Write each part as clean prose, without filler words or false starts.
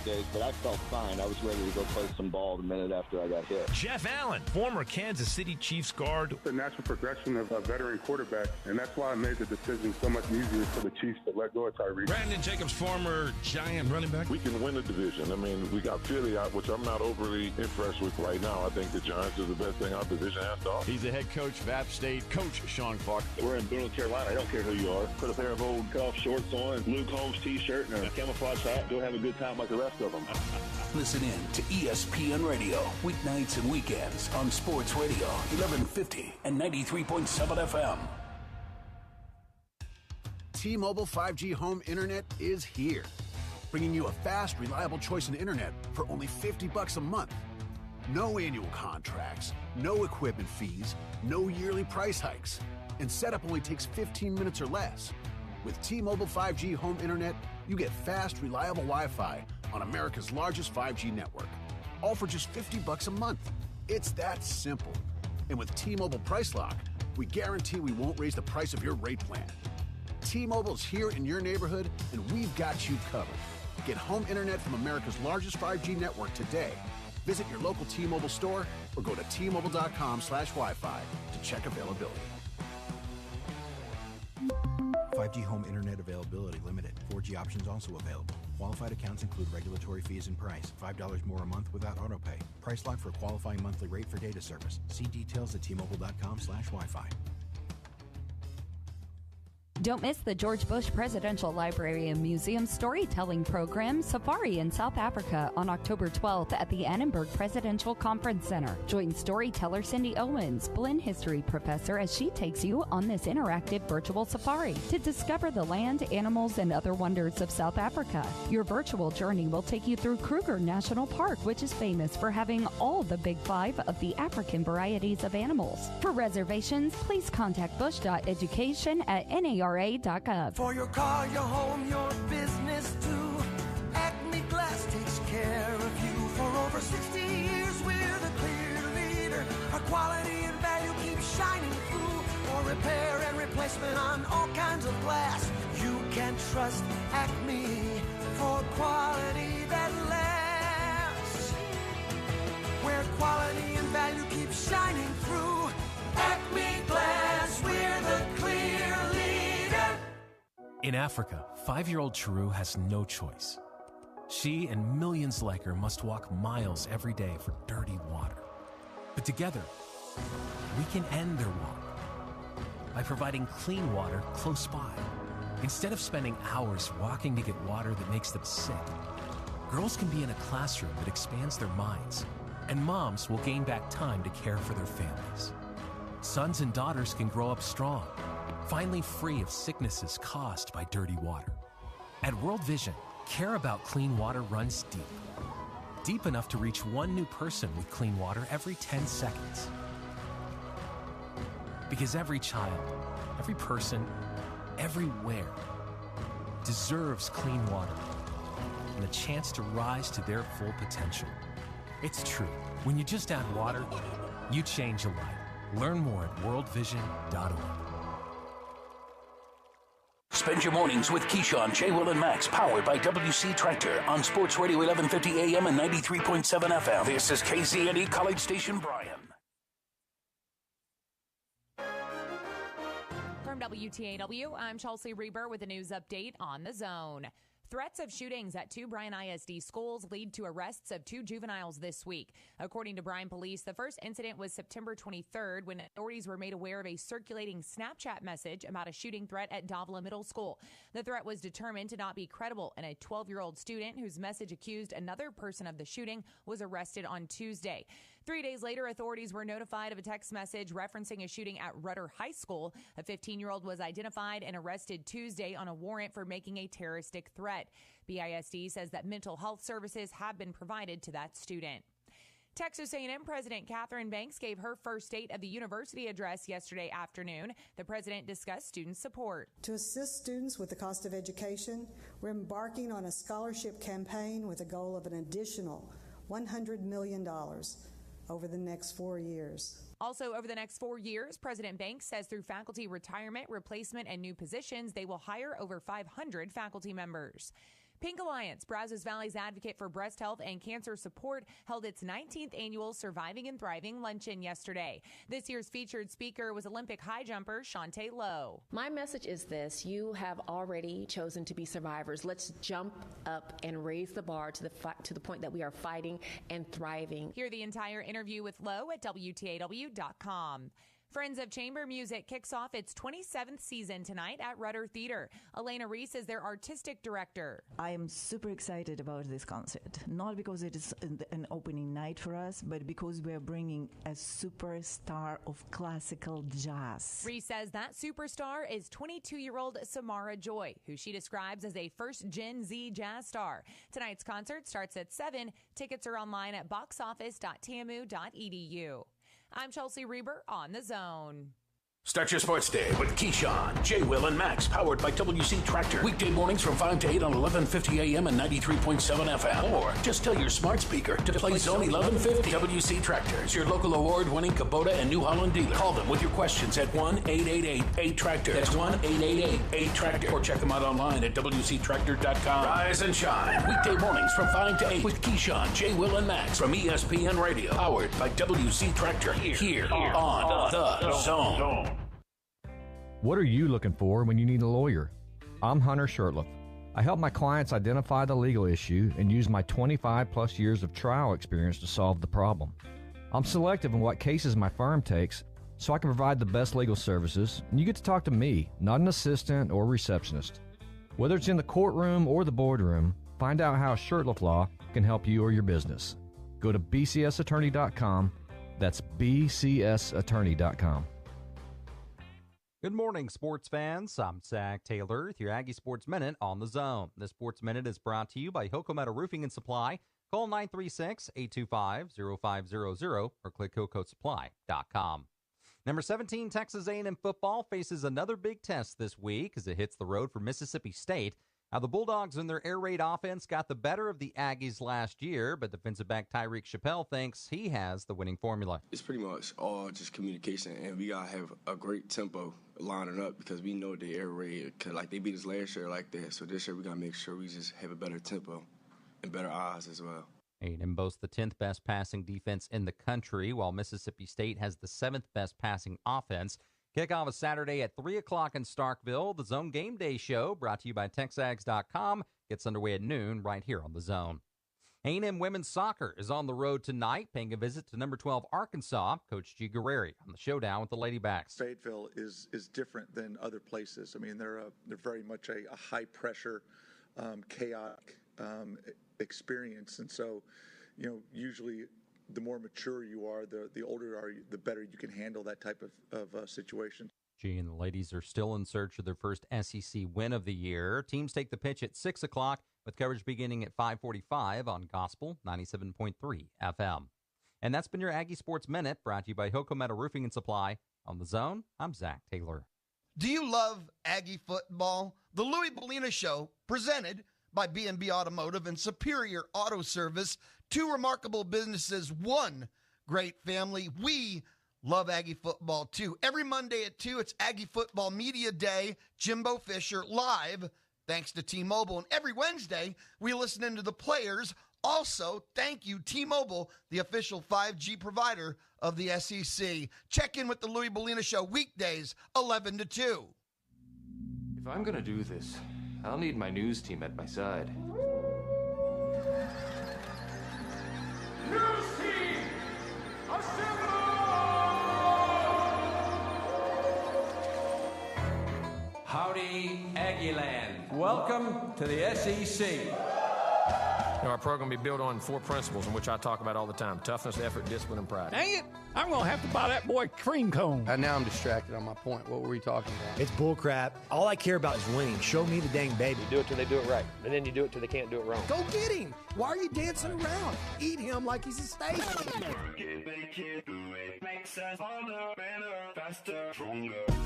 days, but I felt fine. I was ready to go play some ball the minute after I got hit. Jeff Allen, former Kansas City Chiefs guard. The natural progression of a veteran quarterback, and that's why I made the decision so much easier for the Chiefs to let go of Tyreek. Brandon Jacobs, former Giant running back. We can win the division. I mean, we got Philly out, which I'm not overly impressed with right now. I think the Giants are the best thing our division has to offer. He's the head coach of App State, Coach Sean Clark. We're in Boone, Carolina. I don't care who you are. Put a pair of old cutoff shorts on, Luke Holmes t-shirt, and a camouflage hat. Go have a good time like the rest of them. Listen in to ESPN Radio, weeknights and weekends on Sports Radio, 1150 and 93.7 FM. T-Mobile 5G home internet is here, bringing you a fast, reliable choice in internet for only $50 a month. No annual contracts, no equipment fees, no yearly price hikes, and setup only takes 15 minutes or less. With T-Mobile 5G home internet, you get fast, reliable Wi-Fi on America's largest 5G network, all for just $50 a month. It's that simple. And with T-Mobile Price Lock, we guarantee we won't raise the price of your rate plan. T-Mobile's here in your neighborhood, and we've got you covered. Get home internet from America's largest 5G network today. Visit your local T-Mobile store or go to T-Mobile.com/Wi-Fi to check availability. 5G home internet availability limited. 4G options also available. Qualified accounts include regulatory fees and price. $5 more a month without autopay. Price lock for qualifying monthly rate for data service. See details at T-Mobile.com/Wi-Fi. Don't miss the George Bush Presidential Library and Museum Storytelling Program Safari in South Africa on October 12th at the Annenberg Presidential Conference Center. Join storyteller Cindy Owens, Blinn history professor, as she takes you on this interactive virtual safari to discover the land, animals, and other wonders of South Africa. Your virtual journey will take you through Kruger National Park, which is famous for having all the big five of the African varieties of animals. For reservations, please contact bush.education@NARA.gov. For your car, your home, your business too, Acme Glass takes care of you. For over 60 years, we're the clear leader. Our quality and value keeps shining through. For repair and replacement on all kinds of glass, you can trust Acme for quality that lasts. Where quality and value keep shining through, Acme Glass, we're the clear leader. In Africa, 5-year-old Chiru has no choice. She and millions like her must walk miles every day for dirty water. But together, we can end their walk by providing clean water close by. Instead of spending hours walking to get water that makes them sick, girls can be in a classroom that expands their minds, and moms will gain back time to care for their families. Sons and daughters can grow up strong, finally free of sicknesses caused by dirty water. At World Vision, care about clean water runs deep. Deep enough to reach one new person with clean water every 10 seconds. Because every child, every person, everywhere deserves clean water and the chance to rise to their full potential. It's true. When you just add water, you change a life. Learn more at worldvision.org. Spend your mornings with Keyshawn, J. Will, and Max, powered by WC Tractor on Sports Radio 1150 AM and 93.7 FM. This is KCNE College Station, Bryan. From WTAW, I'm Chelsea Reber with a news update on the Zone. Threats of shootings at 2 Bryan ISD schools lead to arrests of 2 juveniles this week. According to Bryan Police, the first incident was September 23rd when authorities were made aware of a circulating Snapchat message about a shooting threat at Davila Middle School. The threat was determined to not be credible, and a 12-year-old student whose message accused another person of the shooting was arrested on Tuesday. 3 days later, authorities were notified of a text message referencing a shooting at Rudder High School. A 15-year-old was identified and arrested Tuesday on a warrant for making a terroristic threat. BISD says that mental health services have been provided to that student. Texas A&M President Catherine Banks gave her first State of the University address yesterday afternoon. The president discussed student support. To assist students with the cost of education, we're embarking on a scholarship campaign with a goal of an additional $100 million over the next 4 years. Also, over the next 4 years, President Banks says through faculty retirement, replacement, and new positions, they will hire over 500 faculty members. Pink Alliance, Brazos Valley's advocate for breast health and cancer support, held its 19th annual Surviving and Thriving Luncheon yesterday. This year's featured speaker was Olympic high jumper Shantae Lowe. My message is this: you have already chosen to be survivors. Let's jump up and raise the bar to the point that we are fighting and thriving. Hear the entire interview with Lowe at WTAW.com. Friends of Chamber Music kicks off its 27th season tonight at Rudder Theater. Elena Reese is their artistic director. I am super excited about this concert, not because it is an opening night for us, but because we are bringing a superstar of classical jazz. Reese says that superstar is 22-year-old Samara Joy, who she describes as a first Gen Z jazz star. Tonight's concert starts at 7. Tickets are online at boxoffice.tamu.edu. I'm Chelsea Reber on The Zone. Start your sports day with Keyshawn, J. Will, and Max, powered by WC Tractor. Weekday mornings from 5 to 8 on 1150 AM and 93.7 FM. Or just tell your smart speaker to play Zone 1150. WC Tractor is your local award-winning Kubota and New Holland dealer. Call them with your questions at 1-888-8-TRACTOR. That's 1-888-8-TRACTOR. Or check them out online at WCTractor.com. Rise and shine. Weekday mornings from 5 to 8 with Keyshawn, J. Will, and Max from ESPN Radio. Powered by WC Tractor. Here on The Zone. What are you looking for when you need a lawyer? I'm Hunter Shurtleff. I help my clients identify the legal issue and use my 25-plus years of trial experience to solve the problem. I'm selective in what cases my firm takes so I can provide the best legal services, and you get to talk to me, not an assistant or receptionist. Whether it's in the courtroom or the boardroom, find out how Shurtleff Law can help you or your business. Go to bcsattorney.com. That's bcsattorney.com. Good morning, sports fans. I'm Zach Taylor with your Aggie Sports Minute on The Zone. This Sports Minute is brought to you by Hilco Metal Roofing and Supply. Call 936-825-0500 or click HilcoSupply.com. Number 17, Texas A&M football faces another big test this week as it hits the road for Mississippi State. Now, the Bulldogs and their air raid offense got the better of the Aggies last year, but defensive back Tyreek Chappelle thinks he has the winning formula. It's pretty much all just communication, and we got to have a great tempo lining up because we know the air raid, like they beat us last year like that. So this year we got to make sure we just have a better tempo and better eyes as well. A&M boasts the 10th best passing defense in the country, while Mississippi State has the 7th best passing offense. Kickoff is Saturday at 3 o'clock in Starkville. The Zone Game Day Show, brought to you by TexAgs.com, gets underway at noon right here on The Zone. A&M women's soccer is on the road tonight, paying a visit to number 12 Arkansas. Coach G. Guerreri on the showdown with the Ladybacks. Fayetteville is different than other places. I mean, they're very much a high-pressure, chaotic experience. And so, usually the more mature you are, the older you are, the better you can handle that type of situation. G and the ladies are still in search of their first SEC win of the year. Teams take the pitch at 6 o'clock with coverage beginning at 5:45 on Gospel 97.3 FM. And that's been your Aggie Sports Minute, brought to you by Hilco Metal Roofing and Supply. On The Zone, I'm Zach Taylor. Do you love Aggie football? The Louis Bellina Show, presented by B&B Automotive and Superior Auto Service, two remarkable businesses, one great family. We love Aggie football, too. Every Monday at 2, it's Aggie Football Media Day. Jimbo Fisher live, thanks to T-Mobile. And every Wednesday, we listen into the players. Also, thank you, T-Mobile, the official 5G provider of the SEC. Check in with the Louis Bellina Show weekdays, 11 to 2. If I'm going to do this, I'll need my news team at my side. News team, assemble! Howdy, Aggieland. Welcome to the SEC. Our program will be built on 4 principles in which I talk about all the time: toughness, effort, discipline, and pride. Dang it! I'm going to have to buy that boy cream cone. Now I'm distracted on my point. What were we talking about? It's bullcrap. All I care about is winning. Show me the dang baby. You do it till they do it right, and then you do it till they can't do it wrong. Go get him. Why are you dancing around? Eat him like he's a steak.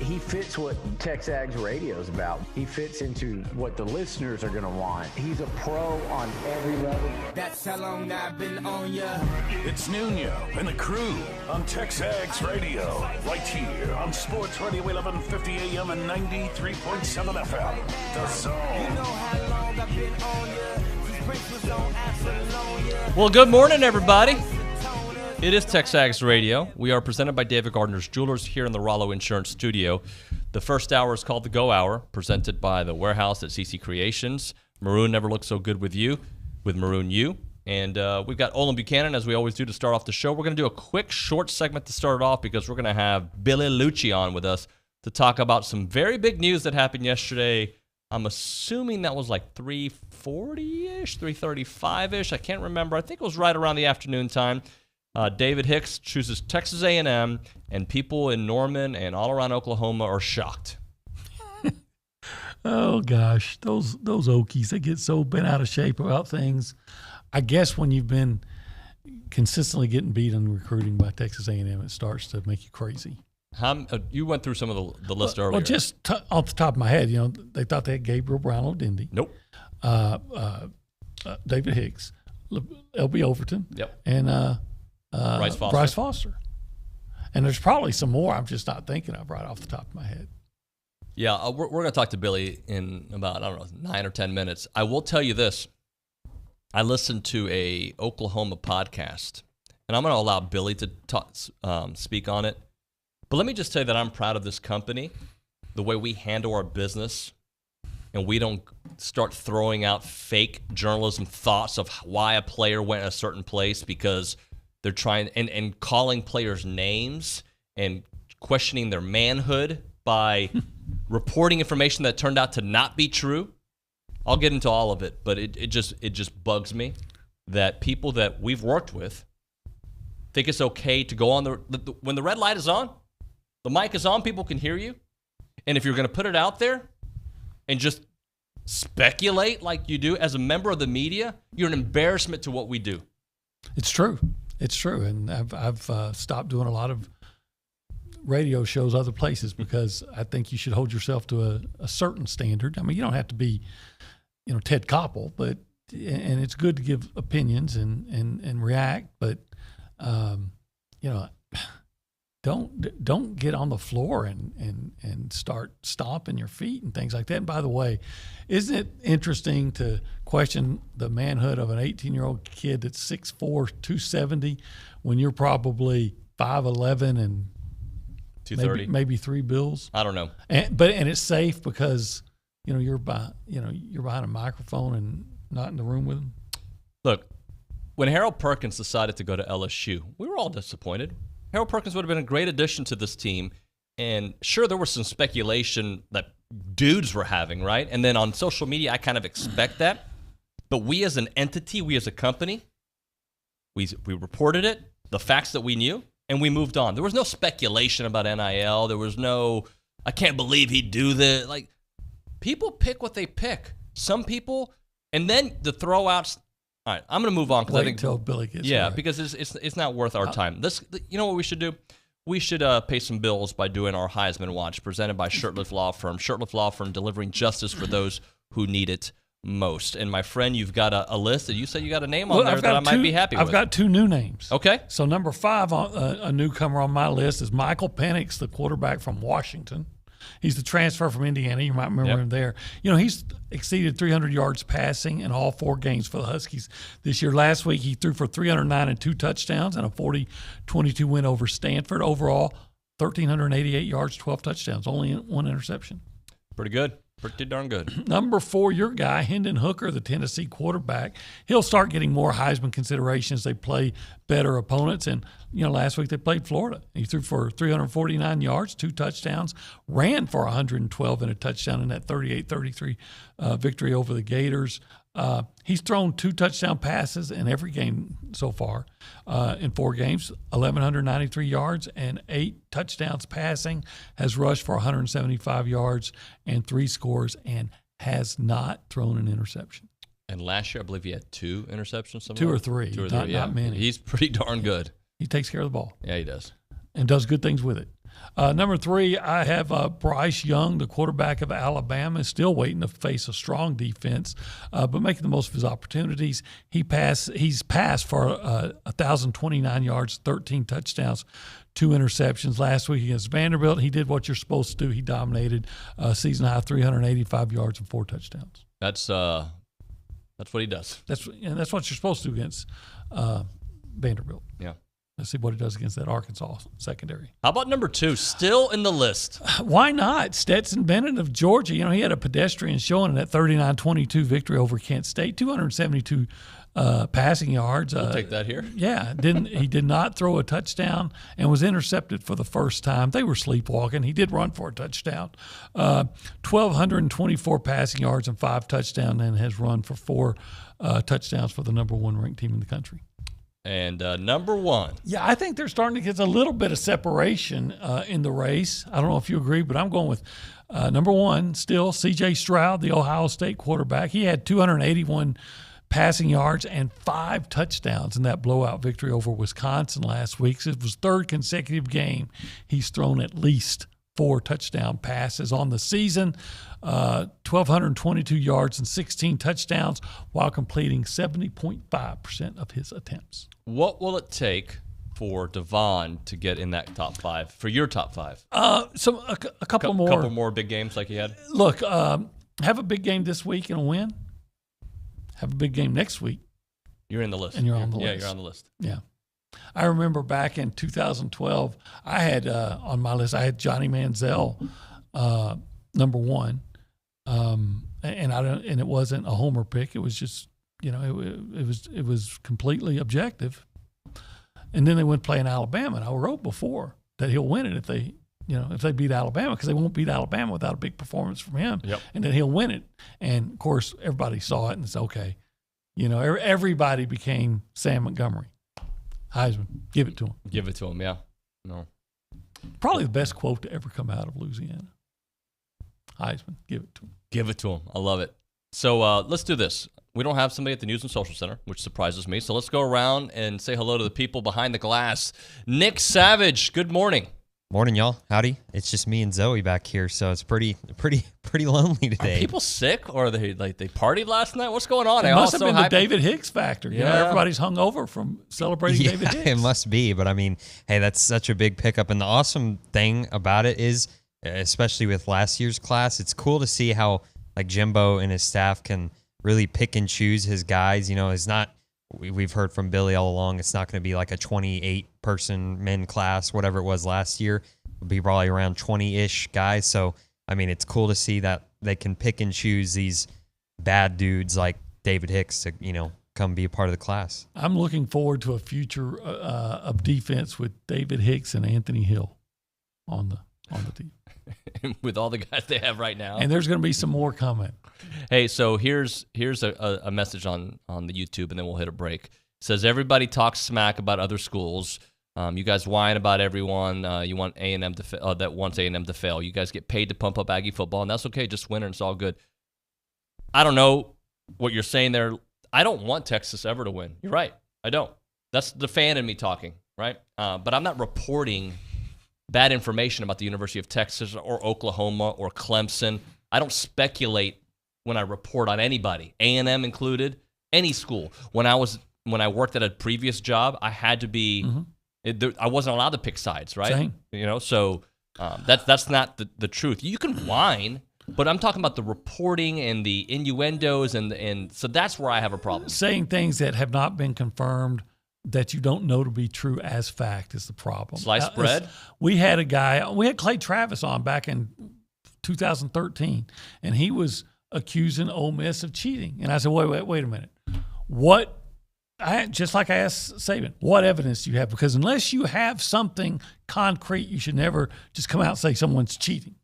He fits what TexAgs Radio is about. He fits into what the listeners are going to want. He's a pro on every level. That's how long I've been on ya. It's Nuño and the crew on TexAgs Radio, right here on Sports Radio 1150 AM and 93.7 FM. The Zone. You know how long I've been on ya. These Prince was on Apollonia. Well, good morning, everybody. It is TexAgs Radio. We are presented by David Gardner's Jewelers here in the Rollo Insurance Studio. The first hour is called the Go Hour, presented by the Warehouse at CC Creations. Maroon never looked so good with you, with Maroon U. And we've got Olin Buchanan, as we always do, to start off the show. We're going to do a quick, short segment to start it off because we're going to have Billy Lucci on with us to talk about some very big news that happened yesterday. I'm assuming that was like 3:40-ish, 3:35-ish. I can't remember. I think it was right around the afternoon time. David Hicks chooses Texas A&M, and people in Norman and all around Oklahoma are shocked. Oh, gosh, those Okies, they get so bent out of shape about things. I guess when you've been consistently getting beat in recruiting by Texas A&M, it starts to make you crazy. You went through some of the list earlier. Well, just off the top of my head, they thought they had Gabriel Brown-O'Dindy. Nope. David Hicks, L.B. Overton. Yep. And Bryce Foster. And there's probably some more I'm just not thinking of right off the top of my head. Yeah, we're going to talk to Billy in about, 9 or 10 minutes. I will tell you this. I listened to a Oklahoma podcast, and I'm going to allow Billy to speak on it. But let me just tell you that I'm proud of this company, the way we handle our business, and we don't start throwing out fake journalism thoughts of why a player went a certain place because they're trying and calling players names and questioning their manhood by reporting information that turned out to not be true. I'll get into all of it, but it just bugs me that people that we've worked with think it's okay to go on when the red light is on, the mic is on, people can hear you. And if you're going to put it out there and just speculate like you do as a member of the media, you're an embarrassment to what we do. It's true. It's true. And I've stopped doing a lot of radio shows other places because I think you should hold yourself to a certain standard. I mean, you don't have to be, Ted Koppel, but it's good to give opinions and react, but don't get on the floor and start stomping your feet and things like that. And by the way, isn't it interesting to question the manhood of an 18-year-old kid that's 6'4", 270 when you're probably 5'11" and 230, maybe 3 bills? I don't know. And it's safe because you're behind a microphone and not in the room with them. Look, when Harold Perkins decided to go to LSU, we were all disappointed. Harold Perkins would have been a great addition to this team. And sure, there was some speculation that dudes were having, right? And then on social media, I kind of expect that. But we as an entity, we as a company, we reported it, the facts that we knew, and we moved on. There was no speculation about NIL. There was no, I can't believe he'd do this. Like, people pick what they pick. Some people, and then the throwouts. All right, I'm going to move on because I think until Billy gets right. Because it's not worth our time. You know what we should do? We should pay some bills by doing our Heisman Watch, presented by Shirtlift Law Firm. Shirtlift Law Firm, delivering justice for those who need it most. And my friend, you've got a list that you said you got a name on there that I might be happy with. I've got 2 new names. Okay. So number 5, a newcomer on my list is Michael Penix, the quarterback from Washington. He's the transfer from Indiana. You might remember him there. He's exceeded 300 yards passing in all 4 games for the Huskies this year. Last week, he threw for 309 and 2 touchdowns and a 40-22 win over Stanford. Overall, 1,388 yards, 12 touchdowns, only 1 interception. Pretty good. Pretty darn good. Number 4, your guy, Hendon Hooker, the Tennessee quarterback. He'll start getting more Heisman consideration as they play better opponents. And, last week they played Florida. He threw for 349 yards, 2 touchdowns, ran for 112 and a touchdown in that 38-33 victory over the Gators. He's thrown 2 touchdown passes in every game so far in 4 games, 1,193 yards and 8 touchdowns passing, has rushed for 175 yards and 3 scores, and has not thrown an interception. And last year, I believe he had 2 interceptions. 2 or 3. 2 or 3, not many. He's pretty darn good. He takes care of the ball. Yeah, he does. And does good things with it. Number 3, I have Bryce Young, the quarterback of Alabama, is still waiting to face a strong defense, but making the most of his opportunities. He's passed for 1,029 yards, 13 touchdowns, 2 interceptions. Last week against Vanderbilt, he did what you're supposed to do. He dominated, season high 385 yards and 4 touchdowns. That's what he does. That's what you're supposed to do against Vanderbilt. Yeah. Let's see what he does against that Arkansas secondary. How about number 2, still in the list? Why not? Stetson Bennett of Georgia. He had a pedestrian showing in that 39-22 victory over Kent State, 272 passing yards. We'll take that here. Yeah. He did not throw a touchdown and was intercepted for the first time. They were sleepwalking. He did run for a touchdown. 1,224 passing yards and 5 touchdowns, and has run for 4 touchdowns for the number 1 ranked team in the country. And number 1. Yeah, I think they're starting to get a little bit of separation in the race. I don't know if you agree, but I'm going with number 1 still, C.J. Stroud, the Ohio State quarterback. He had 281 passing yards and 5 touchdowns in that blowout victory over Wisconsin last week. It was 3rd consecutive game he's thrown at least 4 touchdown passes on the season, 1,222 yards and 16 touchdowns while completing 70.5% of his attempts. What will it take for Devon to get in that top 5, for your top 5? A couple more. A couple more big games like he had? Look, have a big game this week and a win. Have a big game next week. You're in the list. And you're on the list. list. Yeah, you're on the list. Yeah. I remember back in 2012, I had on my list, I had Johnny Manziel, number 1. And it wasn't a homer pick. It was just, it was completely objective. And then they went playing Alabama. And I wrote before that he'll win it if they beat Alabama, because they won't beat Alabama without a big performance from him. Yep. And then he'll win it. And of course, everybody saw it and it's okay. Everybody became Sam Montgomery. Heisman, give it to him. Give it to him, yeah. No. Probably the best quote to ever come out of Louisiana. Heisman, give it to him. Give it to him. I love it. So let's do this. We don't have somebody at the News and Social Center, which surprises me. So let's go around and say hello to the people behind the glass. Nick Savage, good morning. Morning, y'all. Howdy. It's just me and Zoe back here, so it's pretty lonely today. Are people sick, or are they partied last night? What's going on? It must have been the David Hicks factor. Yeah. Everybody's hungover from celebrating David Hicks. It must be. But I mean, hey, that's such a big pickup. And the awesome thing about it is, especially with last year's class, it's cool to see how Jimbo and his staff can really pick and choose his guys. It's not. We've heard from Billy all along, it's not going to be like a 28-person men class, whatever it was last year. It'll be probably around 20-ish guys. So, I mean, it's cool to see that they can pick and choose these bad dudes like David Hicks to, come be a part of the class. I'm looking forward to a future of defense with David Hicks and Anthony Hill on the team. With all the guys they have right now. And there's going to be some more coming. Hey, so here's a message on the YouTube, and then we'll hit a break. It says, everybody talks smack about other schools. You guys whine about everyone. You want A&M that wants A&M to fail. You guys get paid to pump up Aggie football, and that's okay. Just win, and it's all good. I don't know what you're saying there. I don't want Texas ever to win. You're right. I don't. That's the fan in me talking, right? But I'm not reporting bad information about the University of Texas or Oklahoma or Clemson. I don't speculate when I report on anybody, A&M included, any school. When I worked at a previous job, I had to be. I wasn't allowed to pick sides, right? Same. So that's not the truth. You can whine, but I'm talking about the reporting and the innuendos, and so that's where I have a problem. Saying things that have not been confirmed, that you don't know to be true as fact, is the problem. Sliced bread? We had Clay Travis on back in 2013, and he was accusing Ole Miss of cheating. And I said, wait a minute. Just like I asked Saban, what evidence do you have? Because unless you have something concrete, you should never just come out and say someone's cheating.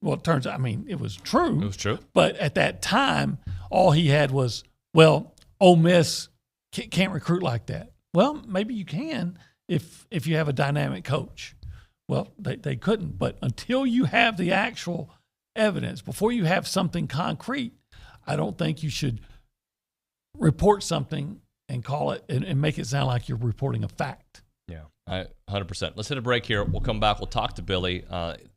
Well, it turns out, it was true. It was true. But at that time, all he had was, Ole Miss can't recruit like that. Well, maybe you can if you have a dynamic coach. Well, they couldn't. But until you have the actual evidence, before you have something concrete, I don't think you should report something and call it and make it sound like you're reporting a fact. Yeah. 100%. Let's hit a break here. We'll come back. We'll talk to Billy.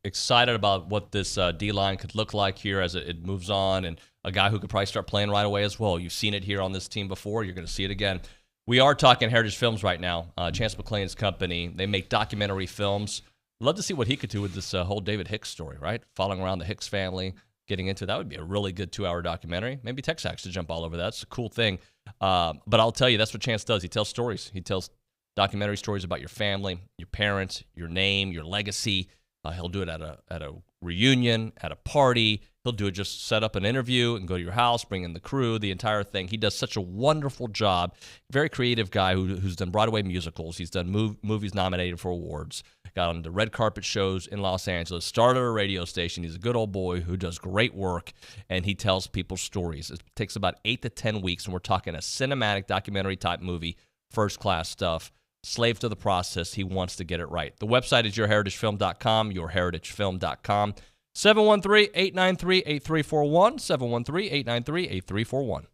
Excited about what this D-line could look like here as it moves on, and a guy who could probably start playing right away as well. You've seen it here on this team before. You're going to see it again. We are talking Heritage Films right now. Chance McClain's company. They make documentary films. Love to see what he could do with this whole David Hicks story, right? Following around the Hicks family, getting into that would be a really good 2-hour documentary. Maybe TexAgs to jump all over that. It's a cool thing. But I'll tell you, that's what Chance does. He tells stories. He tells documentary stories about your family, your parents, your name, your legacy. He'll do it at a reunion, at a party. He'll do it just set up an interview and go to your house, bring in the crew, the entire thing. He does such a wonderful job. Very creative guy who's done Broadway musicals. He's done movies nominated for awards. Got on the red carpet shows in Los Angeles. Started a radio station. He's a good old boy who does great work, and he tells people stories. It takes about 8 to 10 weeks, and we're talking a cinematic documentary-type movie, first-class stuff. Slave to the process. He wants to get it right. The website is yourheritagefilm.com, yourheritagefilm.com. 713-893-8341, 713-893-8341.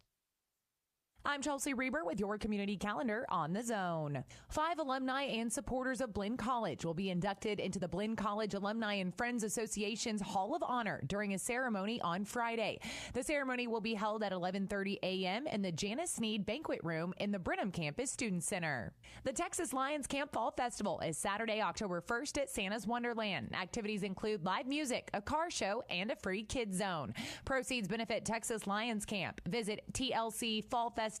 I'm Chelsea Reber with your community calendar on the Zone. 5 alumni and supporters of Blinn College will be inducted into the Blinn College Alumni and Friends Association's Hall of Honor during a ceremony on Friday. The ceremony will be held at 11:30 a.m. in the Janice Sneed Banquet Room in the Brenham Campus Student Center. The Texas Lions Camp Fall Festival is Saturday, October 1st at Santa's Wonderland. Activities include live music, a car show, and a free kids zone. Proceeds benefit Texas Lions Camp. Visit tlcfallfest.com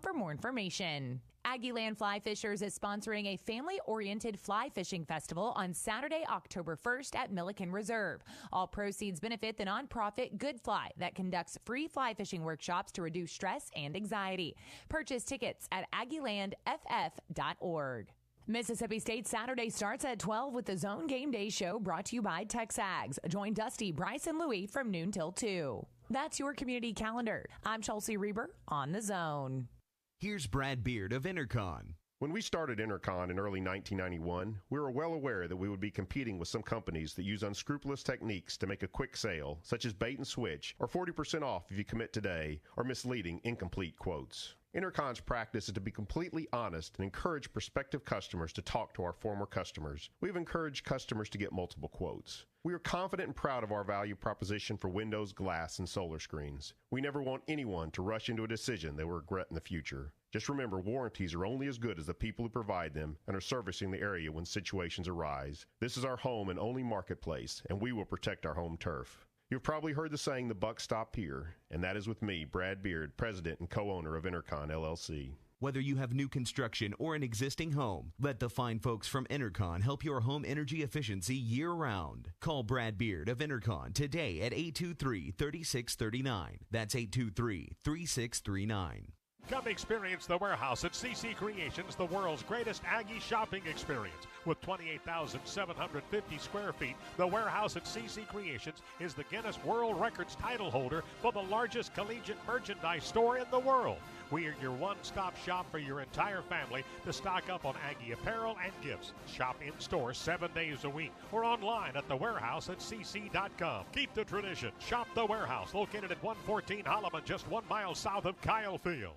for more information. Aggieland Fly Fishers is sponsoring a family-oriented fly fishing festival on Saturday, October 1st at Milliken Reserve. All proceeds benefit the nonprofit Good Fly that conducts free fly fishing workshops to reduce stress and anxiety. Purchase tickets at aggielandff.org. Mississippi State Saturday starts at 12 with the Zone Game Day Show brought to you by TexAgs. Join Dusty, Bryce, and Louie from noon till 2. That's your community calendar. I'm Chelsea Reber on the Zone. Here's Brad Beard of Intercon. When we started Intercon in early 1991, we were well aware that we would be competing with some companies that use unscrupulous techniques to make a quick sale, such as bait and switch, or 40% off if you commit today, or misleading, incomplete quotes. Intercon's practice is to be completely honest and encourage prospective customers to talk to our former customers. We've encouraged customers to get multiple quotes. We are confident and proud of our value proposition for windows, glass, and solar screens. We never want anyone to rush into a decision they will regret in the future. Just remember, warranties are only as good as the people who provide them and are servicing the area when situations arise. This is our home and only marketplace, and we will protect our home turf. You've probably heard the saying, the buck stop here, and that is with me, Brad Beard, president and co-owner of Intercon LLC. Whether you have new construction or an existing home, let the fine folks from Intercon help your home energy efficiency year-round. Call Brad Beard of Intercon today at 823-3639. That's 823-3639. Come experience the Warehouse at CC Creations, the world's greatest Aggie shopping experience. With 28,750 square feet, the Warehouse at CC Creations is the Guinness World Records title holder for the largest collegiate merchandise store in the world. We are your one-stop shop for your entire family to stock up on Aggie apparel and gifts. Shop in-store 7 days a week or online at thewarehouseatcc.com. Keep the tradition. Shop the Warehouse, located at 114 Holloman, just 1 mile south of Kyle Field.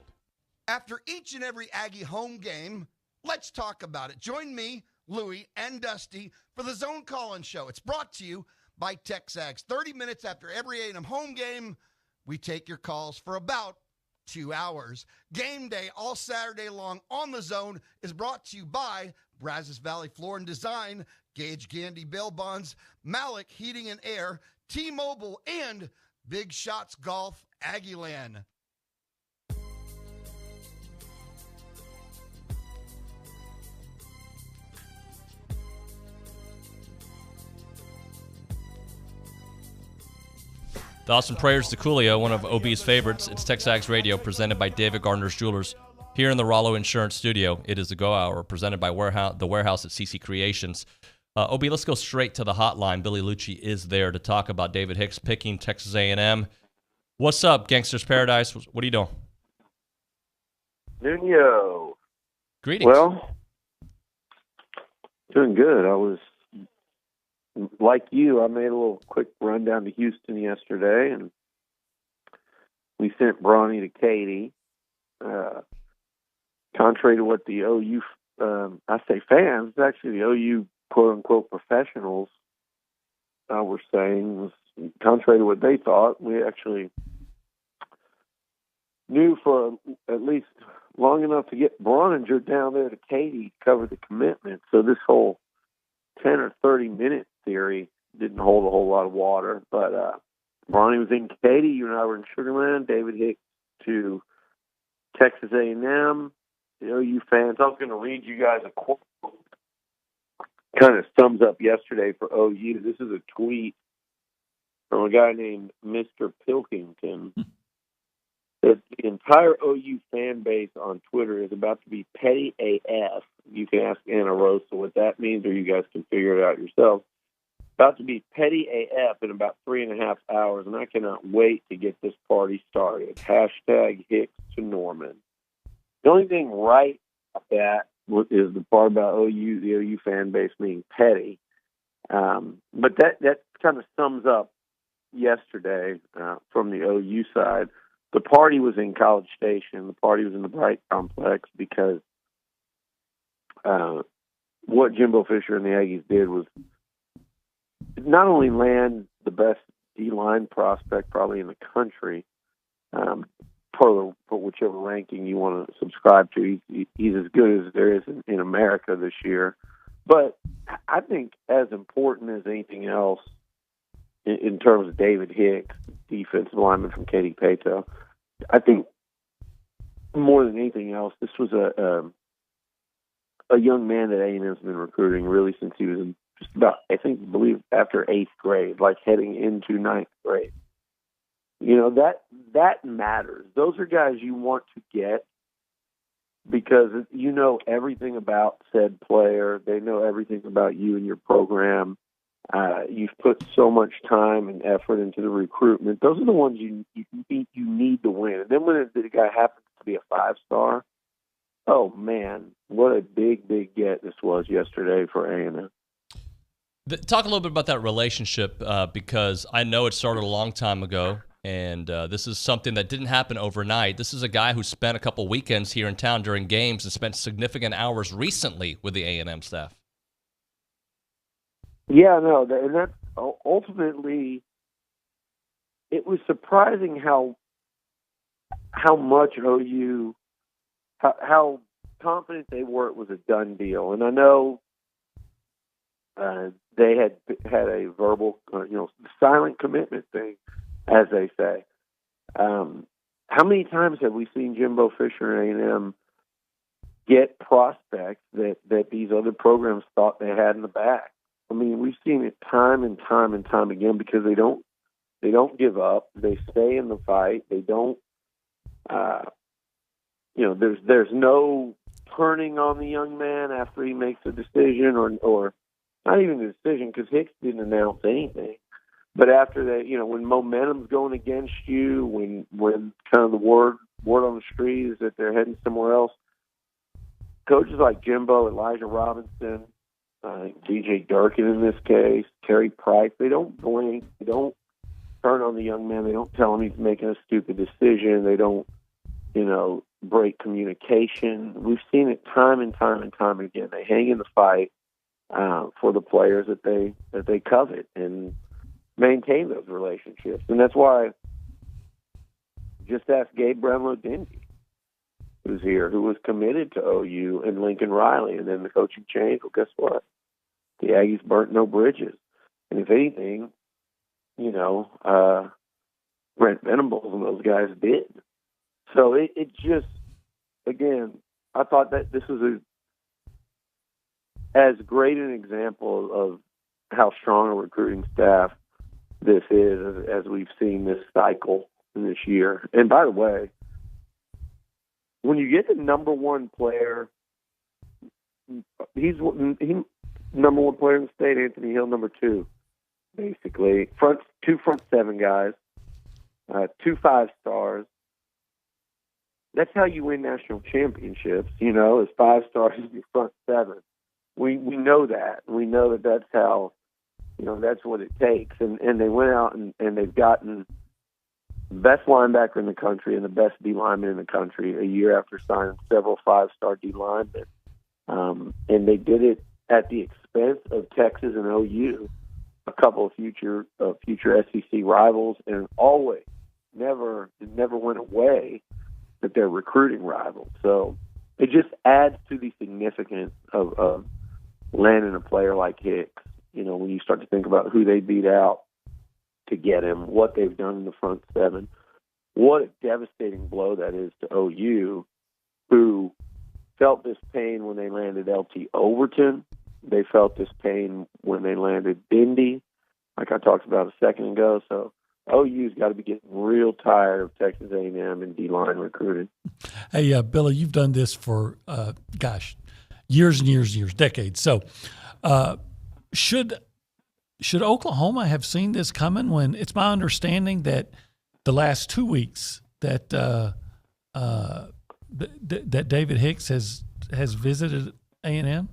After each and every Aggie home game, let's talk about it. Join me, Louie, and Dusty for the Zone Call-In Show. It's brought to you by TexAgs. 30 minutes after every A&M home game, we take your calls for about 2 hours. Game day all Saturday long on the Zone is brought to you by Brazos Valley Floor and Design, Gage Gandy Bail Bonds, Malik Heating and Air, T-Mobile, and Big Shots Golf Aggieland. Thoughts and prayers to Coolio, one of OB's favorites. It's TexAgs Radio, presented by David Gardner's Jewelers. Here in the Rollo Insurance Studio, it is the Go Hour, presented by the Warehouse at CC Creations. OB, let's go straight to the hotline. Billy Lucci is there to talk about David Hicks picking Texas A&M. What's up, Gangster's Paradise? What are you doing? Nuño. Greetings. Well, doing good. I was, like you, I made a little quick run down to Houston yesterday, and we sent Bronny to Katy. Contrary to what the OU I say fans, it's actually the OU quote-unquote professionals were saying, was contrary to what they thought. We actually knew for at least long enough to get Bronninger down there to Katy to cover the commitment. So this whole 10 or 30-minute theory didn't hold a whole lot of water. But Bronny was in Katy. You and I were in Sugar Land. David Hicks to Texas A&M. The OU fans, I was going to read you guys a quote. Kind of sums up yesterday for OU. This is a tweet from a guy named Mr. Pilkington. The entire OU fan base on Twitter is about to be petty AF. You can ask Anna Rosa what that means, or you guys can figure it out yourselves. About to be petty AF in about 3.5 hours, and I cannot wait to get this party started. Hashtag Hicks to Norman. The only thing right about that is the part about OU, the OU fan base being petty. But that kind of sums up yesterday from the OU side. The party was in College Station. The party was in the Bright Complex because what Jimbo Fisher and the Aggies did was not only land the best D-line prospect probably in the country, for whichever ranking you want to subscribe to. He's as good as there is in America this year. But I think as important as anything else in terms of David Hicks, defensive lineman from Katy Pato, I think more than anything else, this was a young man that A&M's been recruiting really since he was in just about, believe after 8th grade, like heading into 9th grade. You know, that matters. Those are guys you want to get because you know everything about said player. They know everything about you and your program. You've put so much time and effort into the recruitment. Those are the ones you need to win. And then when the guy happens to be a 5-star, oh man, what a big get this was yesterday for A&M. Talk a little bit about that relationship because I know it started a long time ago, and this is something that didn't happen overnight. This is a guy who spent a couple weekends here in town during games and spent significant hours recently with the A&M staff. Yeah, no, and that's ultimately, it was surprising how much OU, how confident they were it was a done deal. And I know they had a verbal, silent commitment thing, as they say. How many times have we seen Jimbo Fisher and A&M get prospects that these other programs thought they had in the bag? I mean, we've seen it time and time and time again because they don't give up. They stay in the fight. They don't, there's no turning on the young man after he makes a decision or not even a decision because Hicks didn't announce anything. But after that, when momentum's going against you, when kind of the word on the street is that they're heading somewhere else, coaches like Jimbo, Elijah Robinson, DJ Durkin in this case, Terry Price, they don't blink. They don't turn on the young man. They don't tell him he's making a stupid decision. They don't, break communication. We've seen it time and time and time again. They hang in the fight for the players that they covet and maintain those relationships. And that's why just ask Gabe Brownlow-Dingy, who's here, who was committed to OU and Lincoln Riley, and then the coaching changed. Well, guess what? The Aggies burnt no bridges. And if anything, Brent Venables and those guys did. So it just, again, I thought that this was as great an example of how strong a recruiting staff this is as we've seen this cycle this year. And by the way, when you get the number one player, he's number one player in the state, Anthony Hill, number 2, basically. Two front 7 guys, 2 5-stars. That's how you win national championships, as 5-stars in your front 7. We know that. We know that that's how, that's what it takes. And they went out and they've gotten the best linebacker in the country and the best D lineman in the country a year after signing several 5-star D linemen. And they did it at the expense of Texas and OU, a couple of future SEC rivals, and always never went away that they're recruiting rivals. So it just adds to the significance of landing a player like Hicks. You know, when you start to think about who they beat out to get him, what they've done in the front seven, what a devastating blow that is to OU, who felt this pain when they landed LT Overton. They felt this pain when they landed Bindi, like I talked about a second ago. So OU's got to be getting real tired of Texas A&M and D-line recruiting. Hey, Billy, you've done this for, years and years and years, decades. So should Oklahoma have seen this coming when it's my understanding that the last 2 weeks that that David Hicks has visited A&M?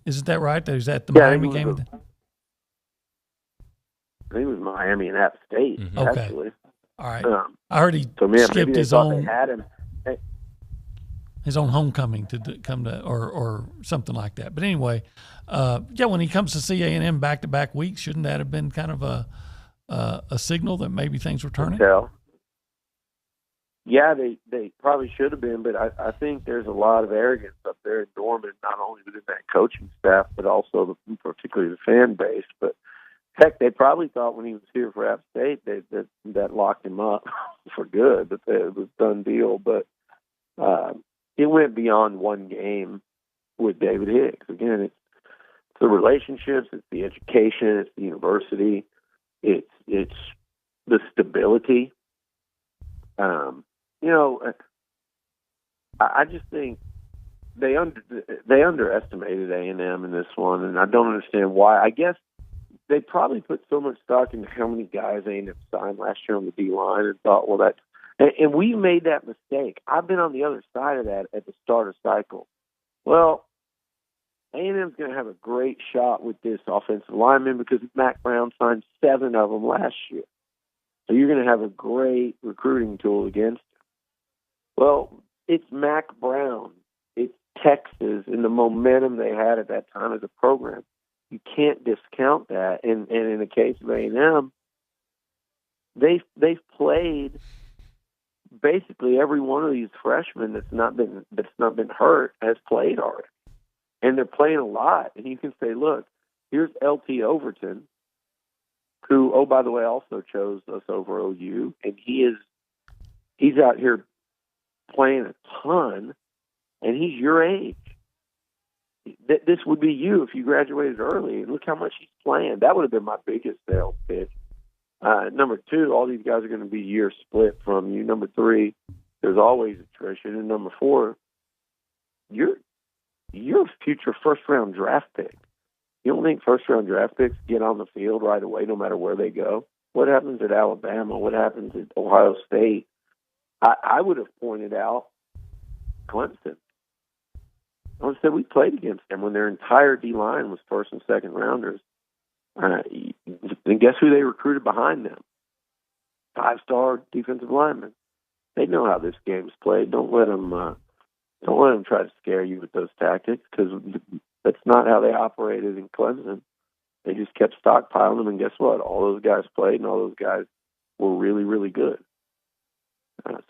Isn't that right? Is that the Miami game? I think it was Miami and App State, actually. All right. I heard he skipped his own homecoming to come to or something like that. But anyway, when he comes to see A&M back-to-back weeks, shouldn't that have been kind of a signal that maybe things were turning? Yeah, they probably should have been, but I think there's a lot of arrogance up there in Norman, not only within that coaching staff, but also particularly the fan base. But heck, they probably thought when he was here for App State that locked him up for good, that it was a done deal. But it went beyond one game with David Hicks. Again, it's the relationships, it's the education, it's the university, it's the stability. I just think they underestimated A&M in this one, and I don't understand why. I guess they probably put so much stock into how many guys A&M signed last year on the D-line and thought, well, that – and we made that mistake. I've been on the other side of that at the start of cycle. Well, A&M's going to have a great shot with this offensive lineman because Mac Brown signed 7 of them last year. So you're going to have a great recruiting tool against him. Well, it's Mac Brown. It's Texas and the momentum they had at that time as a program. You can't discount that. And in the case of A&M, they've played basically every one of these freshmen that's not been hurt has played already. And they're playing a lot. And you can say, look, here's LT Overton, who, oh, by the way, also chose us over OU, and he's out here playing a ton, and he's your age. This would be you if you graduated early, and look how much he's playing. That would have been my biggest sales pitch. Number 2, all these guys are going to be year split from you. Number 3, there's always attrition, and number 4, you're a future first-round draft pick. You don't think first-round draft picks get on the field right away no matter where they go? What happens at Alabama? What happens at Ohio State? I would have pointed out Clemson. I would have said we played against them when their entire D-line was first and second rounders. And guess who they recruited behind them? 5-star defensive linemen. They know how this game's played. Don't let them try to scare you with those tactics, because that's not how they operated in Clemson. They just kept stockpiling them, and guess what? All those guys played, and all those guys were really, really good.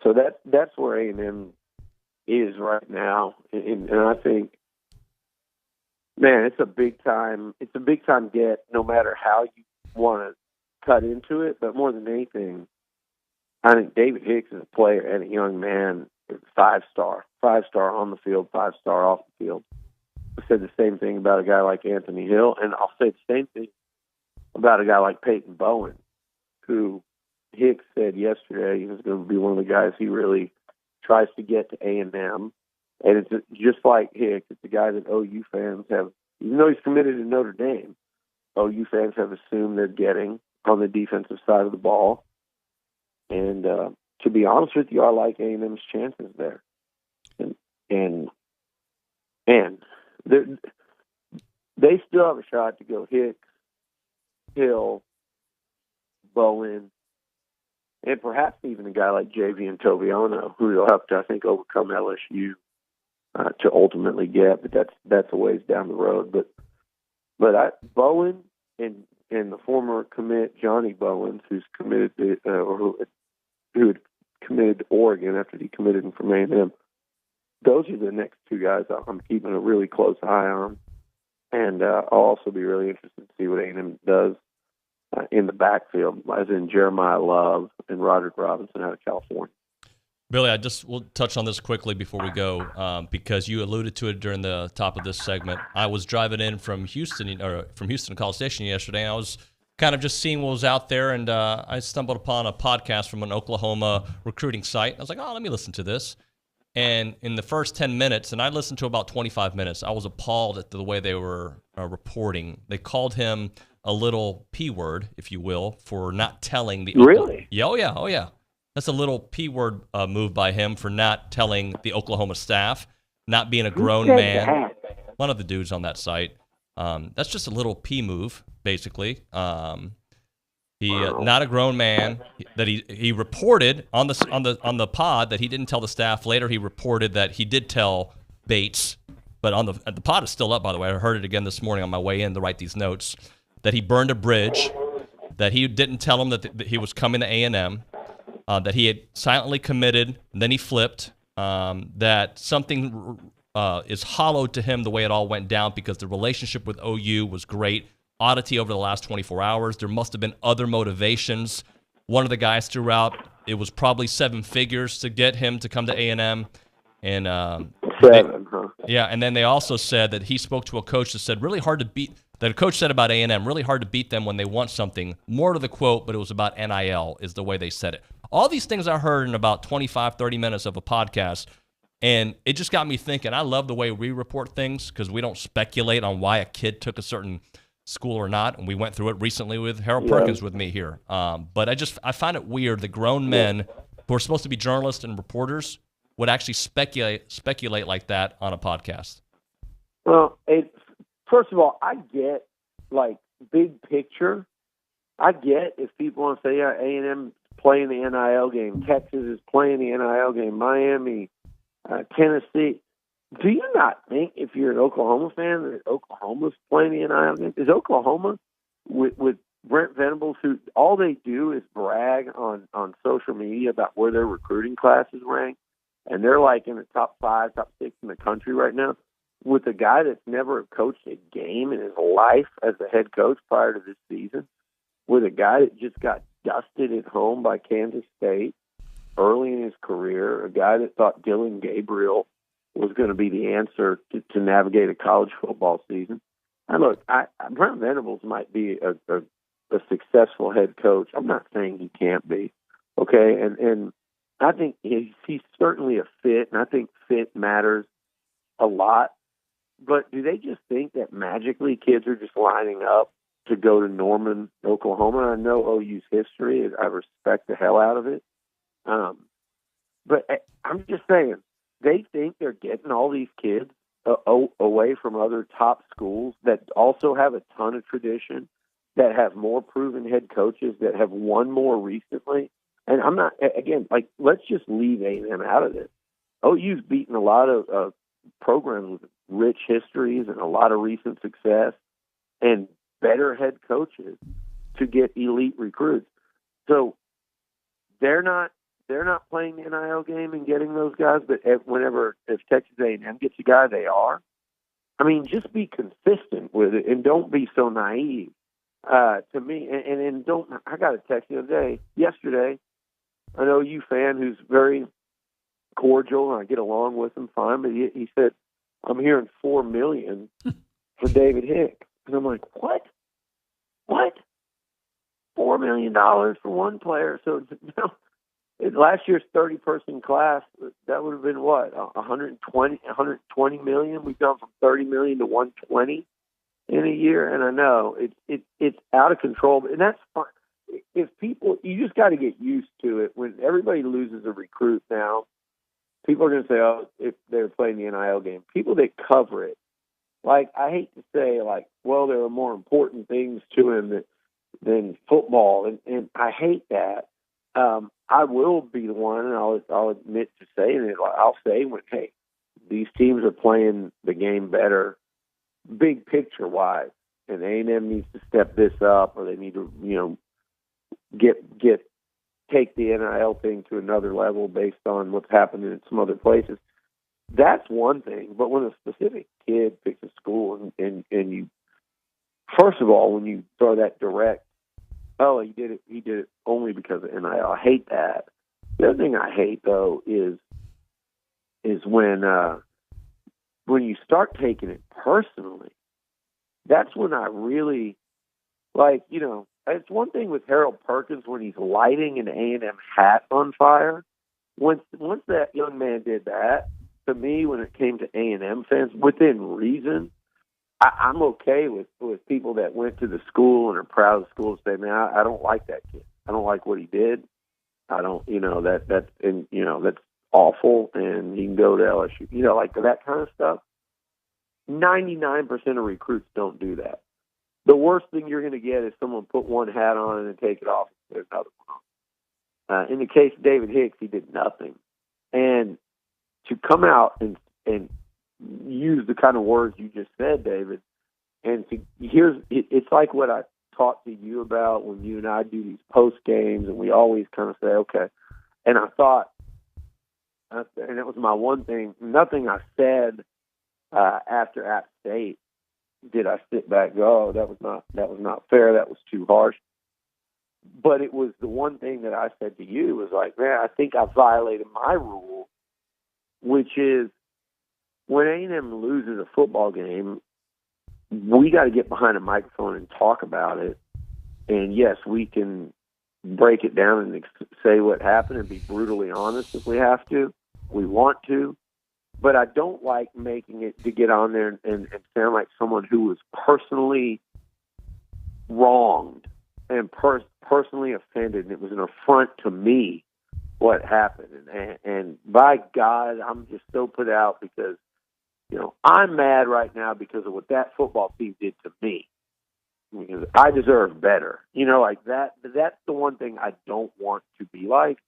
So that's where A&M is right now, and I think, man, it's a big time get, no matter how you want to cut into it. But more than anything, I think David Hicks is a player and a young man, 5-star on the field, 5-star off the field. I said the same thing about a guy like Anthony Hill, and I'll say the same thing about a guy like Peyton Bowen, who Hicks said yesterday he was going to be one of the guys he really tries to get to A&M. And it's just like Hicks, it's a guy that OU fans have, even though he's committed to Notre Dame, OU fans have assumed they're getting on the defensive side of the ball. And to be honest with you, I like A&M's chances there. And they still have a shot to go Hicks, Hill, Bowen, and perhaps even a guy like Javian Toviano, who will have to, I think, overcome LSU to ultimately get, but that's a ways down the road. But Bowen and the former commit Johnny Bowens, who's committed to, who had committed to Oregon after he committed from A&M. Those are the next two guys I'm keeping a really close eye on, and I'll also be really interested to see what A&M does in the backfield, as in Jeremiah Love and Roderick Robinson out of California. Billy, I just will touch on this quickly before we go, because you alluded to it during the top of this segment. I was driving in from Houston to College Station yesterday, and I was kind of just seeing what was out there, and I stumbled upon a podcast from an Oklahoma recruiting site. I was like, oh, let me listen to this. And in the first 10 minutes, and I listened to about 25 minutes, I was appalled at the way they were reporting. They called him a little P word, if you will, for not telling the Really? Oh yeah. That's a little P word move by him for not telling the Oklahoma staff, not being a grown man. That? One of the dudes on that site. That's just a little P move, basically. Not a grown man. That he reported on the pod that he didn't tell the staff. Later, he reported that he did tell Bates, but the pod is still up. By the way, I heard it again this morning on my way in to write these notes. That he burned a bridge. That he didn't tell him that he was coming to A&M. That he had silently committed, and then he flipped. That something is hollowed to him the way it all went down because the relationship with OU was great. Oddity over the last 24 hours. There must have been other motivations. One of the guys threw out, it was probably 7 figures to get him to come to A&M. And 7, huh? Yeah, and then they also said that he spoke to a coach that said really hard to beat. That a coach said about A&M, really hard to beat them when they want something. More to the quote, but it was about NIL is the way they said it. All these things I heard in about 25, 30 minutes of a podcast, and it just got me thinking. I love the way we report things because we don't speculate on why a kid took a certain school or not, and we went through it recently with Harold Perkins with me here. But I find it weird that grown men who are supposed to be journalists and reporters would actually speculate like that on a podcast. Well, first of all, I get, like, big picture. I get if people want to say, yeah, A&M playing the NIL game, Texas is playing the NIL game, Miami, Tennessee. Do you not think, if you're an Oklahoma fan, that Oklahoma's playing the NIL game? Is Oklahoma, with Brent Venables, who all they do is brag on social media about where their recruiting classes rank, and they're like in the top 5, top 6 in the country right now, with a guy that's never coached a game in his life as a head coach prior to this season, with a guy that just got dusted at home by Kansas State early in his career, a guy that thought Dylan Gabriel was going to be the answer to navigate a college football season. And look, Brent Venables might be a successful head coach. I'm not saying he can't be, okay? And I think he's certainly a fit, and I think fit matters a lot. But do they just think that magically kids are just lining up to go to Norman, Oklahoma? I know OU's history. I respect the hell out of it. But I'm just saying, they think they're getting all these kids away from other top schools that also have a ton of tradition, that have more proven head coaches, that have won more recently. And I'm not, again, like, let's just leave A&M out of this. OU's beaten a lot of programs with rich histories and a lot of recent success and better head coaches to get elite recruits. So they're not playing the NIL game and getting those guys, but if Texas A&M gets a guy, they are. I mean, just be consistent with it and don't be so naive. To me, and don't. I got a text yesterday, an OU fan who's very cordial, and I get along with him fine, but he said, "I'm hearing $4 million for David Hicks," and I'm like, "What? $4 million for one player?" So now, last year's 30-person class, that would have been what, 120 million. We've gone from 30 million to 120 in a year, and I know it's out of control, and that's fine. If people, you just got to get used to it. When everybody loses a recruit now, people are going to say, "Oh, if they're playing the NIL game," people that cover it, like, I hate to say, like, well, there are more important things to him than football, and I hate that. I will be the one, and I'll admit to saying it. I'll say, hey, these teams are playing the game better, big picture wise, and A&M needs to step this up, or they need to, take the NIL thing to another level based on what's happening in some other places. That's one thing. But when a specific kid picks a school and you, first of all, when you throw that direct, oh, he did it only because of NIL. I hate that. The other thing I hate though is when you start taking it personally. That's when I really it's one thing with Harold Perkins when he's lighting an A&M hat on fire. Once that young man did that, to me, when it came to A&M fans, within reason, I'm okay with people that went to the school and are proud of the school and say, man, I don't like that kid. I don't like what he did. I don't, that's awful, and he can go to LSU, like that kind of stuff. 99% of recruits don't do that. The worst thing you're going to get is someone put one hat on and then take it off and put another one on. In the case of David Hicks, he did nothing. And to come out and use the kind of words you just said, David, and it's like what I talked to you about when you and I do these post games, and we always kind of say, okay. And I thought, and it was my one thing, nothing I said after App State did I sit back and go, oh, that was not fair, that was too harsh. But it was the one thing that I said to you was like, man, I think I violated my rule, which is when A&M loses a football game, we got to get behind a microphone and talk about it. And yes, we can break it down and say what happened and be brutally honest if we have to. We want to. But I don't like making it to get on there and sound like someone who was personally wronged and personally offended. And it was an affront to me what happened. And by God, I'm just so put out because, I'm mad right now because of what that football team did to me. Because I deserve better. Like that. That's the one thing I don't want to be like.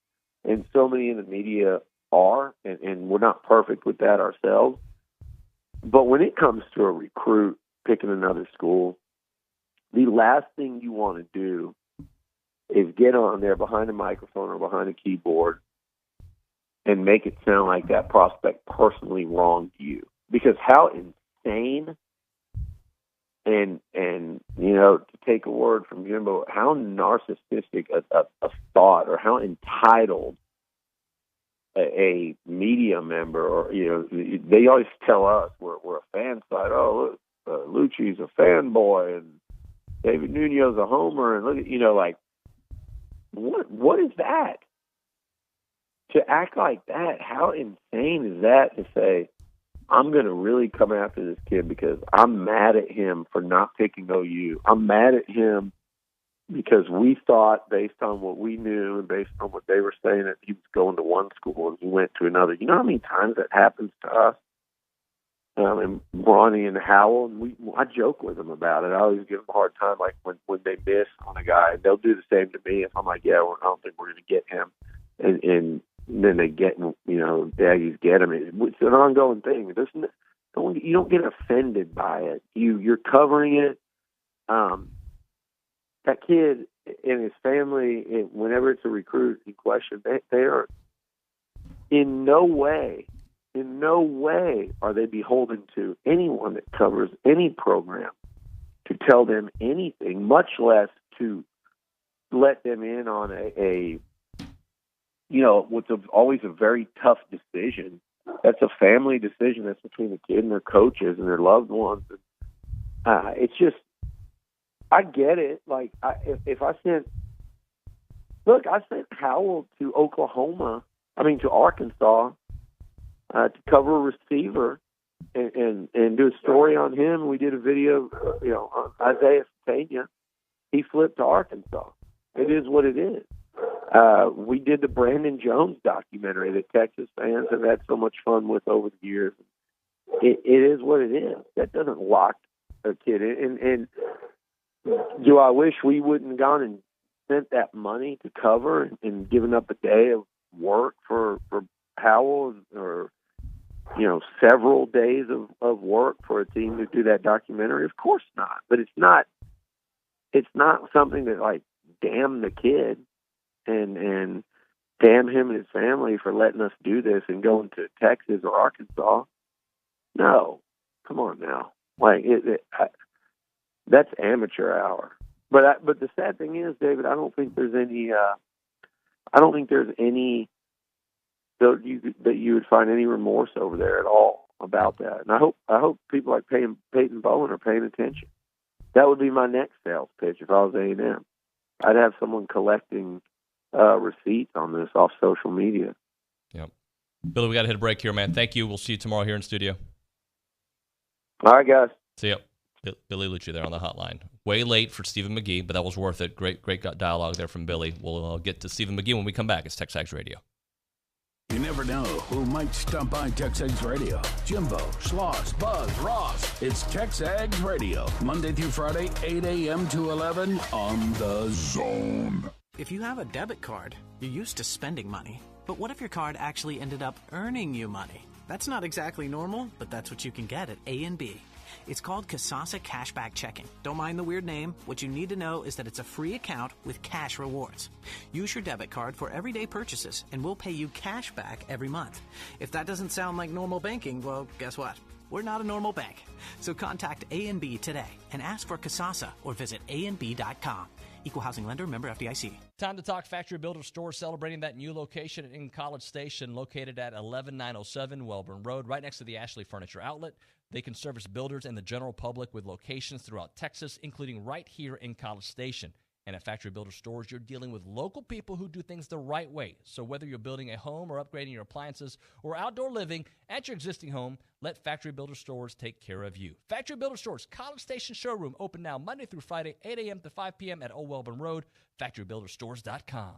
And so many in the media are, and we're not perfect with that ourselves. But when it comes to a recruit picking another school, the last thing you want to do is get on there behind a microphone or behind a keyboard and make it sound like that prospect personally wronged you. Because how insane and to take a word from Jimbo, how narcissistic a thought, or how entitled a media member, or they always tell us we're a fan side. Oh, look, Lucci's a fanboy and David Nuño's a homer, and look, what is that? To act like that, how insane is that? To say I'm going to really come after this kid because I'm mad at him for not picking OU. I'm mad at him because we thought, based on what we knew and based on what they were saying, that he was going to one school and he went to another. You know how many times that happens to us? And Ronnie and Howell, and I joke with them about it. I always give them a hard time, like when they miss on a guy. They'll do the same to me if I'm like, yeah, I don't think we're going to get him. And then they get, the Aggies get him. It's an ongoing thing. You don't get offended by it. You're covering it. That kid and his family, whenever it's a recruit in question, they are in no way are they beholden to anyone that covers any program to tell them anything, much less to let them in on what's always a very tough decision. That's a family decision. That's between the kid and their coaches and their loved ones. It's just, I get it. Like, I sent Howell to Arkansas to cover a receiver and do a story on him. We did a video, on Isaiah Pena. He flipped to Arkansas. It is what it is. We did the Brandon Jones documentary that Texas fans have had so much fun with over the years. It is what it is. That doesn't lock a kid in. And do I wish we wouldn't have gone and spent that money to cover and given up a day of work for Howell or several days of work for a team to do that documentary? Of course not. But it's not something that, like, damn the kid and damn him and his family for letting us do this and going to Texas or Arkansas. No, come on now. Like, that's amateur hour. But the sad thing is, David, I don't think there's any that you would find any remorse over there at all about that. And I hope people like Peyton Bowen are paying attention. That would be my next sales pitch if I was A&M. I'd have someone collecting receipts on this off social media. Yep. Billy, we got to hit a break here, man. Thank you. We'll see you tomorrow here in studio. All right, guys. See you. Billy Lucci there on the hotline. Way late for Stephen McGee, but that was worth it. Great dialogue there from Billy. We'll get to Stephen McGee when we come back. It's TexAgs Radio. You never know who might stop by TexAgs Radio. Jimbo, Schloss, Buzz, Ross. It's TexAgs Radio. Monday through Friday, 8 a.m. to 11 on The Zone. If you have a debit card, you're used to spending money. But what if your card actually ended up earning you money? That's not exactly normal, but that's what you can get at A&B. It's called Kasasa Cashback Checking. Don't mind the weird name. What you need to know is that it's a free account with cash rewards. Use your debit card for everyday purchases, and we'll pay you cash back every month. If that doesn't sound like normal banking, well, guess what? We're not a normal bank. So contact A&B today and ask for Kasasa or visit ANB.com. Equal housing lender, member FDIC. Time to talk Factory Builder Store, celebrating that new location in College Station, located at 11907 Welborn Road, right next to the Ashley Furniture Outlet. They can service builders and the general public with locations throughout Texas, including right here in College Station. And at Factory Builder Stores, you're dealing with local people who do things the right way. So whether you're building a home or upgrading your appliances or outdoor living at your existing home, let Factory Builder Stores take care of you. Factory Builder Stores, College Station Showroom, open now Monday through Friday, 8 a.m. to 5 p.m. at Old Welborn Road, factorybuilderstores.com.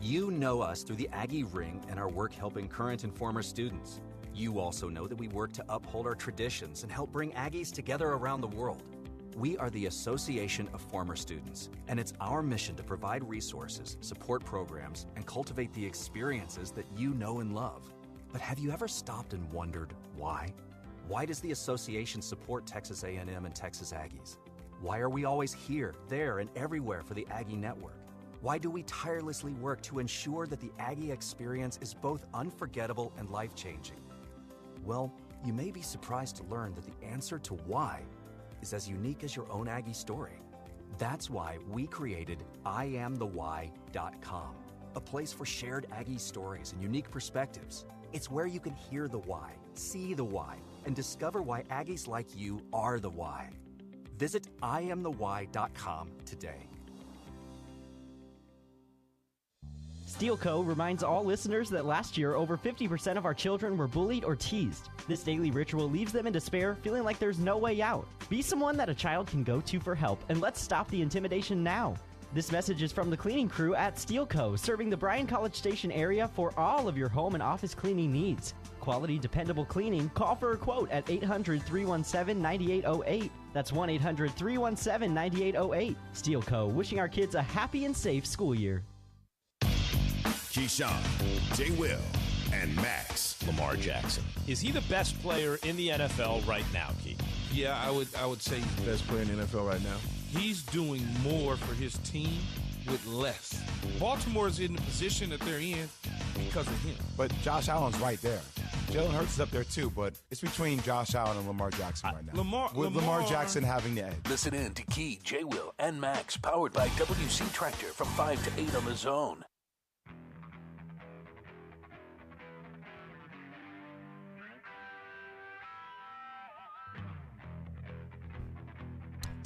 You know us through the Aggie Ring and our work helping current and former students. You also know that we work to uphold our traditions and help bring Aggies together around the world. We are the Association of Former Students, and it's our mission to provide resources, support programs, and cultivate the experiences that you know and love. But have you ever stopped and wondered why? Why does the association support Texas A&M and Texas Aggies? Why are we always here, there, and everywhere for the Aggie Network? Why do we tirelessly work to ensure that the Aggie experience is both unforgettable and life-changing? Well, you may be surprised to learn that the answer to why is as unique as your own Aggie story. That's why we created IamTheWhy.com, a place for shared Aggie stories and unique perspectives. It's where you can hear the why, see the why, and discover why Aggies like you are the why. Visit IamTheWhy.com today. Steel Co. reminds all listeners that last year, over 50% of our children were bullied or teased. This daily ritual leaves them in despair, feeling like there's no way out. Be someone that a child can go to for help, and let's stop the intimidation now. This message is from the cleaning crew at Steel Co., serving the Bryan College Station area for all of your home and office cleaning needs. Quality, dependable cleaning. Call for a quote at 800-317-9808. That's 1-800-317-9808. Steel Co., wishing our kids a happy and safe school year. Keyshawn, J. Will, and Max Lamar Jackson. Is he the best player in the NFL right now, Key? Yeah, I would say he's the best player in the NFL right now. He's doing more for his team with less. Baltimore is in the position that they're in because of him. But Josh Allen's right there. Jalen Hurts is up there too, but it's between Josh Allen and Lamar Jackson right now. Lamar Jackson having the edge. Listen in to Key, J. Will, and Max, powered by WC Tractor from 5 to 8 on The Zone.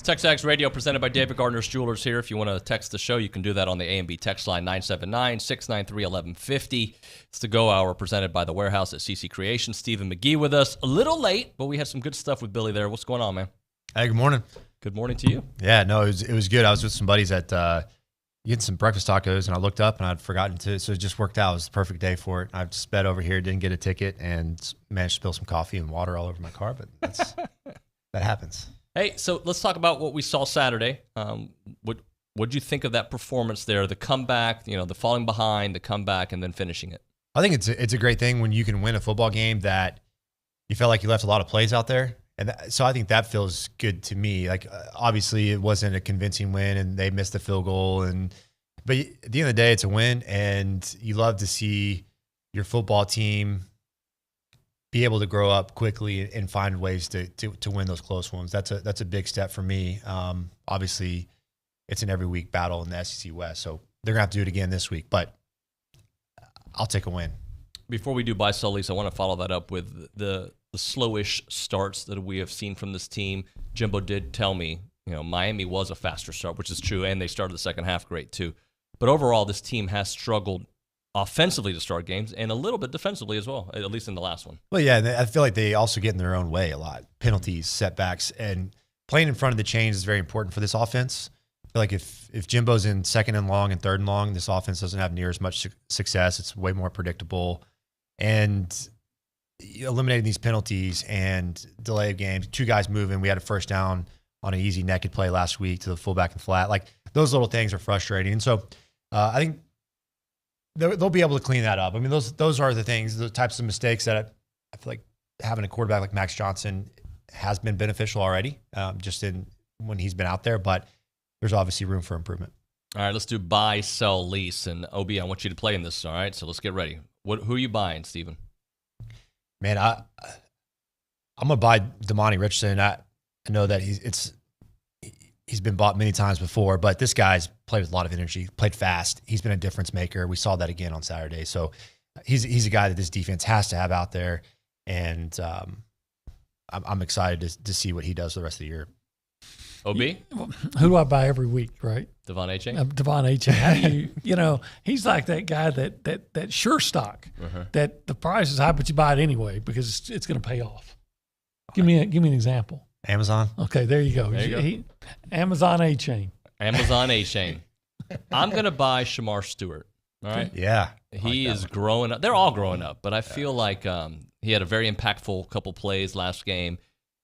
TexAgs Radio presented by David Gardner's Jewelers here. If you want to text the show, you can do that on the A&B text line 979-693-1150. It's the Go Hour presented by the Warehouse at CC Creations. Stephen McGee with us. A little late, but we had some good stuff with Billy there. What's going on, man? Hey, good morning. Good morning to you. Yeah, no, it was good. I was with some buddies at getting some breakfast tacos, and I looked up and I'd forgotten to, so it just worked out. It was the perfect day for it. I sped over here, didn't get a ticket, and managed to spill some coffee and water all over my car, but that happens. Hey, so let's talk about what we saw Saturday. What'd you think of that performance there? The comeback, the falling behind, the comeback, and then finishing it. I think it's a great thing when you can win a football game that you felt like you left a lot of plays out there. And so I think that feels good to me. Like, obviously it wasn't a convincing win and they missed the field goal. But at the end of the day, it's a win, and you love to see your football team be able to grow up quickly and find ways to win those close ones. That's a big step for me. Obviously it's an every week battle in the SEC West, so they're going to have to do it again this week, but I'll take a win. Before we do buy, sell, lease, I want to follow that up with the slowish starts that we have seen from this team. Jimbo did tell me, Miami was a faster start, which is true, and they started the second half great too. But overall, this team has struggled offensively to start games and a little bit defensively as well, at least in the last one. Well, yeah, I feel like they also get in their own way a lot. Penalties, setbacks, and playing in front of the chains is very important for this offense. I feel like if Jimbo's in second and long and third and long, this offense doesn't have near as much success. It's way more predictable. And eliminating these penalties and delay of games, 2 guys moving. We had a first down on an easy naked play last week to the fullback and flat. Like, those little things are frustrating. And so I think they'll be able to clean that up. I mean, those are the things, the types of mistakes that I feel like having a quarterback like Max Johnson has been beneficial already, just in when he's been out there. But there's obviously room for improvement. All right, let's do buy, sell, lease. And, OB, I want you to play in this, all right? So let's get ready. Who are you buying, Steven? Man, I'm going to buy Damani Richardson. I know that he's been bought many times before, but this guy's played with a lot of energy, played fast. He's been a difference maker. We saw that again on Saturday. So he's a guy that this defense has to have out there, and I'm excited to see what he does the rest of the year. OB? Who do I buy every week, right? Devon Achane? Devon Achane. How do you, he's like that guy that sure stock, that the price is high, but you buy it anyway because it's going to pay off. Give me an example. Amazon. Okay, there you go. Amazon Achane. Amazon Achane. I'm going to buy Shamar Stewart. All right? Yeah. He is growing up. They're all growing up, but I feel like he had a very impactful couple plays last game,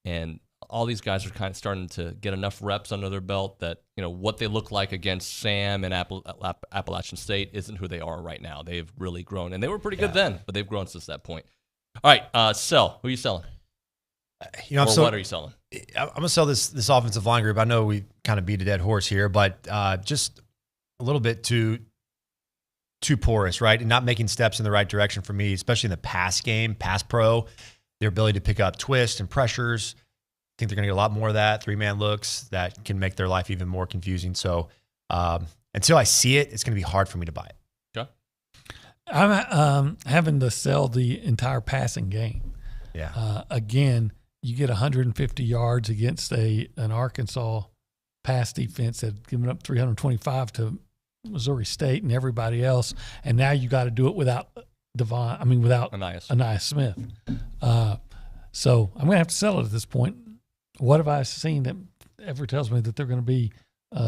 and all these guys are kind of starting to get enough reps under their belt that, what they look like against Sam and Appalachian State isn't who they are right now. They've really grown, and they were pretty good then, but they've grown since that point. All right, sell. Who are you selling? What are you selling? I'm going to sell this offensive line group. I know we kind of beat a dead horse here, but just a little bit too porous, right? And not making steps in the right direction for me, especially in the pass game, pass pro, their ability to pick up twists and pressures. I think they're going to get a lot more of that, 3-man looks that can make their life even more confusing. So until I see it, it's going to be hard for me to buy it. Okay. I'm having to sell the entire passing game. Yeah. Again, you get 150 yards against an Arkansas pass defense that had given up 325 to Missouri State and everybody else, and now you got to do it without Anais Smith. So I'm going to have to sell it at this point. What have I seen that ever tells me that they're going to be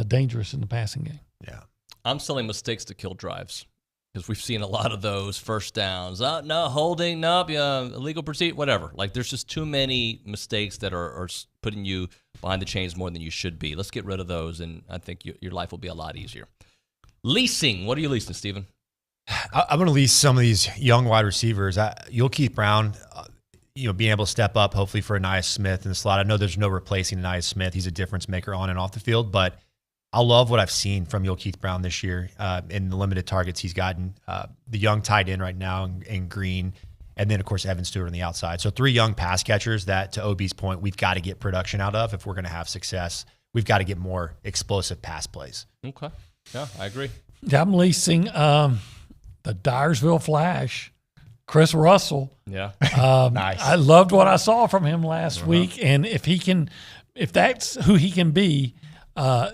dangerous in the passing game? Yeah. I'm selling mistakes to kill drives because we've seen a lot of those first downs. No, holding, nope, illegal pursuit, whatever. Like, there's just too many mistakes that are putting you behind the chains more than you should be. Let's get rid of those, and I think your life will be a lot easier. Leasing. What are you leasing, Steven? I'm going to lease some of these young wide receivers. You'll keep Brown, being able to step up, hopefully, for Anais Smith in the slot. I know there's no replacing Anais Smith. He's a difference maker on and off the field, but I love what I've seen from Keith Brown this year in the limited targets he's gotten. The young tight end right now in Green, and then, of course, Evan Stewart on the outside. So 3 young pass catchers that, to OB's point, we've got to get production out of if we're going to have success. We've got to get more explosive pass plays. Okay. Yeah, I agree. Yeah, I'm leasing the Dyersville Flash, Chris Russell. Yeah. Nice. I loved what I saw from him last week, and if that's who he can be,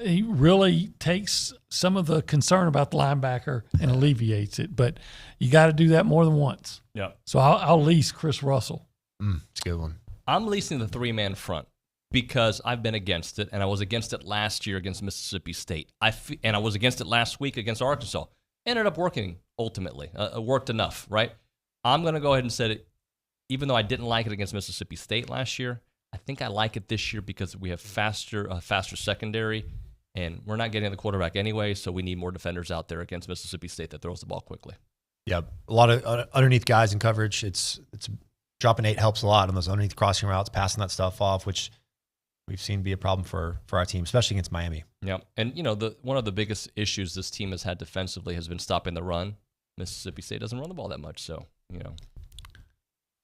he really takes some of the concern about the linebacker and alleviates it. But you got to do that more than once. Yeah. So I'll lease Chris Russell. It's a good one. I'm leasing the 3-man front because I've been against it, and I was against it last year against Mississippi State. And I was against it last week against Arkansas. Ended up working ultimately. It worked enough, right? I'm going to go ahead and say it, even though I didn't like it against Mississippi State last year, I think I like it this year because we have faster secondary, and we're not getting the quarterback anyway, so we need more defenders out there against Mississippi State that throws the ball quickly. Yeah, a lot of underneath guys in coverage. It's dropping 8 helps a lot on those underneath crossing routes, passing that stuff off, which we've seen be a problem for our team, especially against Miami. Yeah, and one of the biggest issues this team has had defensively has been stopping the run. Mississippi State doesn't run the ball that much, so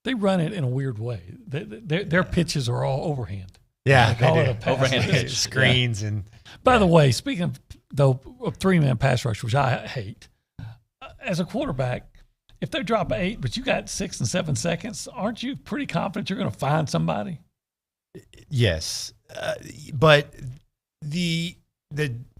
they run it in a weird way. Their pitches are all overhand. Yeah, they call it a pass overhand pitch, screens, and. By the way, speaking of 3-man pass rush, which I hate, as a quarterback, if they drop 8, but you got 6 and 7 seconds, aren't you pretty confident you're going to find somebody? Yes, but the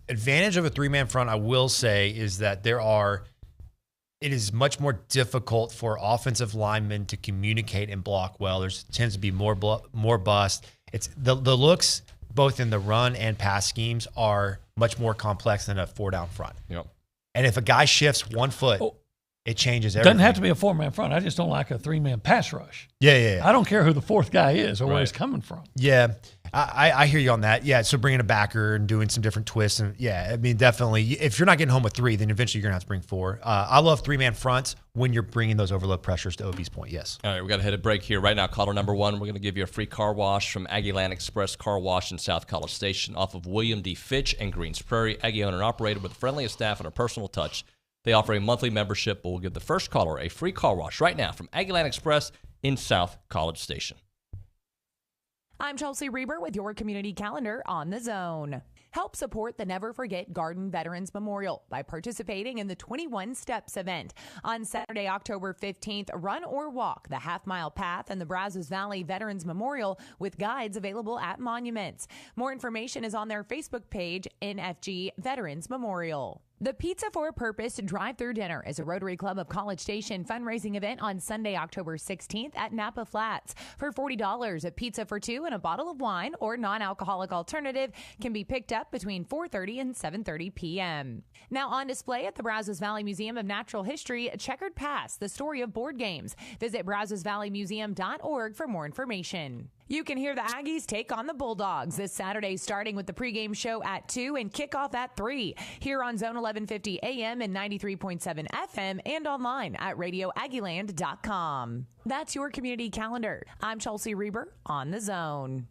advantage of a 3-man front, I will say, is that it is much more difficult for offensive linemen to communicate and block well. There tends to be more bust. It's the looks both in the run and pass schemes are much more complex than a 4-down front. Yep. And if a guy shifts 1 foot, it changes everything. Doesn't have to be a 4-man front. I just don't like a 3-man pass rush. Yeah. I don't care who the 4th guy is or where he's coming from. Yeah, I hear you on that. Yeah, so bringing a backer and doing some different twists. And yeah, I mean, definitely, if you're not getting home with 3, then eventually you're going to have to bring 4. I love 3-man fronts when you're bringing those overload pressures to OB's point, yes. All right, we got to hit a break here. Right now, caller number 1, we're going to give you a free car wash from Aggieland Express Car Wash in South College Station off of William D. Fitch and Greens Prairie. Aggie owned and operated with the friendliest staff and a personal touch. They offer a monthly membership, but we'll give the first caller a free car wash right now from Aggieland Express in South College Station. I'm Chelsea Reber with your community calendar on the Zone. Help support the Never Forget Garden Veterans Memorial by participating in the 21 Steps event. On Saturday, October 15th, run or walk the half-mile path in the Brazos Valley Veterans Memorial with guides available at monuments. More information is on their Facebook page, NFG Veterans Memorial. The Pizza for a Purpose drive-through dinner is a Rotary Club of College Station fundraising event on Sunday, October 16th at Napa Flats. For $40, a pizza for 2 and a bottle of wine or non-alcoholic alternative can be picked up between 4:30 and 7:30 p.m. Now on display at the Brazos Valley Museum of Natural History, Checkered Past, the story of board games. Visit brazosvalleymuseum.org for more information. You can hear the Aggies take on the Bulldogs this Saturday, starting with the pregame show at 2 and kickoff at 3 here on Zone 1150 AM and 93.7 FM and online at radioaggieland.com. That's your community calendar. I'm Chelsea Reber on the Zone.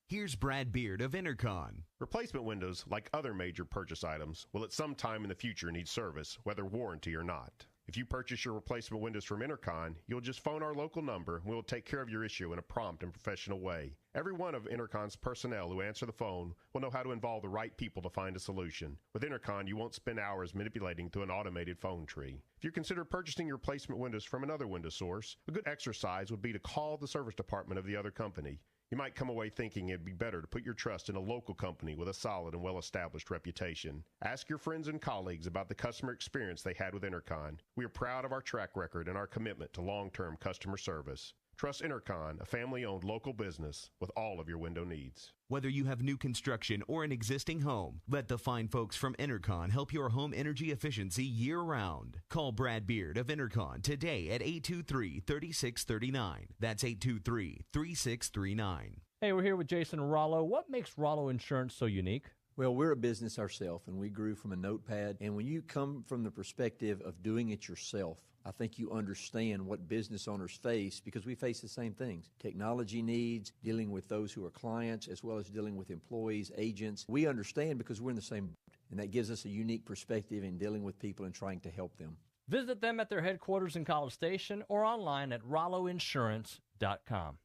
Here's Brad Beard of Intercon. Replacement windows, like other major purchase items, will at some time in the future need service, whether warranty or not. If you purchase your replacement windows from Intercon, you'll just phone our local number and we'll take care of your issue in a prompt and professional way. Every one of Intercon's personnel who answer the phone will know how to involve the right people to find a solution. With Intercon, you won't spend hours manipulating through an automated phone tree. If you consider purchasing your replacement windows from another window source, a good exercise would be to call the service department of the other company. You might come away thinking it'd be better to put your trust in a local company with a solid and well-established reputation. Ask your friends and colleagues about the customer experience they had with Intercon. We are proud of our track record and our commitment to long-term customer service. Trust Intercon, a family-owned local business, with all of your window needs. Whether you have new construction or an existing home, let the fine folks from Intercon help your home energy efficiency year-round. Call Brad Beard of Intercon today at 823-3639. That's 823-3639. Hey, we're here with Jason Rollo. What makes Rollo Insurance so unique? Well, we're a business ourselves, and we grew from a notepad. And when you come from the perspective of doing it yourself, I think you understand what business owners face, because we face the same things. Technology needs, dealing with those who are clients, as well as dealing with employees, agents. We understand because we're in the same boat, and that gives us a unique perspective in dealing with people and trying to help them. Visit them at their headquarters in College Station or online at rolloinsurance.com.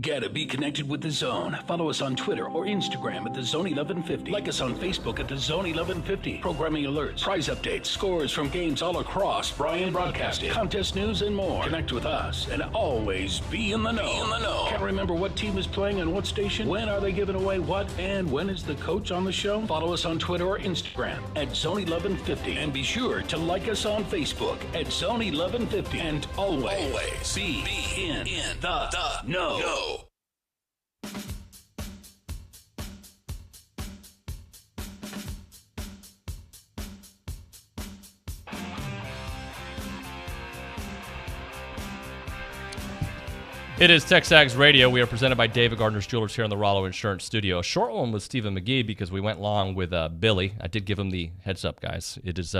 Gotta be connected with The Zone. Follow us on Twitter or Instagram at The Zone 1150. Like us on Facebook at The Zone 1150. Programming alerts, prize updates, scores from games all across Brian Broadcasting, contest news, and more. Connect with us and always be in the know. Can't remember what team is playing on what station? When are they giving away what? And when is the coach on the show? Follow us on Twitter or Instagram at Zone 1150. And be sure to like us on Facebook at Zone 1150. And always be in the know. It is TexAgs Radio. We are presented by David Gardner's Jewelers here in the Rollo Insurance Studio. A short one with Stephen McGee because we went long with Billy. I did give him the heads up, guys. It is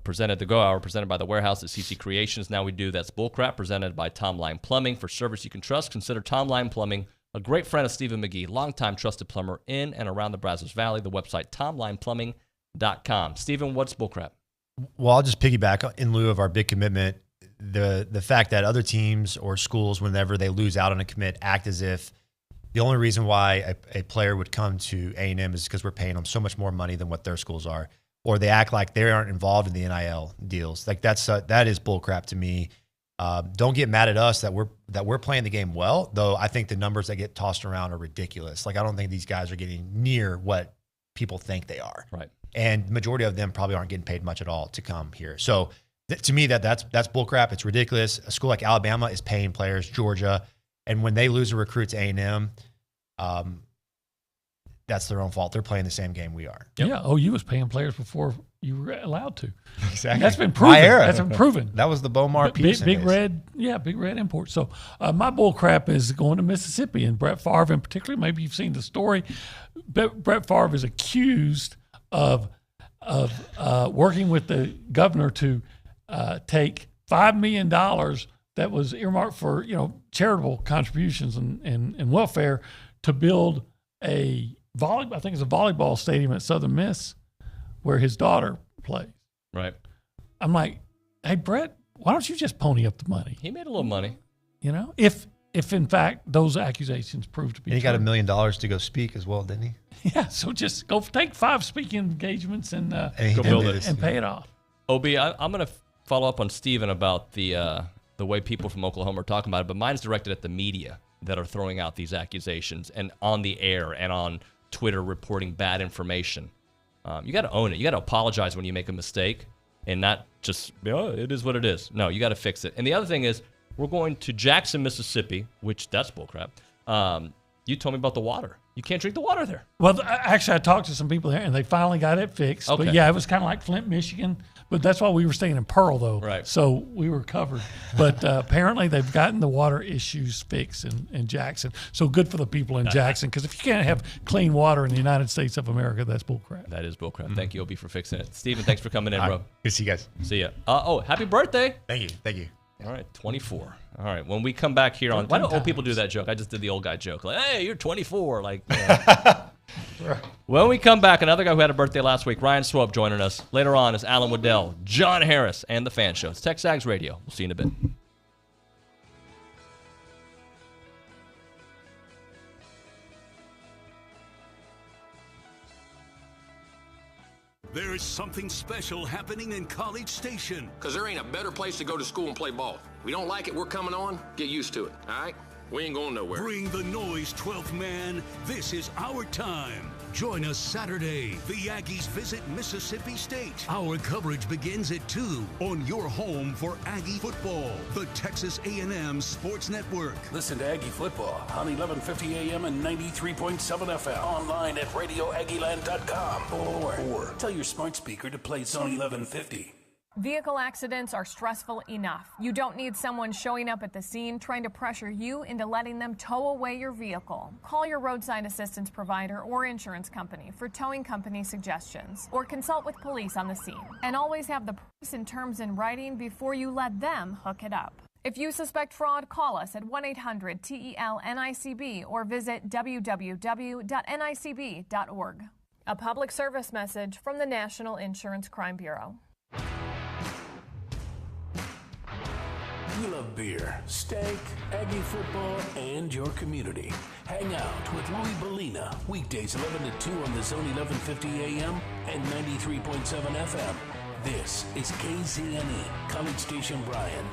presented by the Warehouse at CC Creations. Now we do That's Bullcrap, presented by Tom Line Plumbing. For service you can trust, consider Tom Line Plumbing, a great friend of Stephen McGee, longtime trusted plumber in and around the Brazos Valley. The website, tomlineplumbing.com. Stephen, what's bullcrap? Well, I'll just piggyback in lieu of our big commitment. The fact that other teams or schools, whenever they lose out on a commit, act as if the only reason why a player would come to A&M is because we're paying them so much more money than what their schools are, or they act like they aren't involved in the NIL deals. Like that is bullcrap to me. Don't get mad at us that we're playing the game well, though. I think the numbers that get tossed around are ridiculous. Like I don't think these guys are getting near what people think they are. Right. And the majority of them probably aren't getting paid much at all to come here. So to me, that's bullcrap. It's ridiculous. A school like Alabama is paying players, Georgia, and when they lose a recruit to A&M, that's their own fault. They're playing the same game we are. Yep. Yeah, OU was paying players before you were allowed to. Exactly. That's been proven. My era. That's been proven. That was the Bomar Peterson Big days. Red, Big Red import. So my bull crap is going to Mississippi, and Brett Favre in particular. Maybe you've seen the story. Brett Favre is accused of working with the governor to take $5 million that was earmarked for charitable contributions and welfare to build a volleyball stadium at Southern Miss where his daughter plays. Right. I'm like, hey Brett, why don't you just pony up the money? He made a little money. If in fact those accusations prove to be and he true. got $1 million to go speak as well, didn't he? Yeah, so just go take 5 speaking engagements and go build it and pay it off. OB, I'm going to follow up on Steven about the way people from Oklahoma are talking about it, but mine's directed at the media that are throwing out these accusations and on the air and on Twitter reporting bad information. You got to own it. You got to apologize when you make a mistake and not just, it is what it is. No, you got to fix it. And the other thing is, we're going to Jackson, Mississippi, which that's bullcrap. You told me about the water. You can't drink the water there. Well, actually, I talked to some people there, and they finally got it fixed. Okay. But yeah, it was kind of like Flint, Michigan. But that's why we were staying in Pearl, though. Right. So we were covered. But apparently, they've gotten the water issues fixed in Jackson. So good for the people in Jackson, because if you can't have clean water in the United States of America, that's bullcrap. That is bullcrap. Mm-hmm. Thank you, OB, for fixing it. Steven, thanks for coming in, bro. Good to see you guys. See ya. Happy birthday. Thank you. All right, 24. All right, when we come back here on, why do old people do that joke? I just did the old guy joke. Like, hey, you're 24. Like, When we come back, another guy who had a birthday last week, Ryan Swope, joining us. Later on is Alan Waddell, John Harris, and The Fan Show. It's TexAgs Radio. We'll see you in a bit. There's something special happening in College Station. Because there ain't a better place to go to school and play ball. We don't like it, we're coming on. Get used to it, all right? We ain't going nowhere. Bring the noise, 12th man. This is our time. Join us Saturday. The Aggies visit Mississippi State. Our coverage begins at 2 on your home for Aggie football, the Texas A&M Sports Network. Listen to Aggie football on 1150 AM and 93.7 FM. Online at radioaggieland.com or tell your smart speaker to play Zone 1150. Vehicle accidents are stressful enough. You don't need someone showing up at the scene trying to pressure you into letting them tow away your vehicle. Call your roadside assistance provider or insurance company for towing company suggestions, or consult with police on the scene. And always have the price and terms in writing before you let them hook it up. If you suspect fraud, call us at 1-800-TEL-NICB or visit www.nicb.org. A public service message from the National Insurance Crime Bureau. We love beer, steak, Aggie football, and your community. Hang out with Louis Bellina, weekdays 11 to 2 on the Zone 1150 AM and 93.7 FM. This is KZNE, College Station Bryan.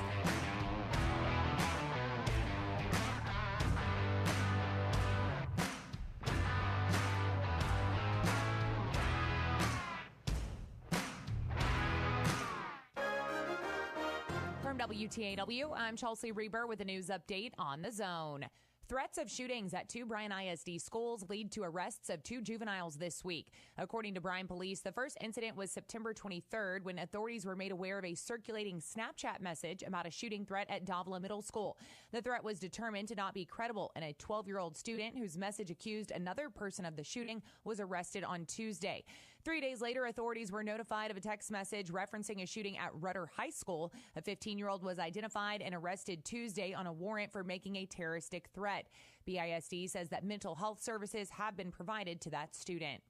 WTAW, I'm Chelsea Reber with a news update on the Zone. Threats of shootings at 2 Bryan ISD schools lead to arrests of 2 juveniles this week. According to Bryan Police, the first incident was September 23rd when authorities were made aware of a circulating Snapchat message about a shooting threat at Davila Middle School. The threat was determined to not be credible, and a 12-year-old student whose message accused another person of the shooting was arrested on Tuesday. 3 days later, authorities were notified of a text message referencing a shooting at Rudder High School. A 15-year-old was identified and arrested Tuesday on a warrant for making a terroristic threat. BISD says that mental health services have been provided to that student.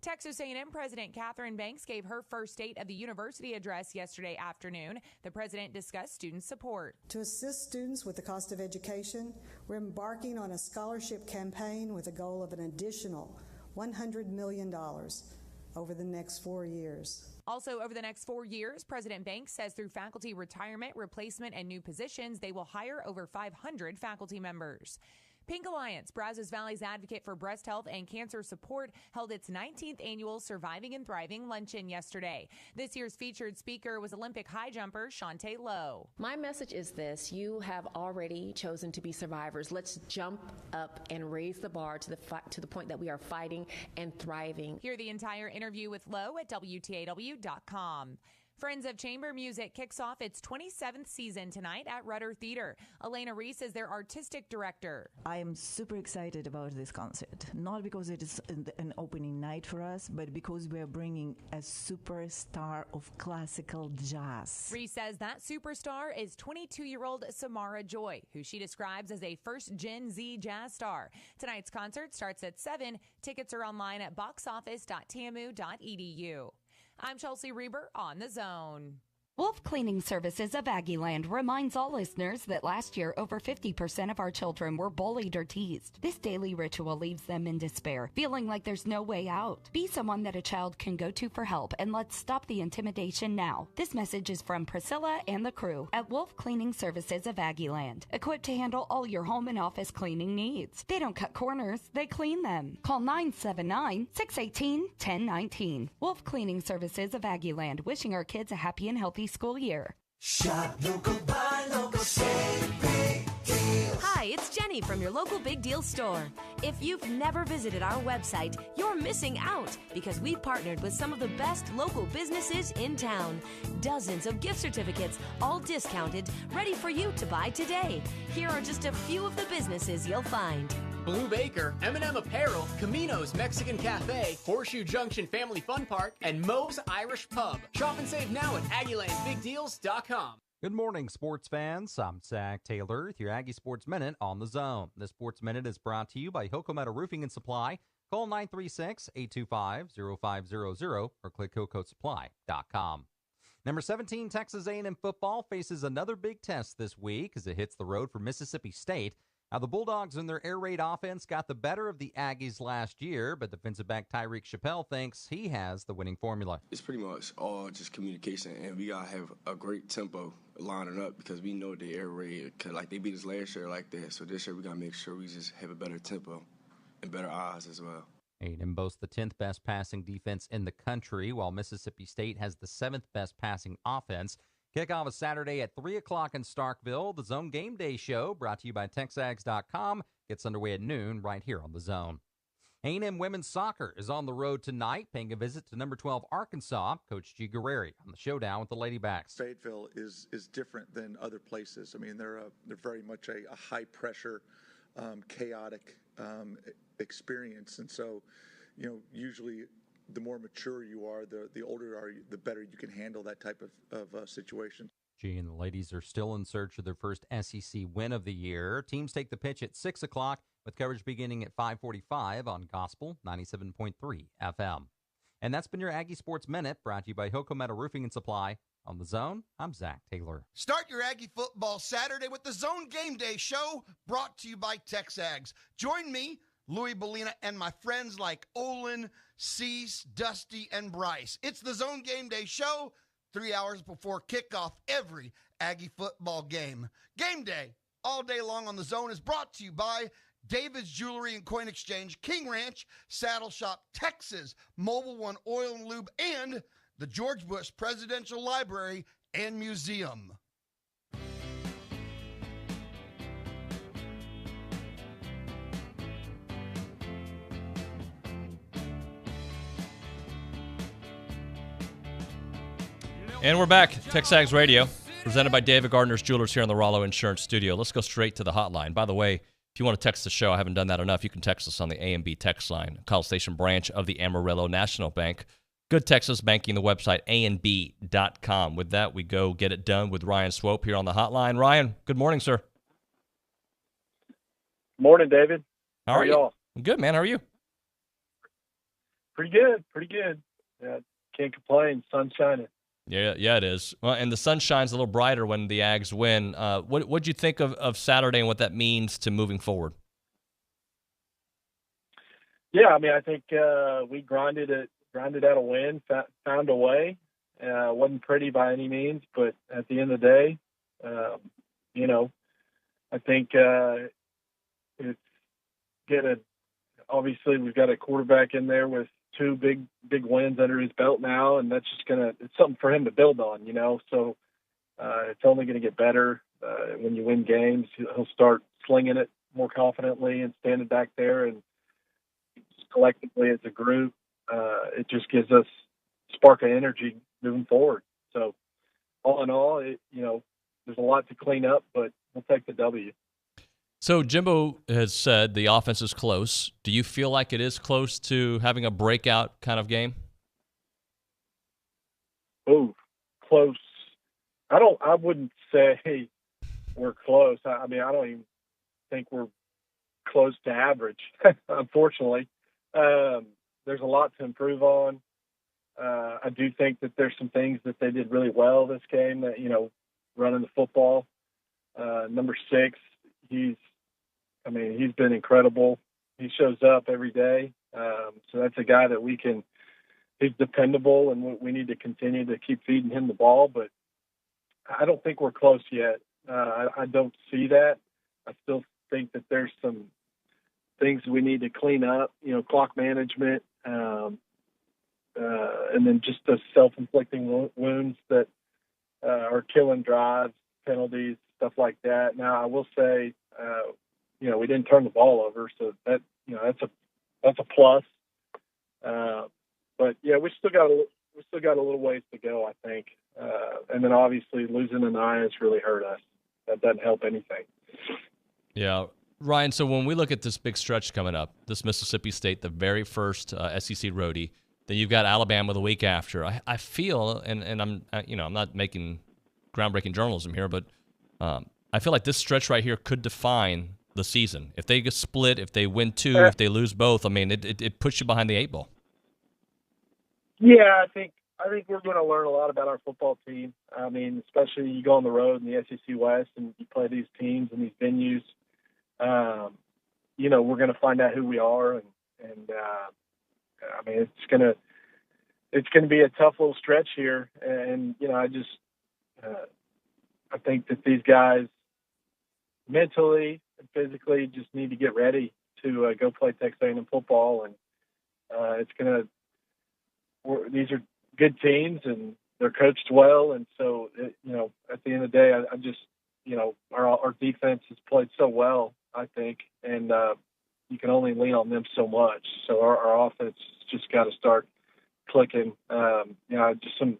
Texas A&M President Catherine Banks gave her first State of the University address yesterday afternoon. The president discussed student support. To assist students with the cost of education, we're embarking on a scholarship campaign with a goal of an additional $100 million over the next 4 years. Also, over the next 4 years, President Banks says through faculty retirement, replacement, and new positions, they will hire over 500 faculty members. Pink Alliance, Brazos Valley's advocate for breast health and cancer support, held its 19th annual Surviving and Thriving Luncheon yesterday. This year's featured speaker was Olympic high jumper Shantae Lowe. My message is this: you have already chosen to be survivors. Let's jump up and raise the bar to the point that we are fighting and thriving. Hear the entire interview with Lowe at WTAW.com. Friends of Chamber Music kicks off its 27th season tonight at Rudder Theater. Elena Reese is their artistic director. I am super excited about this concert, not because it is an opening night for us, but because we are bringing a superstar of classical jazz. Reese says that superstar is 22-year-old Samara Joy, who she describes as a first Gen Z jazz star. Tonight's concert starts at 7. Tickets are online at boxoffice.tamu.edu. I'm Chelsea Reber on The Zone. Wolf Cleaning Services of Aggieland reminds all listeners that last year over 50% of our children were bullied or teased. This daily ritual leaves them in despair, feeling like there's no way out. Be someone that a child can go to for help, and let's stop the intimidation now. This message is from Priscilla and the crew at Wolf Cleaning Services of Aggieland, equipped to handle all your home and office cleaning needs. They don't cut corners, they clean them. Call 979-618-1019. Wolf Cleaning Services of Aggieland, wishing our kids a happy and healthy school year. Shop local, buy local, save big deals. Hi, it's Jenny from your local Big Deal store. If you've never visited our website, you're missing out because we've partnered with some of the best local businesses in town. Dozens of gift certificates, all discounted, ready for you to buy today. Here are just a few of the businesses you'll find. Blue Baker, M&M Apparel, Camino's Mexican Cafe, Horseshoe Junction Family Fun Park, and Moe's Irish Pub. Shop and save now at AggielandBigDeals.com. Good morning, sports fans. I'm Zach Taylor with your Aggie Sports Minute on the Zone. This Sports Minute is brought to you by Hilco Metal Roofing and Supply. Call 936-825-0500 or click HilcoSupply.com. Number 17, Texas A&M football faces another big test this week as it hits the road for Mississippi State. Now, the Bulldogs and their air raid offense got the better of the Aggies last year, but defensive back Tyreek Chappelle thinks he has the winning formula. It's pretty much all just communication, and we got to have a great tempo lining up because we know the air raid, like they beat us last year like that. So this year we got to make sure we just have a better tempo and better eyes as well. A&M boasts the 10th best passing defense in the country, while Mississippi State has the 7th best passing offense. Kickoff is Saturday at 3 o'clock in Starkville. The Zone Game Day Show, brought to you by TexAgs.com, gets underway at noon right here on The Zone. A&M women's soccer is on the road tonight, paying a visit to number 12 Arkansas. Coach G. Guerreri on the showdown with the Ladybacks. Fayetteville is different than other places. I mean, they're very much a high-pressure, chaotic experience. And so, usually the more mature you are, the older you are, the better you can handle that type of situation. G and the ladies are still in search of their first SEC win of the year. Teams take the pitch at 6 o'clock with coverage beginning at 5:45 on Gospel 97.3 FM. And that's been your Aggie Sports Minute, brought to you by Hilco Metal Roofing and Supply. On The Zone, I'm Zach Taylor. Start your Aggie football Saturday with the Zone Game Day Show, brought to you by TexAgs. Join me, Louis Bellina, and my friends like Olin, Cease, Dusty, and Bryce. It's the Zone Game Day Show, 3 hours before kickoff every Aggie football game. Game Day, all day long on The Zone, is brought to you by David's Jewelry and Coin Exchange, King Ranch, Saddle Shop, Texas, Mobile One Oil and Lube, and the George Bush Presidential Library and Museum. And we're back. TexAgs Radio, presented by David Gardner's Jewelers here in the Rollo Insurance Studio. Let's go straight to the hotline. By the way, if you want to text the show, I haven't done that enough, you can text us on the A&B text line, College Station branch of the Amarillo National Bank. Good Texas Banking, the website, ANB.com. With that, we go get it done with Ryan Swope here on the hotline. Ryan, good morning, sir. Morning, David. How are you? y'all? Good, man. How are you? Pretty good. Yeah, can't complain. Sun's shining. Yeah, it is. Well, and the sun shines a little brighter when the Ags win. What'd you think of Saturday and what that means to moving forward? Yeah, I mean, I think we grinded out a win, found a way. Wasn't pretty by any means, but at the end of the day, I think it's good. Obviously, we've got a quarterback in there with two big wins under his belt now, and that's just it's something for him to build on, So it's only going to get better when you win games. He'll start slinging it more confidently and standing back there, and collectively as a group, it just gives us a spark of energy moving forward. So all in all, there's a lot to clean up, but we'll take the W. So Jimbo has said the offense is close. Do you feel like it is close to having a breakout kind of game? Oh, close. I wouldn't say we're close. I mean, I don't even think we're close to average, unfortunately. There's a lot to improve on. I do think that there's some things that they did really well this game that, running the football. Number 6, he's been incredible. He shows up every day. So that's a guy that he's dependable, and we need to continue to keep feeding him the ball, but I don't think we're close yet. I don't see that. I still think that there's some things we need to clean up, clock management, and then just the self-inflicting wounds that are killing drives, penalties, stuff like that. Now, I will say, we didn't turn the ball over, so that that's a plus. But yeah, we still got a little ways to go, I think. And then obviously losing Anaya has really hurt us. That doesn't help anything. Yeah. Ryan, so when we look at this big stretch coming up, this Mississippi State, the very first SEC roadie, then you've got Alabama the week after. I feel, and I'm not making groundbreaking journalism here, but I feel like this stretch right here could define the season. If they get split, if they win 2, if they lose both, I mean, it puts you behind the 8 ball. Yeah, I think we're going to learn a lot about our football team. I mean, especially you go on the road in the SEC West and you play these teams and these venues. We're going to find out who we are, and I mean, it's going to be a tough little stretch here. And I think that these guys mentally and physically just need to get ready to go play Texas A&M football, and these are good teams and they're coached well, and so at the end of the day, I just our defense has played so well, I think, and you can only lean on them so much. So our offense just got to start clicking. Just some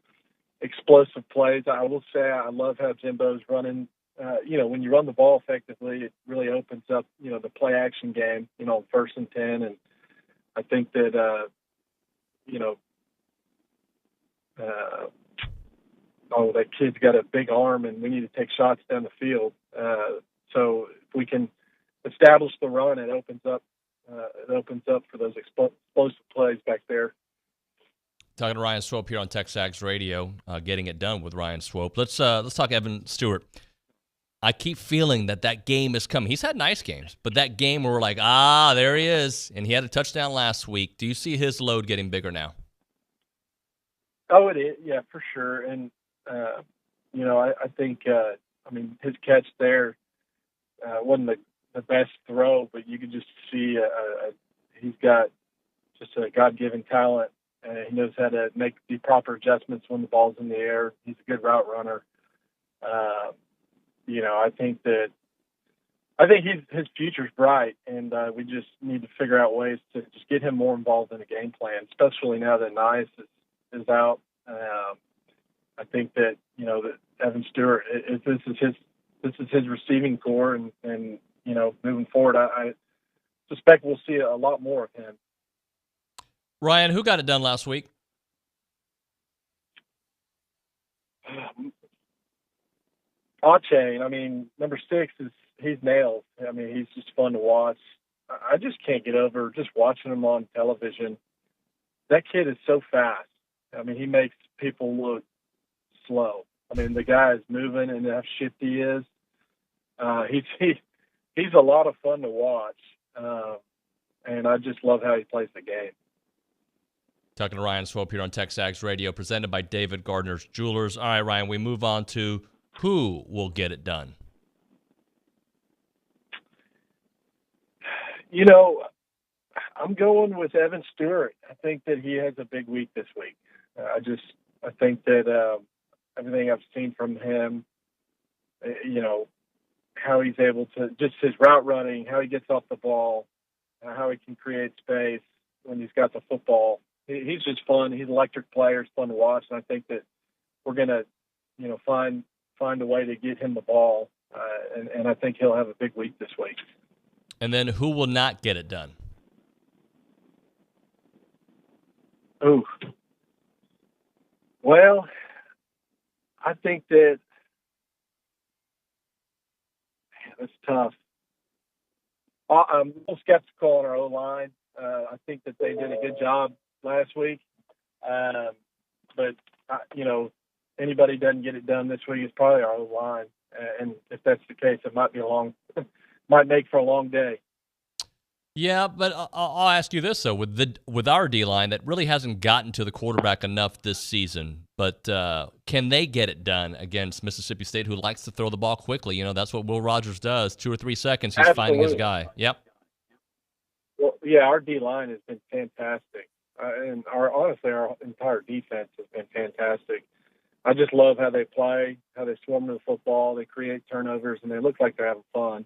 explosive plays. I will say I love how Jimbo's running. When you run the ball effectively, it really opens up, the play action game, 1st and 10. And I think that, that kid's got a big arm and we need to take shots down the field. So if we can establish the run, it opens up for those explosive plays back there. Talking to Ryan Swope here on TexAgs Radio, getting it done with Ryan Swope. Let's talk Evan Stewart. I keep feeling that game is coming. He's had nice games, but that game where we're like, there he is, and he had a touchdown last week. Do you see his load getting bigger now? Oh, it is. Yeah, for sure. And, I think, his catch there wasn't the best throw, but you could just see he's got just a God-given talent. He knows how to make the proper adjustments when the ball's in the air. He's a good route runner. I think his future's bright, and we just need to figure out ways to just get him more involved in the game plan, especially now that Nice is out. I think that that Evan Stewart, this is his receiving core, and moving forward, I suspect we'll see a lot more of him. Ryan, who got it done last week? Chain. I mean, number 6 he's nails. I mean, he's just fun to watch. I just can't get over just watching him on television. That kid is so fast. I mean, he makes people look slow. I mean, the guy is moving and how shifty he is. He's a lot of fun to watch. And I just love how he plays the game. Talking to Ryan Swope here on TexAgs Radio, presented by David Gardner's Jewelers. All right, Ryan, we move on to who will get it done. You know, I'm going with Evan Stewart. I think that he has a big week this week. I think that everything I've seen from him, you know, how he's able to, just his route running, how he gets off the ball, how he can create space when he's got the football. He's just fun. He's an electric player. It's fun to watch. And I think that we're going to, you know, find a way to get him the ball. And I think he'll have a big week this week. And then who will not get it done? Ooh. Well, I think that that's tough. I'm a little skeptical on our O-line. I think that they did a good job last week. But, you know, anybody doesn't get it done this week, it's probably our O-line. And if that's the case, it might be might make for a long day. Yeah, but I'll ask you this, though. With our D-line, that really hasn't gotten to the quarterback enough this season. But can they get it done against Mississippi State, who likes to throw the ball quickly? You know, that's what Will Rogers does. 2 or 3 seconds, he's finding his guy. Yep. Well, yeah, our D-line has been fantastic. And honestly, our entire defense has been fantastic. I just love how they play, how they swarm to the football, they create turnovers, and they look like they're having fun.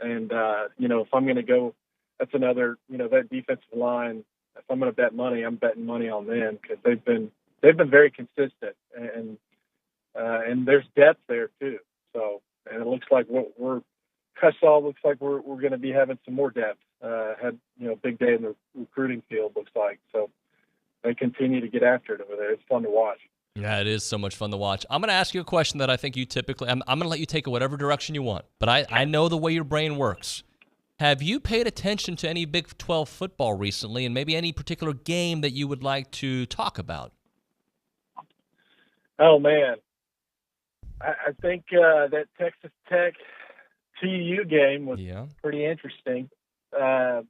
And, you know, if I'm going to go, that's another, you know, that defensive line, if I'm going to bet money, I'm betting money on them because they've been very consistent. And there's depth there, too. So, and it looks like we're going to be having some more depth. Had, you know, big day in the recruiting field, looks like. So they continue to get after it over there. It's fun to watch. Yeah, it is so much fun to watch. I'm going to ask you a question that I think you typically – I'm going to let you take it whatever direction you want. But I know the way your brain works. Have you paid attention to any Big 12 football recently and maybe any particular game that you would like to talk about? Oh, man. I think that Texas Tech TU game was pretty interesting. So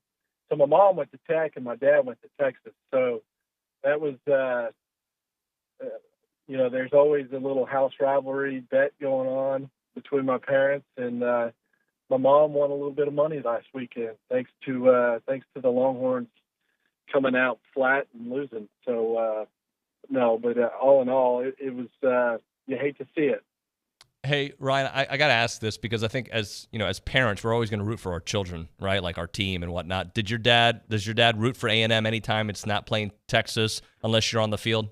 my mom went to Tech and my dad went to Texas. So that was, you know, there's always a little house rivalry bet going on between my parents. And my mom won a little bit of money last weekend thanks to the Longhorns coming out flat and losing. So, no, but all in all, it was you hate to see it. Hey, Ryan, I got to ask this because I think as parents, we're always going to root for our children, right? Like our team and whatnot. Does your dad root for A&M anytime it's not playing Texas unless you're on the field?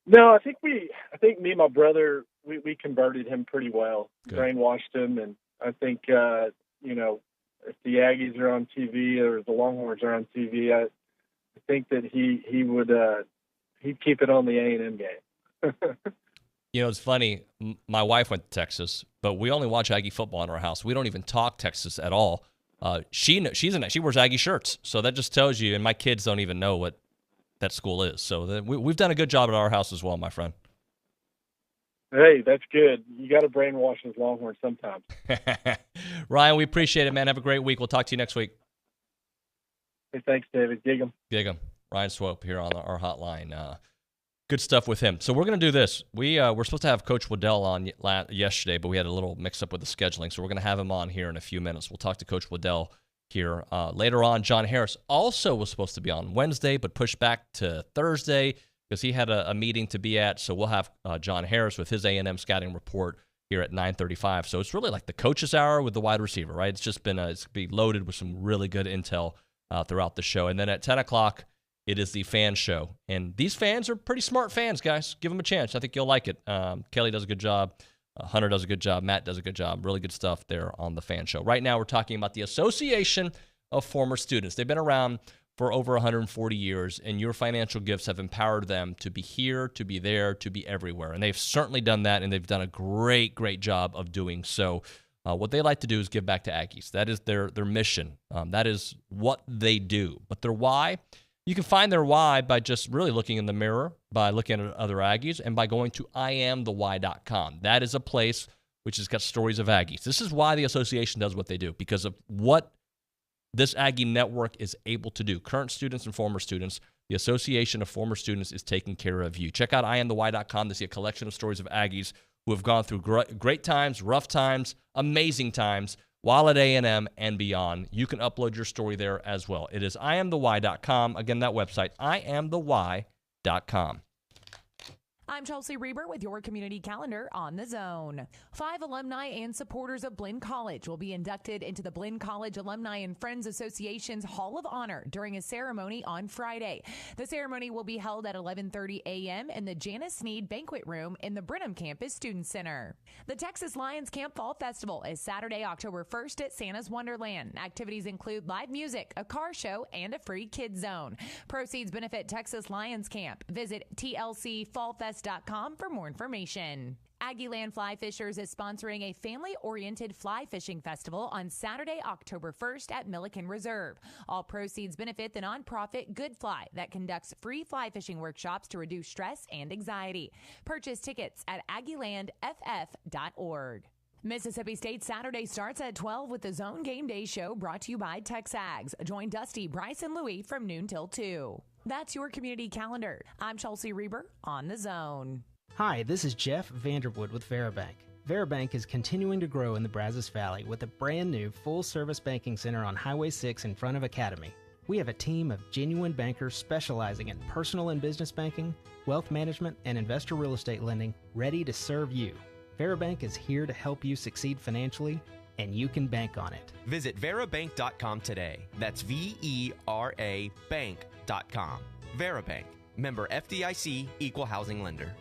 No, I think me and my brother, we converted him pretty well. Good. Brainwashed him. And I think, you know, if the Aggies are on TV or the Longhorns are on TV, I think that he'd keep it on the A&M game. You know, it's funny. My wife went to Texas, but we only watch Aggie football in our house. We don't even talk Texas at all. She wears Aggie shirts, so that just tells you. And my kids don't even know what that school is. So we've done a good job at our house as well, my friend. Hey, that's good. You got to brainwash those Longhorns sometimes. Ryan, we appreciate it, man. Have a great week. We'll talk to you next week. Hey, thanks, David. Gig 'em. Ryan Swope here on our hotline. Good stuff with him. So we're going to do this. We're supposed to have Coach Waddell on yesterday, but we had a little mix-up with the scheduling, so we're going to have him on here in a few minutes. We'll talk to Coach Waddell here later on. John Harris also was supposed to be on Wednesday, but pushed back to Thursday because he had a meeting to be at. So we'll have John Harris with his A&M scouting report here at 9:35. So it's really like the coach's hour with the wide receiver, right? It's just been it's be loaded with some really good intel throughout the show. And then at 10 o'clock, it is the fan show. And these fans are pretty smart fans, guys. Give them a chance. I think you'll like it. Kelly does a good job. Hunter does a good job. Matt does a good job. Really good stuff there on the fan show. Right now, we're talking about the Association of Former Students. They've been around for over 140 years, and your financial gifts have empowered them to be here, to be there, to be everywhere. And they've certainly done that, and they've done a great, great job of doing so. What they like to do is give back to Aggies. That is their mission. That is what they do. But their why, you can find their why by just really looking in the mirror, by looking at other Aggies, and by going to IamTheWhy.com. That is a place which has got stories of Aggies. This is why the association does what they do, because of what this Aggie network is able to do. Current students and former students, the Association of Former Students is taking care of you. Check out IamTheWhy.com to see a collection of stories of Aggies who have gone through great times, rough times, amazing times, while at A&M and beyond. You can upload your story there as well. It is IamTheWhy.com. Again, that website, IamTheWhy.com. I'm Chelsea Reber with your community calendar on The Zone. 5 alumni and supporters of Blinn College will be inducted into the Blinn College Alumni and Friends Association's Hall of Honor during a ceremony on Friday. The ceremony will be held at 11:30 a.m. in the Janice Sneed Banquet Room in the Brenham Campus Student Center. The Texas Lions Camp Fall Festival is Saturday, October 1st at Santa's Wonderland. Activities include live music, a car show, and a free kids zone. Proceeds benefit Texas Lions Camp. Visit tlcfallfest.com for more information. Aggieland Fly Fishers is sponsoring a family-oriented fly fishing festival on Saturday, October 1st at Milliken Reserve. All proceeds benefit the nonprofit Good Fly that conducts free fly fishing workshops to reduce stress and anxiety. Purchase tickets at aggielandff.org. Mississippi State Saturday starts at 12 with the Zone Game Day Show brought to you by TexAgs. Join Dusty, Bryce, and Louie from noon till 2. That's your community calendar. I'm Chelsea Reber on The Zone. Hi, this is Jeff Vanderwood with Veribank. Veribank is continuing to grow in the Brazos Valley with a brand new full-service banking center on Highway 6 in front of Academy. We have a team of genuine bankers specializing in personal and business banking, wealth management, and investor real estate lending ready to serve you. Veribank is here to help you succeed financially, and you can bank on it. Visit Verabank.com today. That's VERA Bank.com. Verabank. Member FDIC, Equal Housing Lender.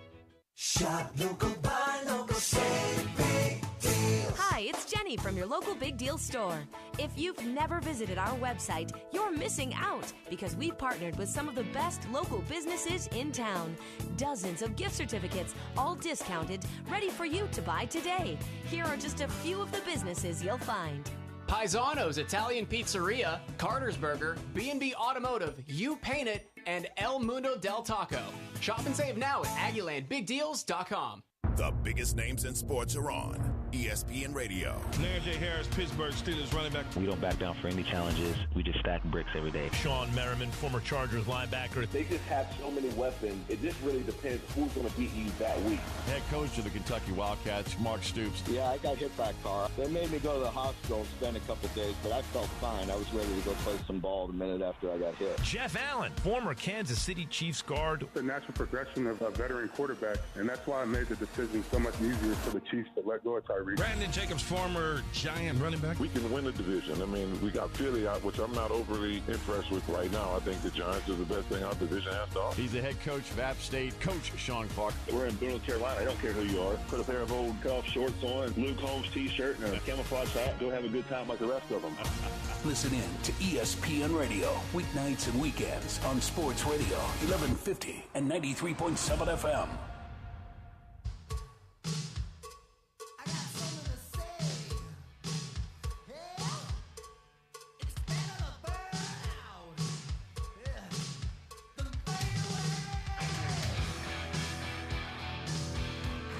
Shop local, buy local, save big deals. Hi, it's Jenny from your local Big Deal store. If you've never visited our website, you're missing out because we've partnered with some of the best local businesses in town. Dozens of gift certificates, all discounted, ready for you to buy today. Here are just a few of the businesses you'll find. Paisano's Italian Pizzeria, Carter's Burger, B&B Automotive, You Paint It, and El Mundo del Taco. Shop and save now at AggielandBigDeals.com. The biggest names in sports are on ESPN Radio. Najee Harris, Pittsburgh Steelers running back. We don't back down for any challenges. We just stack bricks every day. Sean Merriman, former Chargers linebacker. They just have so many weapons. It just really depends who's going to beat you that week. Head coach of the Kentucky Wildcats, Mark Stoops. Yeah, I got hit by a car. They made me go to the hospital and spend a couple of days, but I felt fine. I was ready to go play some ball the minute after I got hit. Jeff Allen, former Kansas City Chiefs guard. The natural progression of a veteran quarterback, and that's why I made the decision so much easier for the Chiefs to let go of Tyreek. Brandon Jacobs, former Giant running back. We can win the division. I mean, we got Philly out, which I'm not overly impressed with right now. I think the Giants are the best thing our division has to offer. He's the head coach of App State, Coach Sean Clark. We're in North Carolina. I don't care who you are. Put a pair of old golf shorts on, Luke Holmes t-shirt, and a camouflage hat. Go have a good time like the rest of them. Listen in to ESPN Radio, weeknights and weekends on Sports Radio, 1150 and 93.7 FM.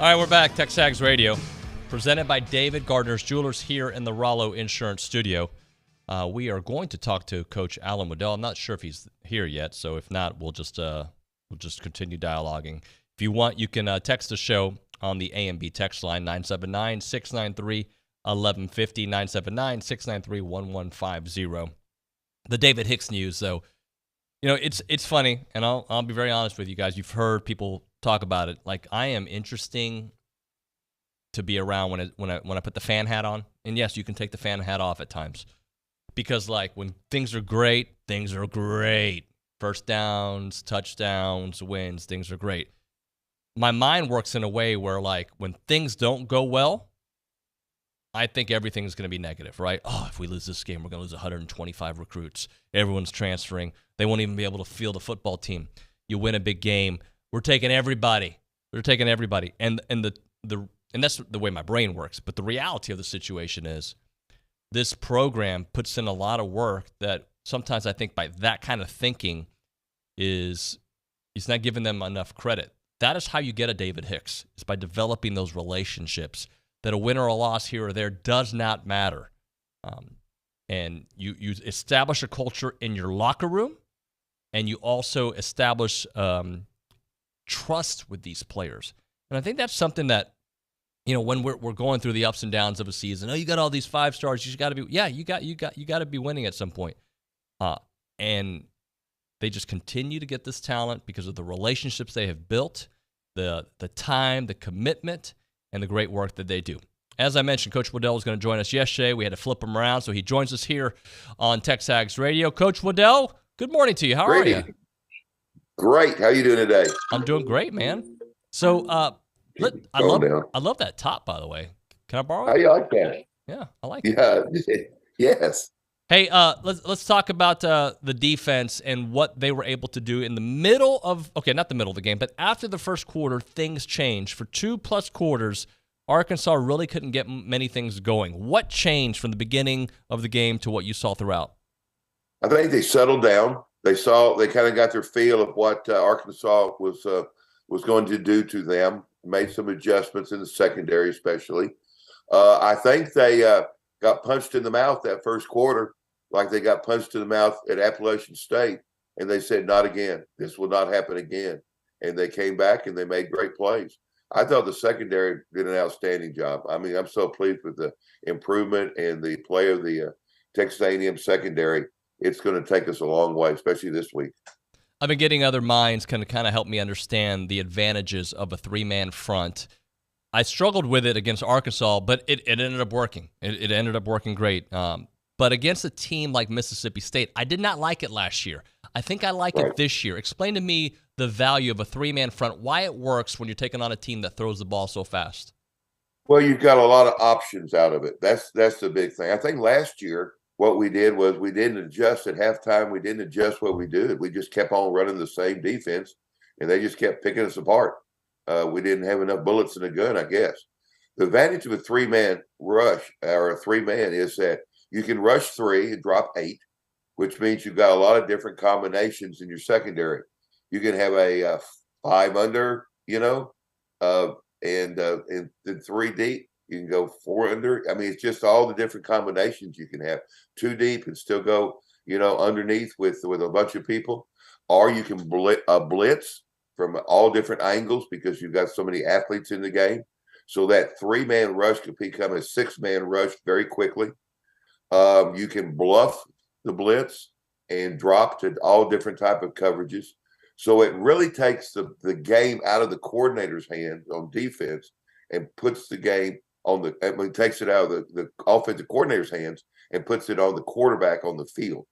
All right, we're back. TexAgs Radio, presented by David Gardner's Jewelers here in the Rollo Insurance Studio. We are going to talk to Coach Alan Waddell. I'm not sure if he's here yet, so if not, we'll just continue dialoguing. If you want, you can text the show on the A&B text line, 979-693-1150, 979-693-1150. The David Hicks news, though, you know, it's funny, and I'll be very honest with you guys. You've heard people talk about it. Like, I am interesting to be around when I put the fan hat on. And yes, you can take the fan hat off at times. Because, like, when things are great, things are great. First downs, touchdowns, wins, things are great. My mind works in a way where, like, when things don't go well, I think everything's going to be negative, right? Oh, if we lose this game, we're going to lose 125 recruits. Everyone's transferring. They won't even be able to field a football team. You win a big game. We're taking everybody. They're taking everybody. And that's the way my brain works. But the reality of the situation is this program puts in a lot of work that sometimes I think by that kind of thinking is he's not giving them enough credit. That is how you get a David Hicks, is by developing those relationships. That a win or a loss here or there does not matter. And you establish a culture in your locker room, and you also establish trust with these players. And I think that's something that, when we're going through the ups and downs of a season, you got all these 5 stars, you got to be, you got to be winning at some point. And they just continue to get this talent because of the relationships they have built, the time, the commitment, and the great work that they do. As I mentioned, Coach Waddell was going to join us yesterday. We had to flip him around, so he joins us here on TexAgs Radio. Coach Waddell, good morning to you. How are you? Great. How you doing today? I'm doing great, man. So, I love that top, by the way. Can I borrow it? How you like that? Yeah, I like it. Yeah. Yes. Hey, let's talk about the defense and what they were able to do in the middle of, not the middle of the game, but after the first quarter, things changed. For 2+ quarters, Arkansas really couldn't get many things going. What changed from the beginning of the game to what you saw throughout? I think they settled down. They kind of got their feel of what Arkansas was going to do to them. Made some adjustments in the secondary, especially. I think they got punched in the mouth that first quarter, like they got punched in the mouth at Appalachian State, and they said, not again. This will not happen again. And they came back, and they made great plays. I thought the secondary did an outstanding job. I mean, I'm so pleased with the improvement and the play of the Texas A&M secondary. It's going to take us a long way, especially this week. I've been getting other minds kind of help me understand the advantages of a 3-man front. I struggled with it against Arkansas, but it ended up working. It ended up working great. But against a team like Mississippi State, I did not like it last year. I think I like it this year. Explain to me the value of a 3-man front, why it works when you're taking on a team that throws the ball so fast. Well, you've got a lot of options out of it. That's the big thing. I think last year what we did was we didn't adjust at halftime. We didn't adjust what we did. We just kept on running the same defense, and they just kept picking us apart. We didn't have enough bullets in the gun, I guess. The advantage of a 3-man rush or a 3-man is that you can rush 3 and drop 8, which means you've got a lot of different combinations in your secondary. You can have a 5 under, and 3 deep. You can go 4 under. I mean, it's just all the different combinations you can have. 2 deep and still go, underneath with a bunch of people. Or you can blitz from all different angles because you've got so many athletes in the game. So that 3-man rush could become a 6-man rush very quickly. You can bluff the blitz and drop to all different type of coverages. So it really takes the game out of the coordinator's hands on defense and puts the game takes it out of the offensive coordinator's hands and puts it on the quarterback on the field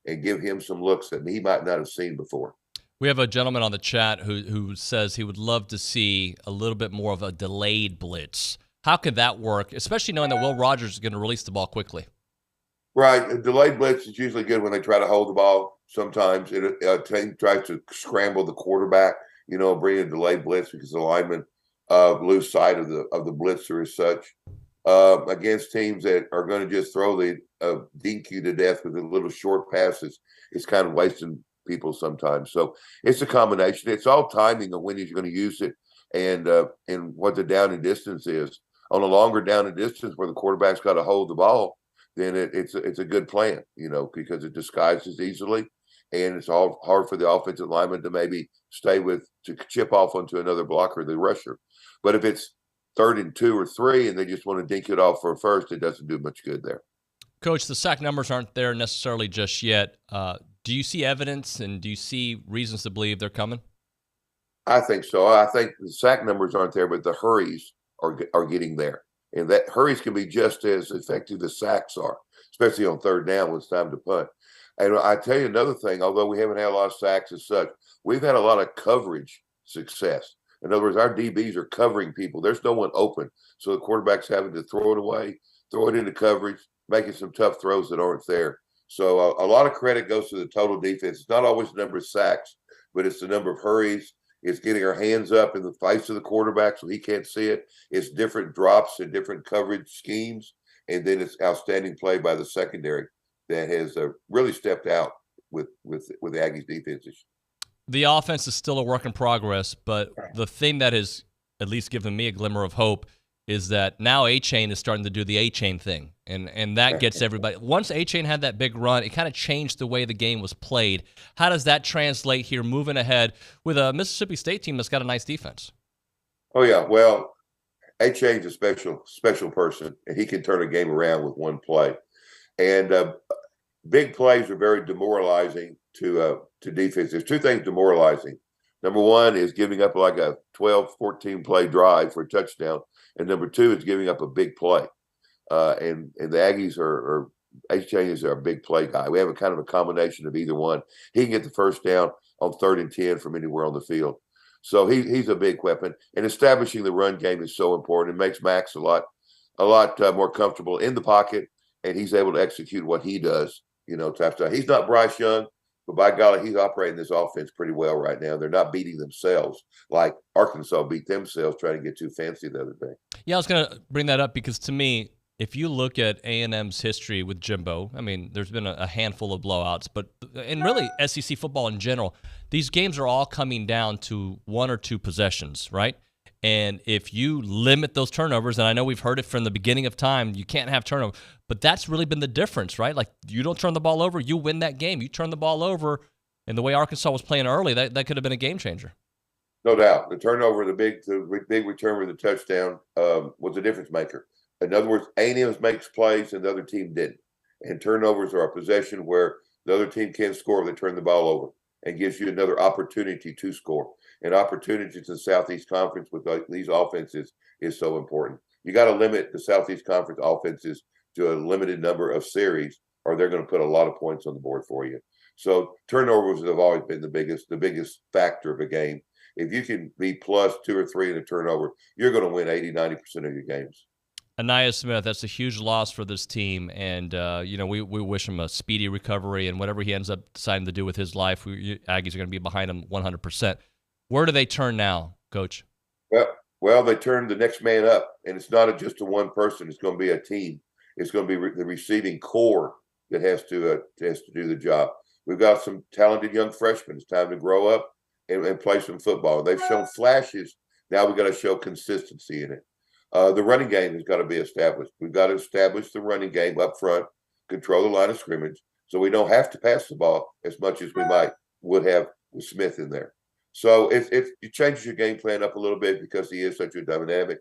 and give him some looks that he might not have seen before. We have a gentleman on the chat who says he would love to see a little bit more of a delayed blitz. How could that work, especially knowing that Will Rogers is going to release the ball quickly? Right. A delayed blitz is usually good when they try to hold the ball. Sometimes a team tries to scramble the quarterback, bring a delayed blitz because the linemen lose sight of the blitzer as such. Against teams that are going to just throw the dink you to death with the little short passes, it's kind of wasting people sometimes. So it's a combination. It's all timing of when he's going to use it and what the down and distance is. On a longer down and distance where the quarterback's got to hold the ball, then it's a good plan, because it disguises easily, and it's all hard for the offensive lineman to maybe to chip off onto another blocker, the rusher. But if it's 3rd and 2 or 3 and they just want to dink it off for a first, it doesn't do much good there. Coach, the sack numbers aren't there necessarily just yet. Do you see evidence and do you see reasons to believe they're coming? I think so. I think the sack numbers aren't there, but the hurries are getting there. And that hurries can be just as effective as sacks are, especially on 3rd down when it's time to punt. And I tell you another thing, although we haven't had a lot of sacks as such, we've had a lot of coverage success. In other words, our DBs are covering people. There's no one open. So the quarterback's having to throw it away throwing into coverage, making some tough throws that aren't there. So a lot of credit goes to the total defense. It's not always the number of sacks, but it's the number of hurries. It's getting our hands up in the face of the quarterback so he can't see it. It's different drops and different coverage schemes. And then it's outstanding play by the secondary that has really stepped out with the Aggies defenses. The offense is still a work in progress, but the thing that has at least given me a glimmer of hope is that now A-Chain is starting to do the A-Chain thing, and that gets everybody. Once A-Chain had that big run, it kind of changed the way the game was played. How does that translate here moving ahead with a Mississippi State team that's got a nice defense? Oh, yeah. Well, A-Chain's a special person, and he can turn a game around with one play. And big plays are very demoralizing to defense. There's two things demoralizing. Number one is giving up like a 12, 14-play drive for a touchdown. And number two is giving up a big play. And the Aggies are A-Chain is our big play guy. We have a kind of a combination of either one. He can get the first down on 3rd and 10 from anywhere on the field. So he's a big weapon. And establishing the run game is so important. It makes Max a lot more comfortable in the pocket, and he's able to execute what he does, type stuff. He's not Bryce Young, but by golly, he's operating this offense pretty well right now. They're not beating themselves like Arkansas beat themselves trying to get too fancy the other day. Yeah, I was going to bring that up because to me, if you look at A&M's history with Jimbo, I mean, there's been a handful of blowouts, but and really SEC football in general, these games are all coming down to 1 or 2 possessions, right? And if you limit those turnovers, and I know we've heard it from the beginning of time, you can't have turnover, but that's really been the difference, right? Like, you don't turn the ball over, you win that game. You turn the ball over, and the way Arkansas was playing early, that could have been a game changer. No doubt. The turnover, the big return with the touchdown was a difference maker. In other words, A&M makes plays and the other team didn't. And turnovers are a possession where the other team can score if they turn the ball over and gives you another opportunity to score. And opportunities in the Southeast Conference with these offenses is so important. You got to limit the Southeast Conference offenses to a limited number of series, or they're going to put a lot of points on the board for you. So turnovers have always been the biggest factor of a game. If you can be plus 2 or 3 in a turnover, you're going to win 80-90% of your games. Anaya Smith, that's a huge loss for this team, and we wish him a speedy recovery, and whatever he ends up deciding to do with his life, Aggies are going to be behind him 100%. Where do they turn now, Coach? Well, they turn the next man up, and it's not just a one person. It's going to be a team. It's going to be the receiving core that has to do the job. We've got some talented young freshmen. It's time to grow up and play some football. They've shown flashes. Now we've got to show consistency in it. The running game has got to be established. We've got to establish the running game up front, control the line of scrimmage, so we don't have to pass the ball as much as we would have with Smith in there. So it changes your game plan up a little bit because he is such a dynamic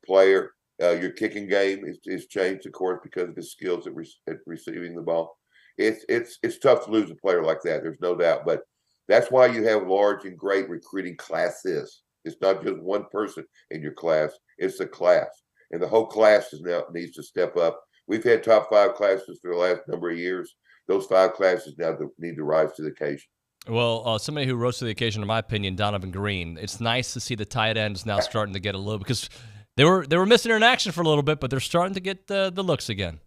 player. Your kicking game is changed, of course, because of his skills at receiving the ball. It's tough to lose a player like that. There's no doubt, but that's why you have large and great recruiting classes. It's not just one person in your class; it's a class, and the whole class now needs to step up. We've had top 5 classes for the last number of years. Those 5 classes now need to rise to the occasion. Well, somebody who rose to the occasion, in my opinion, Donovan Green. It's nice to see the tight ends now starting to get a little, because they were missing in action for a little bit, but they're starting to get the looks again.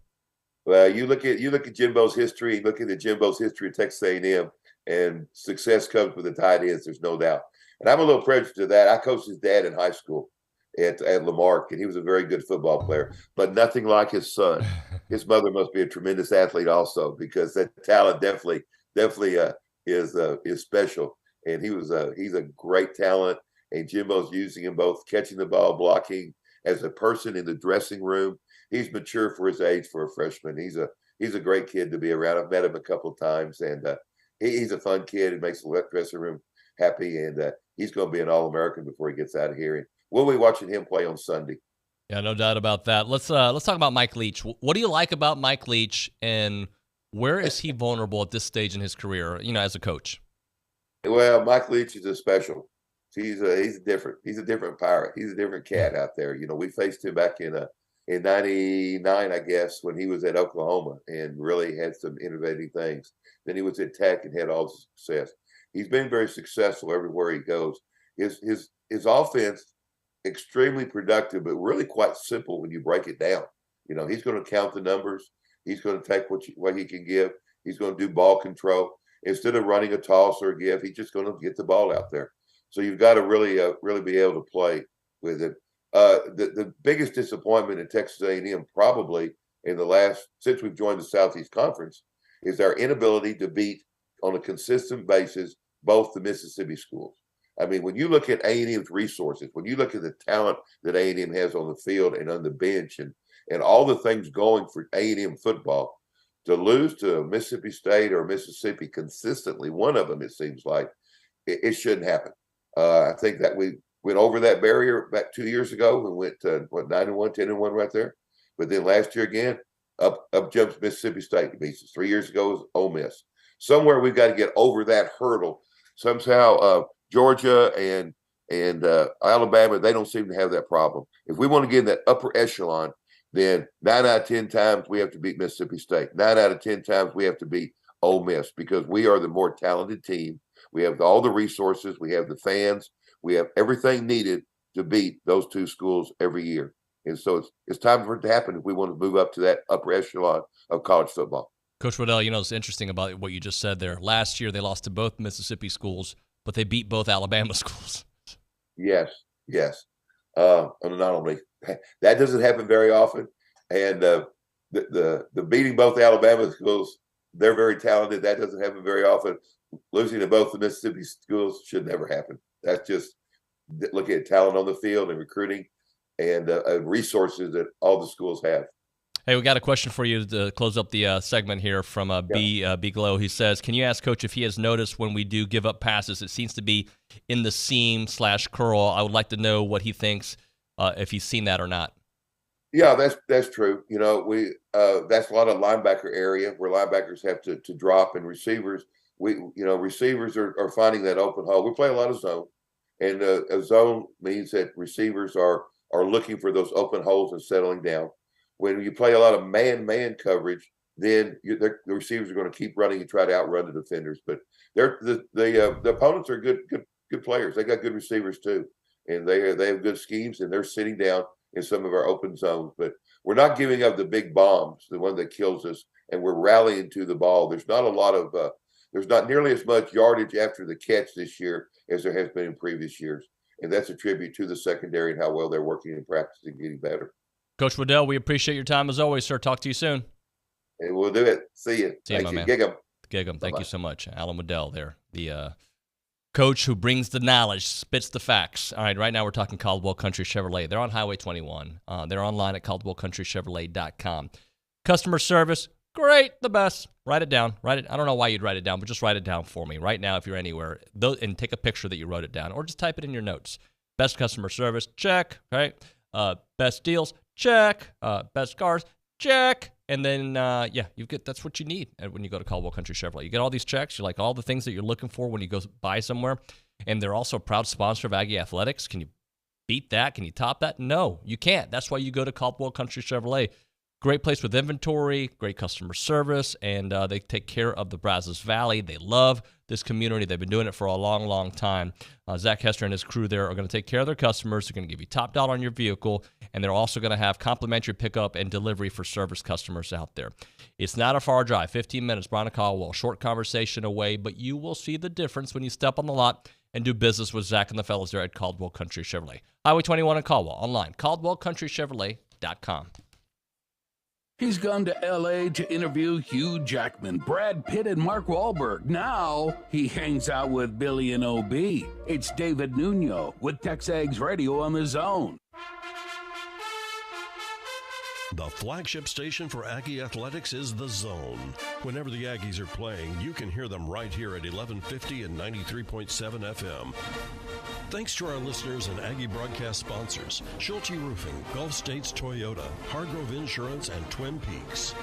Well, you look at Jimbo's history. Look at Jimbo's history at Texas A&M, and success comes with the tight ends. There's no doubt. And I'm a little prejudiced to that. I coached his dad in high school at Lamarck, and he was a very good football player, but nothing like his son. His mother must be a tremendous athlete also, because that talent definitely is special. And he's a great talent, and Jimbo's using him both catching the ball, blocking, as a person in the dressing room. He's mature for his age for a freshman. He's a great kid to be around. I've met him a couple of times, and he's a fun kid. He makes the dressing room happy, and he's going to be an All-American before he gets out of here. And we'll be watching him play on Sunday. Yeah, no doubt about that. Let's talk about Mike Leach. What do you like about Mike Leach, and where is he vulnerable at this stage in his career, as a coach? Well, Mike Leach is a special. He's a different pirate. He's a different cat out there. We faced him back in 99, I guess, when he was at Oklahoma and really had some innovative things. Then he was at Tech and had all the success. He's been very successful everywhere he goes. His offense, extremely productive, but really quite simple when you break it down. He's going to count the numbers. He's going to take what he can give. He's going to do ball control. Instead of running a toss or a give, he's just going to get the ball out there. So you've got to really be able to play with it. The biggest disappointment in Texas A&M probably since we've joined the Southeast Conference is our inability to beat on a consistent basis both the Mississippi schools. I mean, when you look at A&M's resources, when you look at the talent that A&M has on the field and on the bench and all the things going for A&M football, to lose to Mississippi State or Mississippi consistently, one of them, it seems like, it shouldn't happen. I think that we went over that barrier back 2 years ago. We went 9-1, 10-1 right there. But then last year again, up jumps Mississippi State to beat us. 3 years ago was Ole Miss. Somewhere we've got to get over that hurdle. Somehow Georgia and Alabama, they don't seem to have that problem. If we want to get in that upper echelon, then 9 out of 10 times we have to beat Mississippi State. 9 out of 10 times we have to beat Ole Miss because we are the more talented team. We have all the resources. We have the fans. We have everything needed to beat those two schools every year. And so it's time for it to happen if we want to move up to that upper echelon of college football. Coach Waddell, it's interesting about what you just said there. Last year they lost to both Mississippi schools, but they beat both Alabama schools. Yes. Not only that doesn't happen very often, and the beating both Alabama schools, they're very talented. That doesn't happen very often. Losing to both the Mississippi schools should never happen. That's just look at talent on the field and recruiting and resources that all the schools have. Hey, we got a question for you to close up the segment here from B Glow. He says, can you ask Coach if he has noticed when we do give up passes, it seems to be in the seam/curl. I would like to know what he thinks, if he's seen that or not. Yeah, that's true. That's a lot of linebacker area where linebackers have to drop, and receivers, receivers are finding that open hole. We play a lot of zone, and a zone means that receivers are looking for those open holes and settling down. When you play a lot of man-man coverage, then the receivers are going to keep running and try to outrun the defenders. But the opponents are good players. They got good receivers too, and they have good schemes, and they're sitting down in some of our open zones. But we're not giving up the big bombs, the one that kills us, and we're rallying to the ball. There's not nearly as much yardage after the catch this year as there has been in previous years, and that's a tribute to the secondary and how well they're working in practice and getting better. Coach Waddell, we appreciate your time as always, sir. Talk to you soon. Hey, we'll do it. See you. Thank you, Gig 'em. Thank Bye-bye. you so much. Alan Waddell there, the coach who brings the knowledge, spits the facts. All right, right now we're talking Caldwell Country Chevrolet. They're on Highway 21. They're online at caldwellcountrychevrolet.com. Customer service, great, the best. Write it down. I don't know why you'd write it down, but just write it down for me right now if you're anywhere. And take a picture that you wrote it down, or just type it in your notes. Best customer service, check. Right. Best deals, check. Best cars, check. And then, that's what you need when you go to Caldwell Country Chevrolet. You get all these checks. You like all the things that you're looking for when you go buy somewhere. And they're also a proud sponsor of Aggie Athletics. Can you beat that? Can you top that? No, you can't. That's why you go to Caldwell Country Chevrolet. Great place with inventory, great customer service, and they take care of the Brazos Valley. They love this community. They've been doing it for a long, long time. Zach Hester and his crew there are going to take care of their customers. They're going to give you top dollar on your vehicle, and they're also going to have complimentary pickup and delivery for service customers out there. It's not a far drive, 15 minutes, Brian Caldwell, short conversation away, but you will see the difference when you step on the lot and do business with Zach and the fellas there at Caldwell Country Chevrolet. Highway 21 in Caldwell, online, caldwellcountrychevrolet.com. He's gone to L.A. to interview Hugh Jackman, Brad Pitt, and Mark Wahlberg. Now he hangs out with Billy and O.B. It's David Nuño with TexAgs Radio on the Zone. The flagship station for Aggie Athletics is The Zone. Whenever the Aggies are playing, you can hear them right here at 1150 and 93.7 FM. Thanks to our listeners and Aggie broadcast sponsors, Schulte Roofing, Gulf States Toyota, Hargrove Insurance, and Twin Peaks.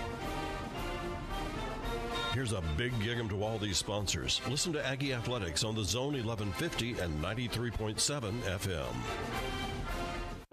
Here's a big gig-em to all these sponsors. Listen to Aggie Athletics on The Zone 1150 and 93.7 FM.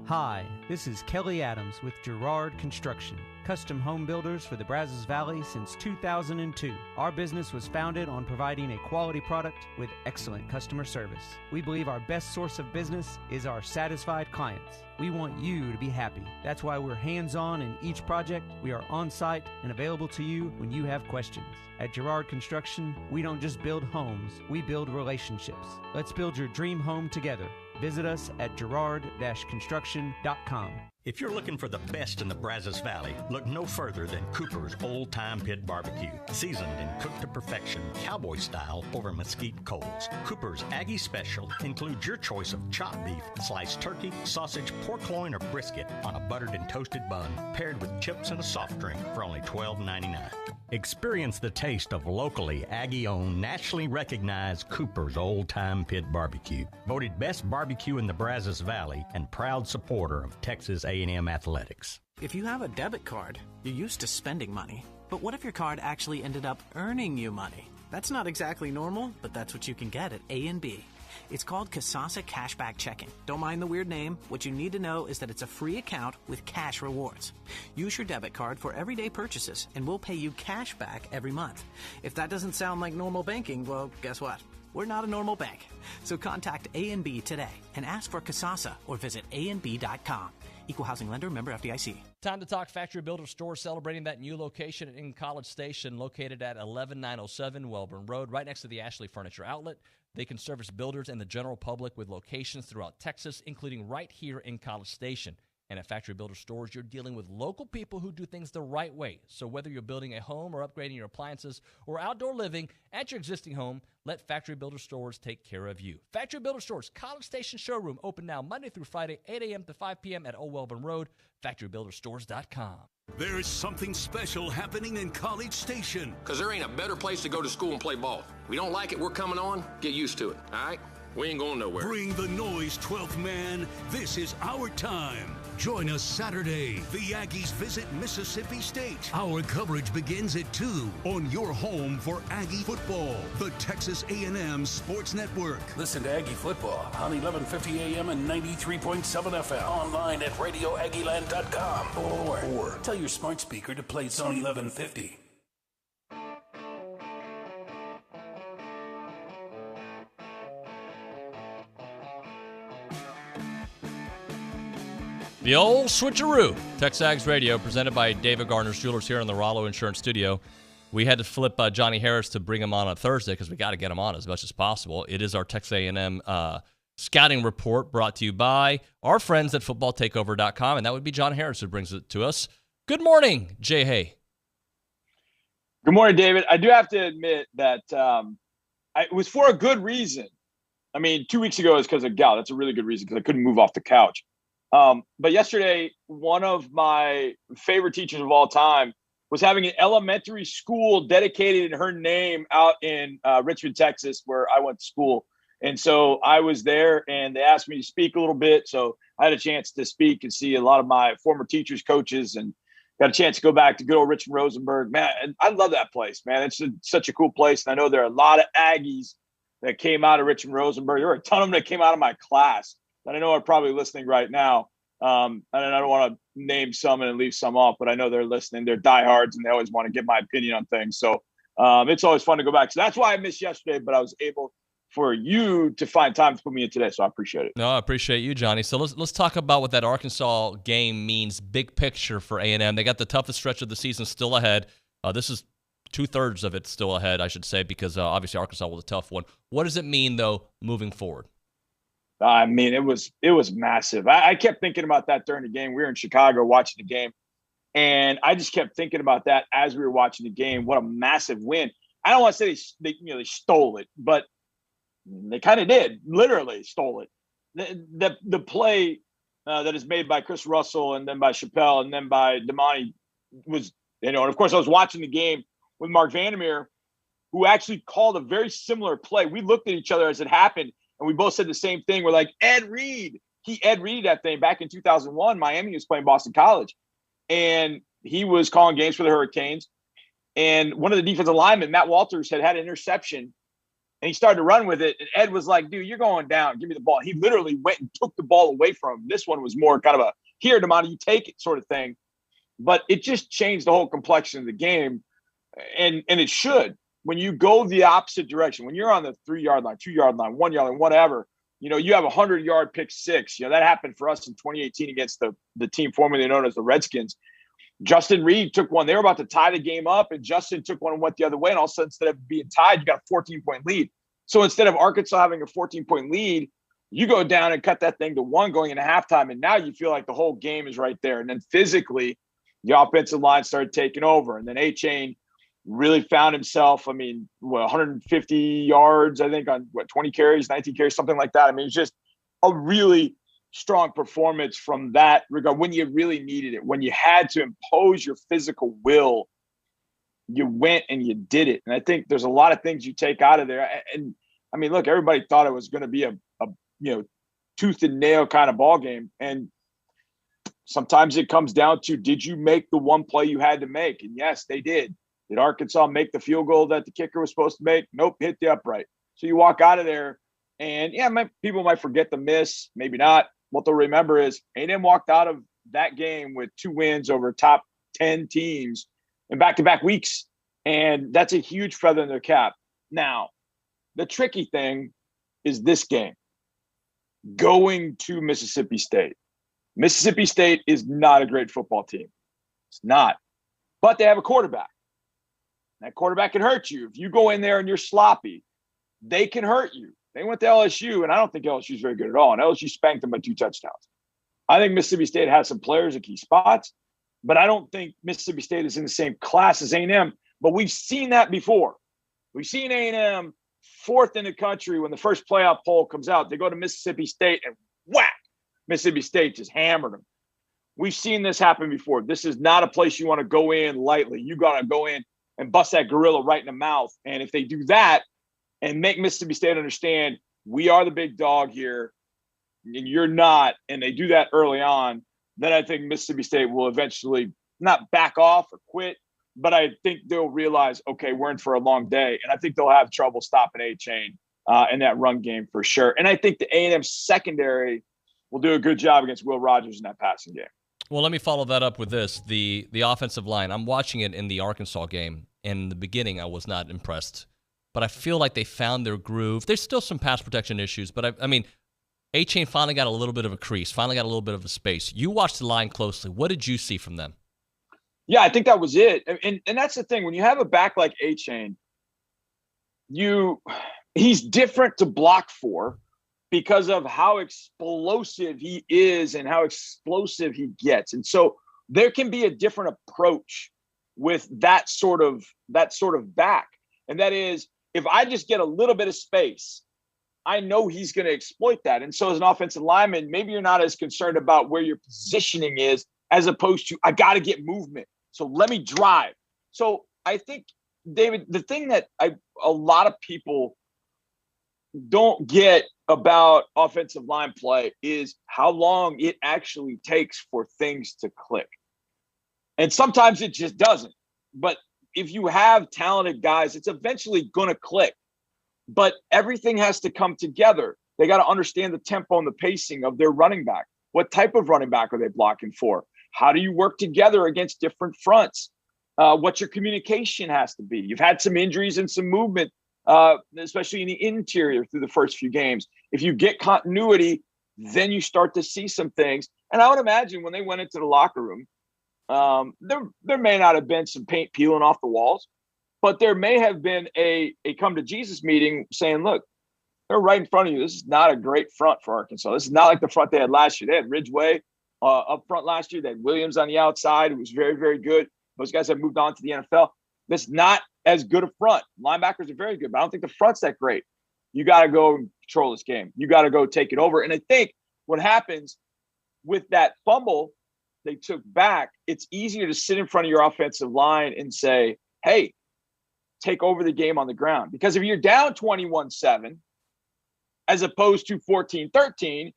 Hi, this is Kelly Adams with Girard Construction. custom home builders for the Brazos Valley since 2002. Our business was founded on providing a quality product with excellent customer service. We believe our best source of business is our satisfied clients. We want you to be happy. That's why we're hands-on in each project. We are on-site and available to you when you have questions. At Girard Construction, we don't just build homes, we build relationships. Let's build your dream home together. Visit us at girard-construction.com. If you're looking for the best in the Brazos Valley, look no further than Cooper's Old Time Pit Barbecue. Seasoned and cooked to perfection, cowboy style over mesquite coals. Cooper's Aggie Special includes your choice of chopped beef, sliced turkey, sausage, pork loin, or brisket on a buttered and toasted bun, paired with chips and a soft drink for only $12.99. Experience the taste of locally Aggie-owned, nationally recognized Cooper's Old Time Pit Barbecue. Voted best barbecue in the Brazos Valley and proud supporter of Texas A&M athletics. If you have a debit card, you're used to spending money. But what if your card actually ended up earning you money? That's not exactly normal, but that's what you can get at A&B. It's called Kasasa Cashback Checking. Don't mind the weird name. What you need to know is that it's a free account with cash rewards. Use your debit card for everyday purchases, and we'll pay you cash back every month. If that doesn't sound like normal banking, well, guess what? We're not a normal bank. So contact A&B today and ask for Kasasa or visit ANB.com. Equal housing lender, member FDIC. Time to talk Factory Builder Store, celebrating that new location in College Station, located at 11907 Welborn Road, right next to the Ashley Furniture Outlet. They can service builders and the general public with locations throughout Texas, including right here in College Station. And at Factory Builder Stores, you're dealing with local people who do things the right way. So whether you're building a home or upgrading your appliances or outdoor living at your existing home, let Factory Builder Stores take care of you. Factory Builder Stores, College Station Showroom, open now Monday through Friday, 8 a.m. to 5 p.m. at Old Welborn Road, factorybuilderstores.com. There's something special happening in College Station. Because there ain't a better place to go to school and play ball. We don't like it, we're coming on. Get used to it, all right? We ain't going nowhere. Bring the noise, 12th man. This is our time. Join us Saturday. The Aggies visit Mississippi State. Our coverage begins at 2 on your home for Aggie football, the Texas A&M Sports Network. Listen to Aggie football on 1150 AM and 93.7 FM. Online at radioaggieland.com or tell your smart speaker to play Zone 1150. The old switcheroo. TexAgs Radio, presented by David Garner's Jewelers here in the Rollo Insurance Studio. We had to flip Johnny Harris to bring him on Thursday because we got to get him on as much as possible. It is our Texas A&M scouting report brought to you by our friends at footballtakeover.com, and that would be John Harris who brings it to us. Good morning, Jay Hay. Good morning, David. I do have to admit that it was for a good reason. I mean, 2 weeks ago it was because of gout. That's a really good reason because I couldn't move off the couch. But yesterday, one of my favorite teachers of all time was having an elementary school dedicated in her name out in Richmond, Texas, where I went to school. And so I was there and they asked me to speak a little bit. So I had a chance to speak and see a lot of my former teachers, coaches, and got a chance to go back to good old Richmond Rosenberg. Man, I love that place, man. It's such a cool place. And I know there are a lot of Aggies that came out of Richmond Rosenberg. There were a ton of them that came out of my class that I know are probably listening right now. And I don't want to name some and leave some off, but I know they're listening. They're diehards and they always want to get my opinion on things. So it's always fun to go back. So that's why I missed yesterday, but I was able for you to find time to put me in today. So I appreciate it. No, I appreciate you, Johnny. So let's talk about what that Arkansas game means, big picture for A&M. They got the toughest stretch of the season still ahead. This is 2/3 of it still ahead, I should say, because obviously Arkansas was a tough one. What does it mean, though, moving forward? I mean, it was massive. I kept thinking about that during the game. We were in Chicago watching the game, and I just kept thinking about that as we were watching the game. What a massive win! I don't want to say they stole it, but they kind of did. Literally stole it. The play that is made by Chris Russell and then by Chappelle and then by Damani was, and of course I was watching the game with Mark Vandermeer, who actually called a very similar play. We looked at each other as it happened, and we both said the same thing. We're like, Ed Reed. He Ed Reed that thing back in 2001. Miami was playing Boston College, and he was calling games for the Hurricanes. And one of the defensive linemen, Matt Walters, had an interception, and he started to run with it. And Ed was like, dude, you're going down. Give me the ball. He literally went and took the ball away from him. This one was more kind of a, here, Damani, you take it sort of thing. but it just changed the whole complexion of the game. And it should. When you go the opposite direction, when you're on the 3-yard line, 2-yard line, 1-yard line, whatever, you have a 100-yard pick six. That happened for us in 2018 against the team formerly known as the Redskins. Justin Reed took one. They were about to tie the game up, and Justin took one and went the other way. And all of a sudden, instead of being tied, you got a 14-point lead. So instead of Arkansas having a 14-point lead, you go down and cut that thing to 1 going into halftime, and now you feel like the whole game is right there. And then physically, the offensive line started taking over, and then A-Chain really found himself, 150 yards, I think, on 20 carries, 19 carries, something like that. It's just a really strong performance from that regard when you really needed it. When you had to impose your physical will, you went and you did it. And I think there's a lot of things you take out of there. And look, everybody thought it was going to be a tooth and nail kind of ball game. And sometimes it comes down to, did you make the one play you had to make? And yes, they did. Did Arkansas make the field goal that the kicker was supposed to make? Nope, hit the upright. So you walk out of there, and people might forget the miss, maybe not. What they'll remember is A&M walked out of that game with 2 wins over top 10 teams in back-to-back weeks, and that's a huge feather in their cap. Now, the tricky thing is this game, going to Mississippi State. Mississippi State is not a great football team. It's not. But they have a quarterback. That quarterback can hurt you. If you go in there and you're sloppy, they can hurt you. They went to LSU, and I don't think LSU is very good at all. And LSU spanked them by 2 touchdowns. I think Mississippi State has some players at key spots, but I don't think Mississippi State is in the same class as A&M. But we've seen that before. We've seen A&M 4th in the country when the first playoff poll comes out. They go to Mississippi State and whack. Mississippi State just hammered them. We've seen this happen before. This is not a place you want to go in lightly. You got to go in and bust that gorilla right in the mouth. And if they do that and make Mississippi State understand we are the big dog here and you're not, and they do that early on, then I think Mississippi State will eventually not back off or quit, but I think they'll realize, okay, we're in for a long day. And I think they'll have trouble stopping A-Chain in that run game for sure. And I think the A&M secondary will do a good job against Will Rogers in that passing game. Well, let me follow that up with this. The offensive line, I'm watching it in the Arkansas game. In the beginning, I was not impressed. But I feel like they found their groove. There's still some pass protection issues, but A-Chain finally got a little bit of a crease, finally got a little bit of a space. You watched the line closely. What did you see from them? Yeah, I think that was it. And that's the thing. When you have a back like A-Chain, he's different to block for because of how explosive he is and how explosive he gets. And so there can be a different approach with that sort of back. And that is, if I just get a little bit of space, I know he's going to exploit that. And so as an offensive lineman, maybe you're not as concerned about where your positioning is as opposed to, I got to get movement. So let me drive. So I think, David, the thing that a lot of people don't get about offensive line play is how long it actually takes for things to click. And sometimes it just doesn't. But if you have talented guys, it's eventually going to click. But everything has to come together. They got to understand the tempo and the pacing of their running back. What type of running back are they blocking for? How do you work together against different fronts? What your communication has to be. You've had some injuries and some movement, especially in the interior through the first few games. If you get continuity, then you start to see some things. And I would imagine when they went into the locker room, there may not have been some paint peeling off the walls, but there may have been a come to Jesus meeting saying, look, they're right in front of you. This is not a great front for Arkansas. This is not like the front they had last year. They had Ridgeway up front last year. They had Williams on the outside, who was very, very good. Those guys have moved on to the NFL. This is not as good a front. Linebackers are very good, but I don't think the front's that great. You got to go control this game. You got to go take it over. And I think what happens with that fumble they took back, it's easier to sit in front of your offensive line and say, hey, take over the game on the ground. Because if you're down 21-7, as opposed to 14-13,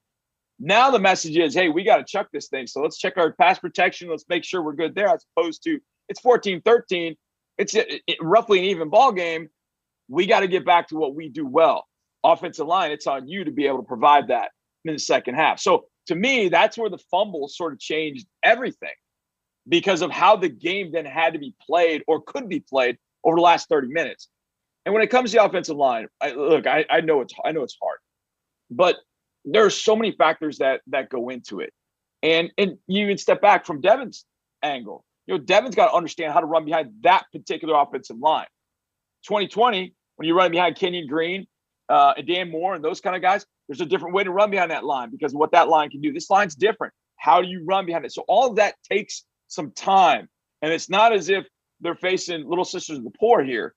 now the message is, hey, we got to chuck this thing. So let's check our pass protection. Let's make sure we're good there, as opposed to it's 14-13. It's roughly an even ball game. We got to get back to what we do well. Offensive line, it's on you to be able to provide that in the second half. So to me, that's where the fumble sort of changed everything. because of how the game then had to be played or could be played over the last 30 minutes. And when it comes to the offensive line, I know it's hard, but there are so many factors that go into it. And you even step back from Devin's angle. Devin's got to understand how to run behind that particular offensive line. 2020, when you're running behind Kenyon Green and Dan Moore and those kind of guys, there's a different way to run behind that line because of what that line can do. This line's different. How do you run behind it? So all of that takes some time. And it's not as if they're facing Little Sisters of the Poor here.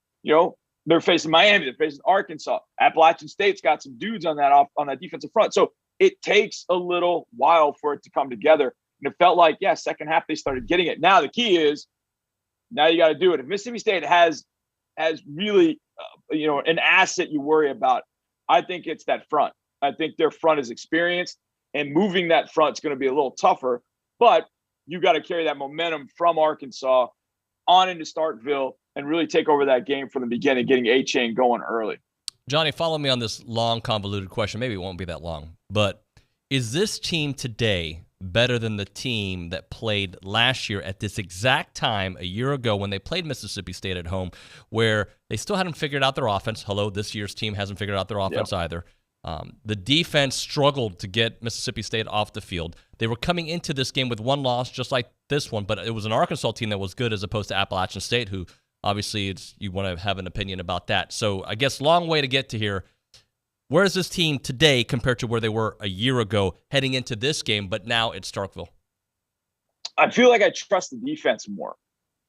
They're facing Miami. They're facing Arkansas. Appalachian State's got some dudes on that defensive front. So it takes a little while for it to come together. And it felt like, second half they started getting it. Now the key is, now you got to do it. If Mississippi State has really, an asset you worry about, I think it's that front. I think their front is experienced, and moving that front is going to be a little tougher. But you got to carry that momentum from Arkansas on into Starkville and really take over that game from the beginning, getting A-Chain going early. Johnny, follow me on this long, convoluted question. Maybe it won't be that long. But is this team today better than the team that played last year at this exact time a year ago when they played Mississippi State at home, where they still hadn't figured out their offense? Hello, this year's team hasn't figured out their offense either. The defense struggled to get Mississippi State off the field. They were coming into this game with one loss, just like this one, but it was an Arkansas team that was good as opposed to Appalachian State, who obviously you want to have an opinion about that. So I guess long way to get to here. Where is this team today compared to where they were a year ago heading into this game, but now it's Starkville? I feel like I trust the defense more,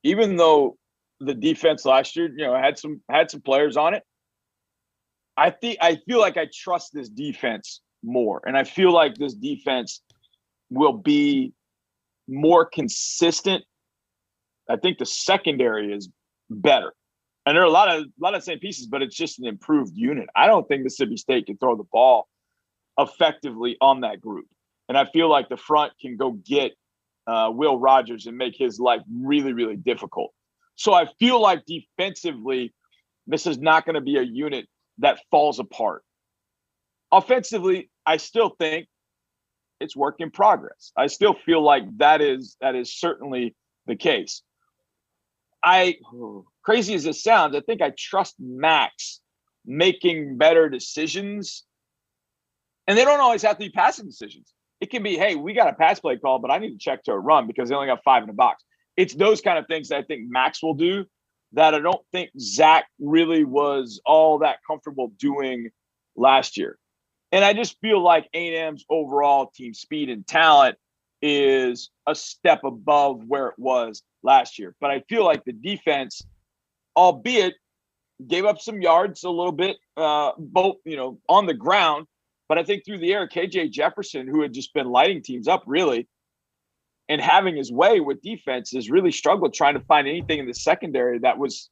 even though the defense last year, had some players on it. I feel like I trust this defense more, and I feel like this defense will be more consistent. I think the secondary is better, and there are a lot of the same pieces, but it's just an improved unit. I don't think Mississippi State can throw the ball effectively on that group, and I feel like the front can go get Will Rogers and make his life really, really difficult. So I feel like defensively, this is not going to be a unit that falls apart. Offensively, I still think it's work in progress. I still feel like that is certainly the case. Crazy as it sounds, I think I trust Max making better decisions. And they don't always have to be passing decisions. It can be, hey, we got a pass play call, but I need to check to a run because they only got 5 in the box. It's those kind of things that I think Max will do that I don't think Zach really was all that comfortable doing last year. And I just feel like A&M's overall team speed and talent is a step above where it was last year. But I feel like the defense, albeit gave up some yards a little bit, both, on the ground, but I think through the air, KJ Jefferson, who had just been lighting teams up really and having his way with defense, has really struggled trying to find anything in the secondary that was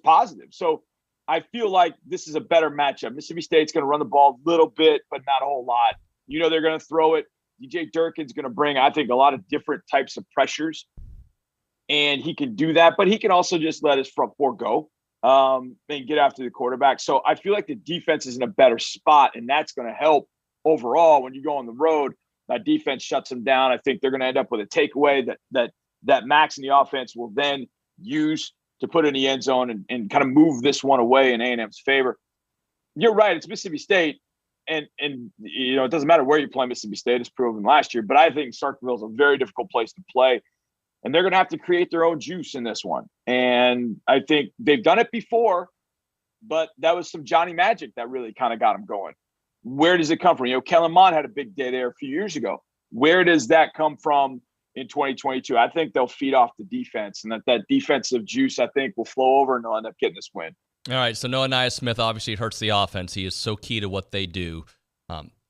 positive. So I feel like this is a better matchup. Mississippi State's going to run the ball a little bit, but not a whole lot. They're going to throw it. DJ Durkin's going to bring, I think, a lot of different types of pressures, and he can do that, but he can also just let his front four go and get after the quarterback. So I feel like the defense is in a better spot, and that's going to help overall when you go on the road. That defense shuts them down. I think they're going to end up with a takeaway that Max and the offense will then use to put in the end zone and kind of move this one away in A&M's favor. You're right. It's Mississippi State. And it doesn't matter where you play Mississippi State. It's proven last year. But I think Starkville is a very difficult place to play. And they're going to have to create their own juice in this one. And I think they've done it before, but that was some Johnny Magic that really kind of got them going. Where does it come from? Kellen Mond had a big day there a few years ago. Where does that come from in 2022? I think they'll feed off the defense, and that defensive juice, I think, will flow over and they'll end up getting this win. All right, so Noah Nyesmith obviously hurts the offense. He is so key to what they do.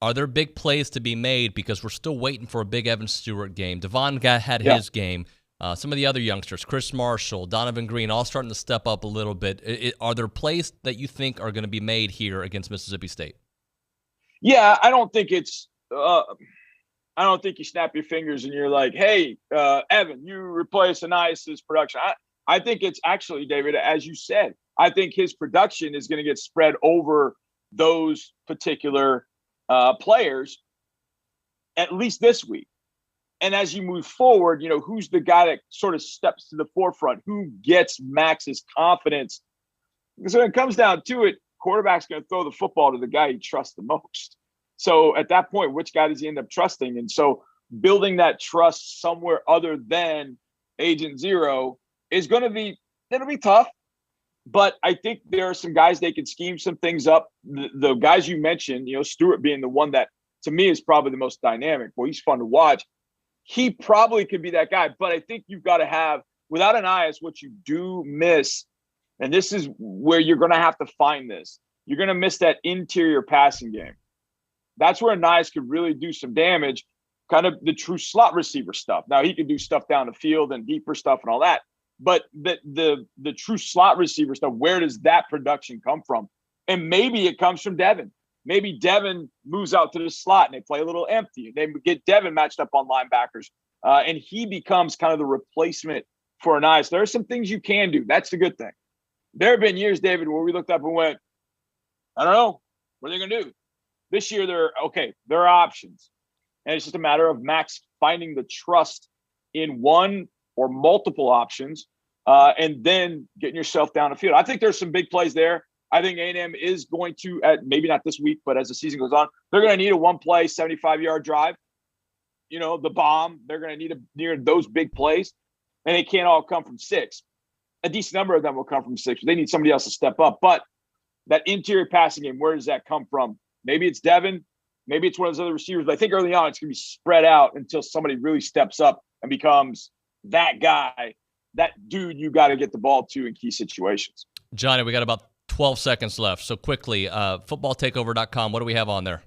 Are there big plays to be made? Because we're still waiting for a big Evan Stewart game. Devon had his game. Some of the other youngsters, Chris Marshall, Donovan Green, all starting to step up a little bit. Are there plays that you think are going to be made here against Mississippi State? Yeah, I don't think it's I don't think you snap your fingers and you're like, hey, Evan, you replace Anias's production. I think it's actually, David, as you said, I think his production is going to get spread over those particular players, at least this week. And as you move forward, who's the guy that sort of steps to the forefront? Who gets Max's confidence? Because when it comes down to it, quarterback's going to throw the football to the guy he trusts the most. So at that point, which guy does he end up trusting? And so building that trust somewhere other than Agent Zero is going to be tough. But I think there are some guys they can scheme some things up. The guys you mentioned, Stewart being the one that to me is probably the most dynamic. Well, he's fun to watch. He probably could be that guy. But I think you've got to have, without an eye, what you do miss, and this is where you're going to have to find this. You're going to miss that interior passing game. That's where Ainias could really do some damage, kind of the true slot receiver stuff. Now, he can do stuff down the field and deeper stuff and all that. But the true slot receiver stuff, where does that production come from? And maybe it comes from Devin. Maybe Devin moves out to the slot and they play a little empty. They get Devin matched up on linebackers, and he becomes kind of the replacement for Ainias. There are some things you can do. That's the good thing. There have been years, David, where we looked up and went, I don't know, what are they going to do? This year, there are options. And it's just a matter of Max finding the trust in one or multiple options, and then getting yourself down the field. I think there's some big plays there. I think A&M is going to, maybe not this week, but as the season goes on, they're going to need a one-play, 75-yard drive. The bomb. They're going to need near those big plays, and they can't all come from 6. A decent number of them will come from 6. But they need somebody else to step up. But that interior passing game, where does that come from? Maybe it's Devin. Maybe it's one of those other receivers. But I think early on it's going to be spread out until somebody really steps up and becomes that guy, that dude you got to get the ball to in key situations. Johnny, we got about 12 seconds left. So quickly, footballtakeover.com, what do we have on there?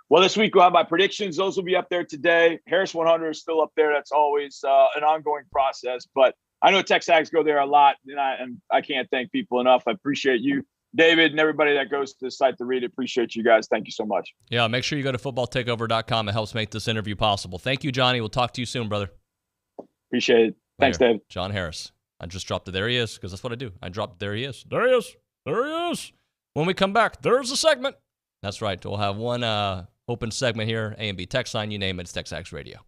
Well, this week we'll have my predictions. Those will be up there today. Harris 100 is still up there. That's always an ongoing process. But I know TexAgs go there a lot, and I can't thank people enough. I appreciate you, David, and everybody that goes to the site to read it. Appreciate you guys. Thank you so much. Yeah, make sure you go to footballtakeover.com. It helps make this interview possible. Thank you, Johnny. We'll talk to you soon, brother. Appreciate it. Thanks, Dave. John Harris. I just dropped it. There he is, because that's what I do. I dropped, there he is. There he is. There he is. When we come back, there's a segment. That's right. We'll have one open segment here. A&B text line, you name it. It's TexAgs Radio.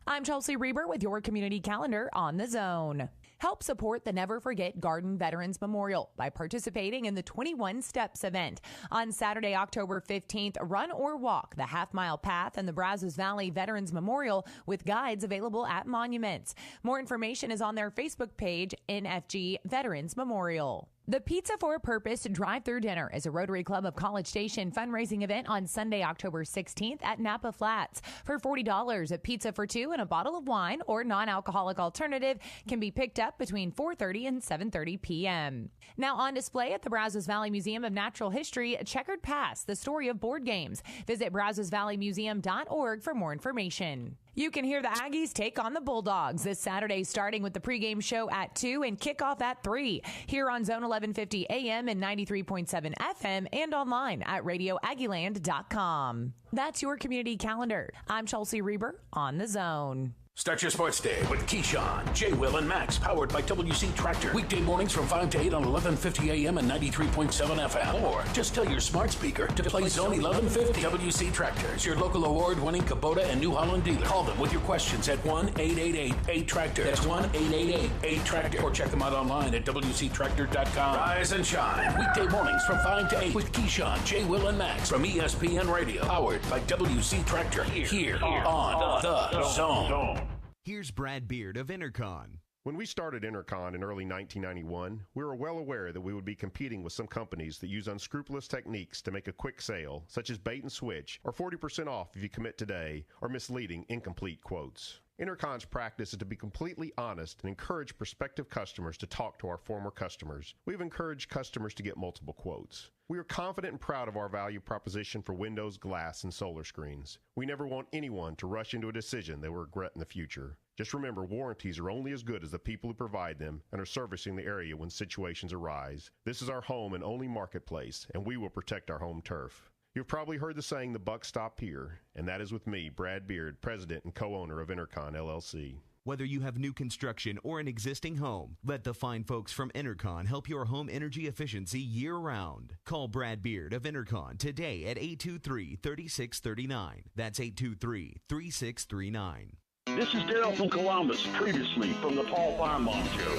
I'm Chelsea Reber with your community calendar on the Zone. Help support the Never Forget Garden Veterans Memorial by participating in the 21 Steps event. On Saturday, October 15th, run or walk the half-mile path in the Brazos Valley Veterans Memorial with guides available at monuments. More information is on their Facebook page, NFG Veterans Memorial. The Pizza for a Purpose drive-through dinner is a Rotary Club of College Station fundraising event on Sunday, October 16th at Napa Flats. For $40, a pizza for 2 and a bottle of wine or non-alcoholic alternative can be picked up between 4:30 and 7:30 p.m. Now on display at the Brazos Valley Museum of Natural History, Checkered Past, the story of board games. Visit brazosvalleymuseum.org for more information. You can hear the Aggies take on the Bulldogs this Saturday, starting with the pregame show at 2 and kickoff at 3 here on Zone 1150 AM and 93.7 FM and online at radioaggieland.com. That's your community calendar. I'm Chelsea Reber on the Zone. Start your sports day with Keyshawn, J. Will, and Max, powered by WC Tractor. Weekday mornings from 5 to 8 on 1150 AM and 93.7 FM. Or just tell your smart speaker to play Zone 1150. WC Tractor is your local award-winning Kubota and New Holland dealer. Call them with your questions at 1-888-8-TRACTOR. That's 1-888-8-TRACTOR. Or check them out online at WCTractor.com. Rise and shine. Weekday mornings from 5 to 8 with Keyshawn, J. Will, and Max from ESPN Radio. Powered by WC Tractor. Here on The Zone. Here's Brad Beard of Intercon. When we started Intercon in early 1991, we were well aware that we would be competing with some companies that use unscrupulous techniques to make a quick sale, such as bait and switch, or 40% off if you commit today, or misleading incomplete quotes. Intercon's practice is to be completely honest and encourage prospective customers to talk to our former customers. We've encouraged customers to get multiple quotes. We are confident and proud of our value proposition for windows, glass, and solar screens. We never want anyone to rush into a decision they will regret in the future. Just remember, warranties are only as good as the people who provide them and are servicing the area when situations arise. This is our home and only marketplace, and we will protect our home turf. You've probably heard the saying, the buck stop here, and that is with me, Brad Beard, president and co-owner of Intercon LLC. Whether you have new construction or an existing home, let the fine folks from Intercon help your home energy efficiency year-round. Call Brad Beard of Intercon today at 823-3639. That's 823-3639. This is Daryl from Columbus, previously from the Paul Feinbaum Show.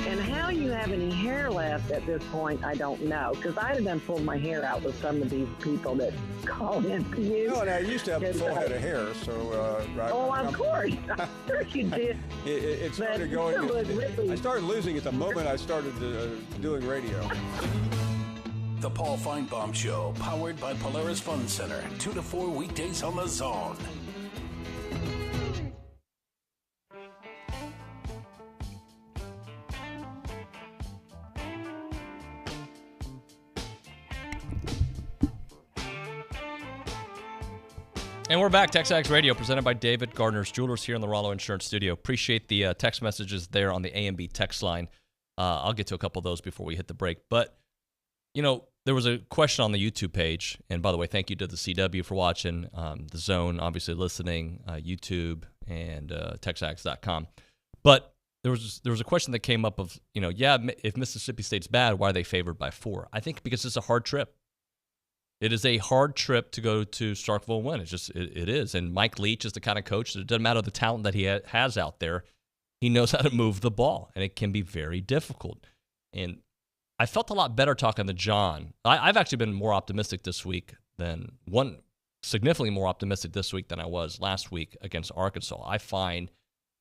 And how you have any hair left at this point, I don't know, because I'd have done pulled my hair out with some of these people that call in to you. No, and I used to have a full head of hair, so... of course. I'm sure you did. It started going... I started losing it the moment I started doing radio. The Paul Feinbaum Show, powered by Polaris Fun Center, 2 to 4 weekdays on the Zone. And we're back. TexAgs Radio, presented by David Gardner's Jewelers here in the Rollo Insurance Studio. Appreciate the text messages there on the A&B text line. I'll get to a couple of those before we hit the break. But, you know, there was a question on the YouTube page. And, by the way, thank you to the CW for watching, the Zone, obviously listening, YouTube, and TexAgs.com. But there was a question that came up of, you know, if Mississippi State's bad, why are they favored by 4? I think because it's a hard trip. It is a hard trip to go to Starkville and win. It's just, it is. And Mike Leach is the kind of coach that it doesn't matter the talent that he has out there. He knows how to move the ball, and it can be very difficult. And I felt a lot better talking to John. I've actually been more optimistic this week significantly more optimistic this week than I was last week against Arkansas. I find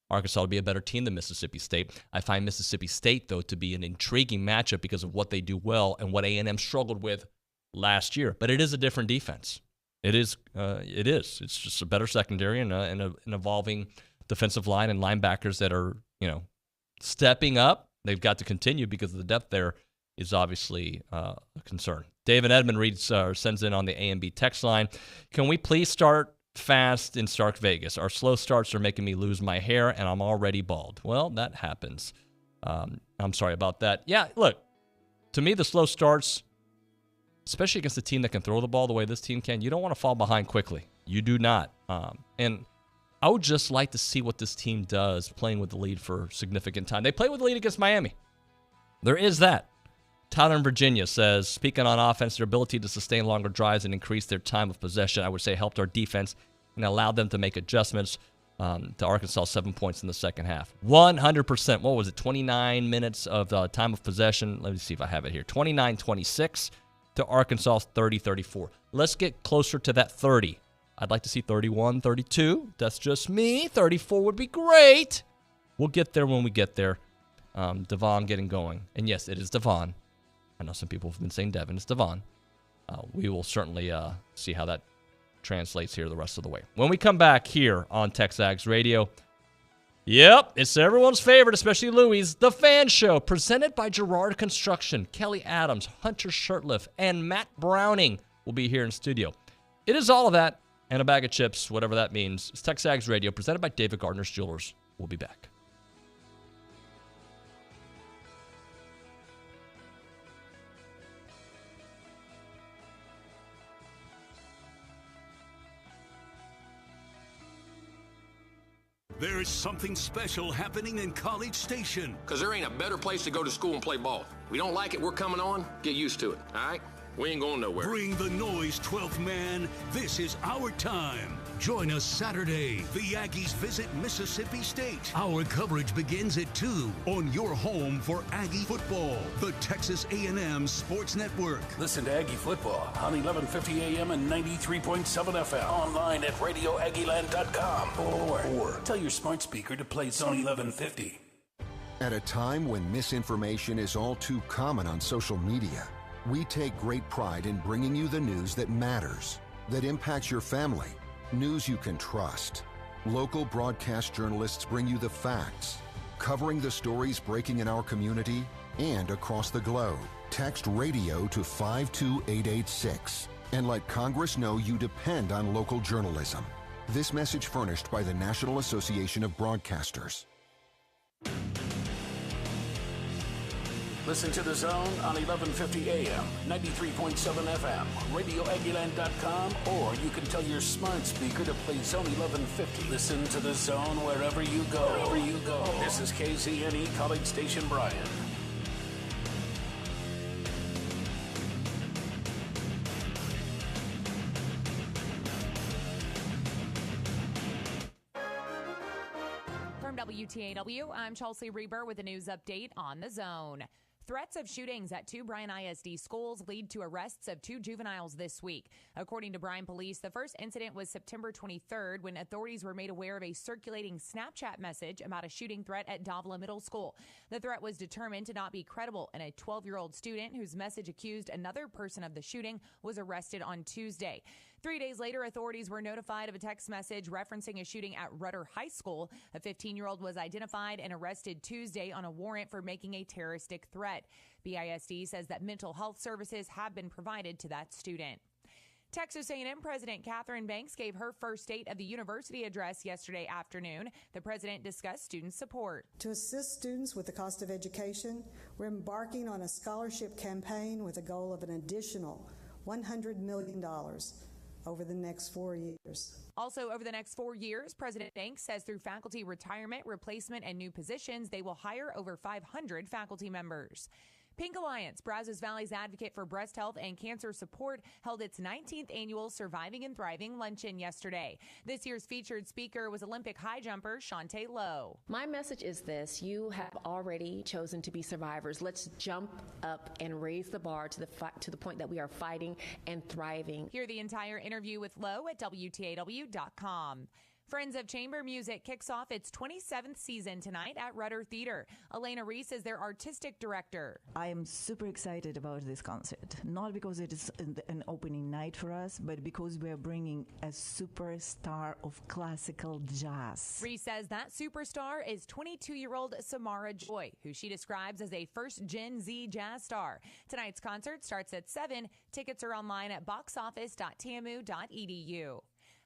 Arkansas to be a better team than Mississippi State. I find Mississippi State, though, to be an intriguing matchup because of what they do well and what A&M struggled with last year. But it is a different defense. It is. It's just a better secondary and an evolving defensive line and linebackers that are, you know, stepping up. They've got to continue because the depth there is obviously a concern. David Edmond sends in on the A&B text line. Can we please start fast in Stark Vegas? Our slow starts are making me lose my hair, and I'm already bald. Well, that happens. I'm sorry about that. Yeah, look, to me, the slow starts, especially against a team that can throw the ball the way this team can, you don't want to fall behind quickly. You do not. And I would just like to see what this team does playing with the lead for significant time. They played with the lead against Miami. There is that. Tyler in Virginia says, speaking on offense, their ability to sustain longer drives and increase their time of possession, I would say, helped our defense and allowed them to make adjustments to Arkansas 7 points in the second half. 100%. What was it? 29 minutes of time of possession. Let me see if I have it here. 29-26 to Arkansas 30-34. Let's get closer to that 30. I'd like to see 31, 32. That's just me. 34 would be great. We'll get there when we get there. Devon getting going. And yes, it is Devon. I know some people have been saying Devin. It's Devon. We will certainly see how that translates here the rest of the way. When we come back here on TexAgs Radio, yep, it's everyone's favorite, especially Louie's, The Fan Show, presented by Girard Construction. Kelly Adams, Hunter Shurtleff, and Matt Browning will be here in studio. It is all of that and a bag of chips, whatever that means. It's TexAgs Radio, presented by David Gardner's Jewelers. We'll be back. There is something special happening in College Station. Because there ain't a better place to go to school and play ball. We don't like it, we're coming on. Get used to it, all right? We ain't going nowhere. Bring the noise, 12th man. This is our time. Join us Saturday. The Aggies visit Mississippi State. Our coverage begins at 2 on your home for Aggie football, the Texas A&M Sports Network. Listen to Aggie football on 1150 AM and 93.7 FM. Online at radioaggieland.com. Or tell your smart speaker to play Zone 1150. At a time when misinformation is all too common on social media, we take great pride in bringing you the news that matters, that impacts your family, news you can trust. Local broadcast journalists bring you the facts, covering the stories breaking in our community and across the globe. Text radio to 52886 and let Congress know you depend on local journalism. This message furnished by the National Association of Broadcasters. Listen to The Zone on 1150 AM, 93.7 FM, radioaggieland.com, or you can tell your smart speaker to play Zone 1150. Listen to The Zone wherever you go. This is KZNE College Station Bryan. From WTAW, I'm Chelsea Reber with a news update on The Zone. Threats of shootings at 2 Bryan ISD schools lead to arrests of 2 juveniles this week. According to Bryan police, the first incident was September 23rd when authorities were made aware of a circulating Snapchat message about a shooting threat at Davila Middle School. The threat was determined to not be credible, and a 12-year-old student whose message accused another person of the shooting was arrested on Tuesday. 3 days later, authorities were notified of a text message referencing a shooting at Rudder High School. A 15-year-old was identified and arrested Tuesday on a warrant for making a terroristic threat. BISD says that mental health services have been provided to that student. Texas A&M President Catherine Banks gave her first State of the University address yesterday afternoon. The president discussed student support. To assist students with the cost of education, we're embarking on a scholarship campaign with a goal of an additional $100 million over the next 4 years. Also, over the next 4 years, President Banks says through faculty retirement, replacement, and new positions, they will hire over 500 faculty members. Pink Alliance, Brazos Valley's advocate for breast health and cancer support, held its 19th annual Surviving and Thriving Luncheon yesterday. This year's featured speaker was Olympic high jumper Shantae Lowe. My message is this: you have already chosen to be survivors. Let's jump up and raise the bar to the point that we are fighting and thriving. Hear the entire interview with Lowe at WTAW.com. Friends of Chamber Music kicks off its 27th season tonight at Rudder Theater. Elena Reese is their artistic director. I am super excited about this concert, not because it is an opening night for us, but because we are bringing a superstar of classical jazz. Reese says that superstar is 22-year-old Samara Joy, who she describes as a first Gen Z jazz star. Tonight's concert starts at 7. Tickets are online at boxoffice.tamu.edu.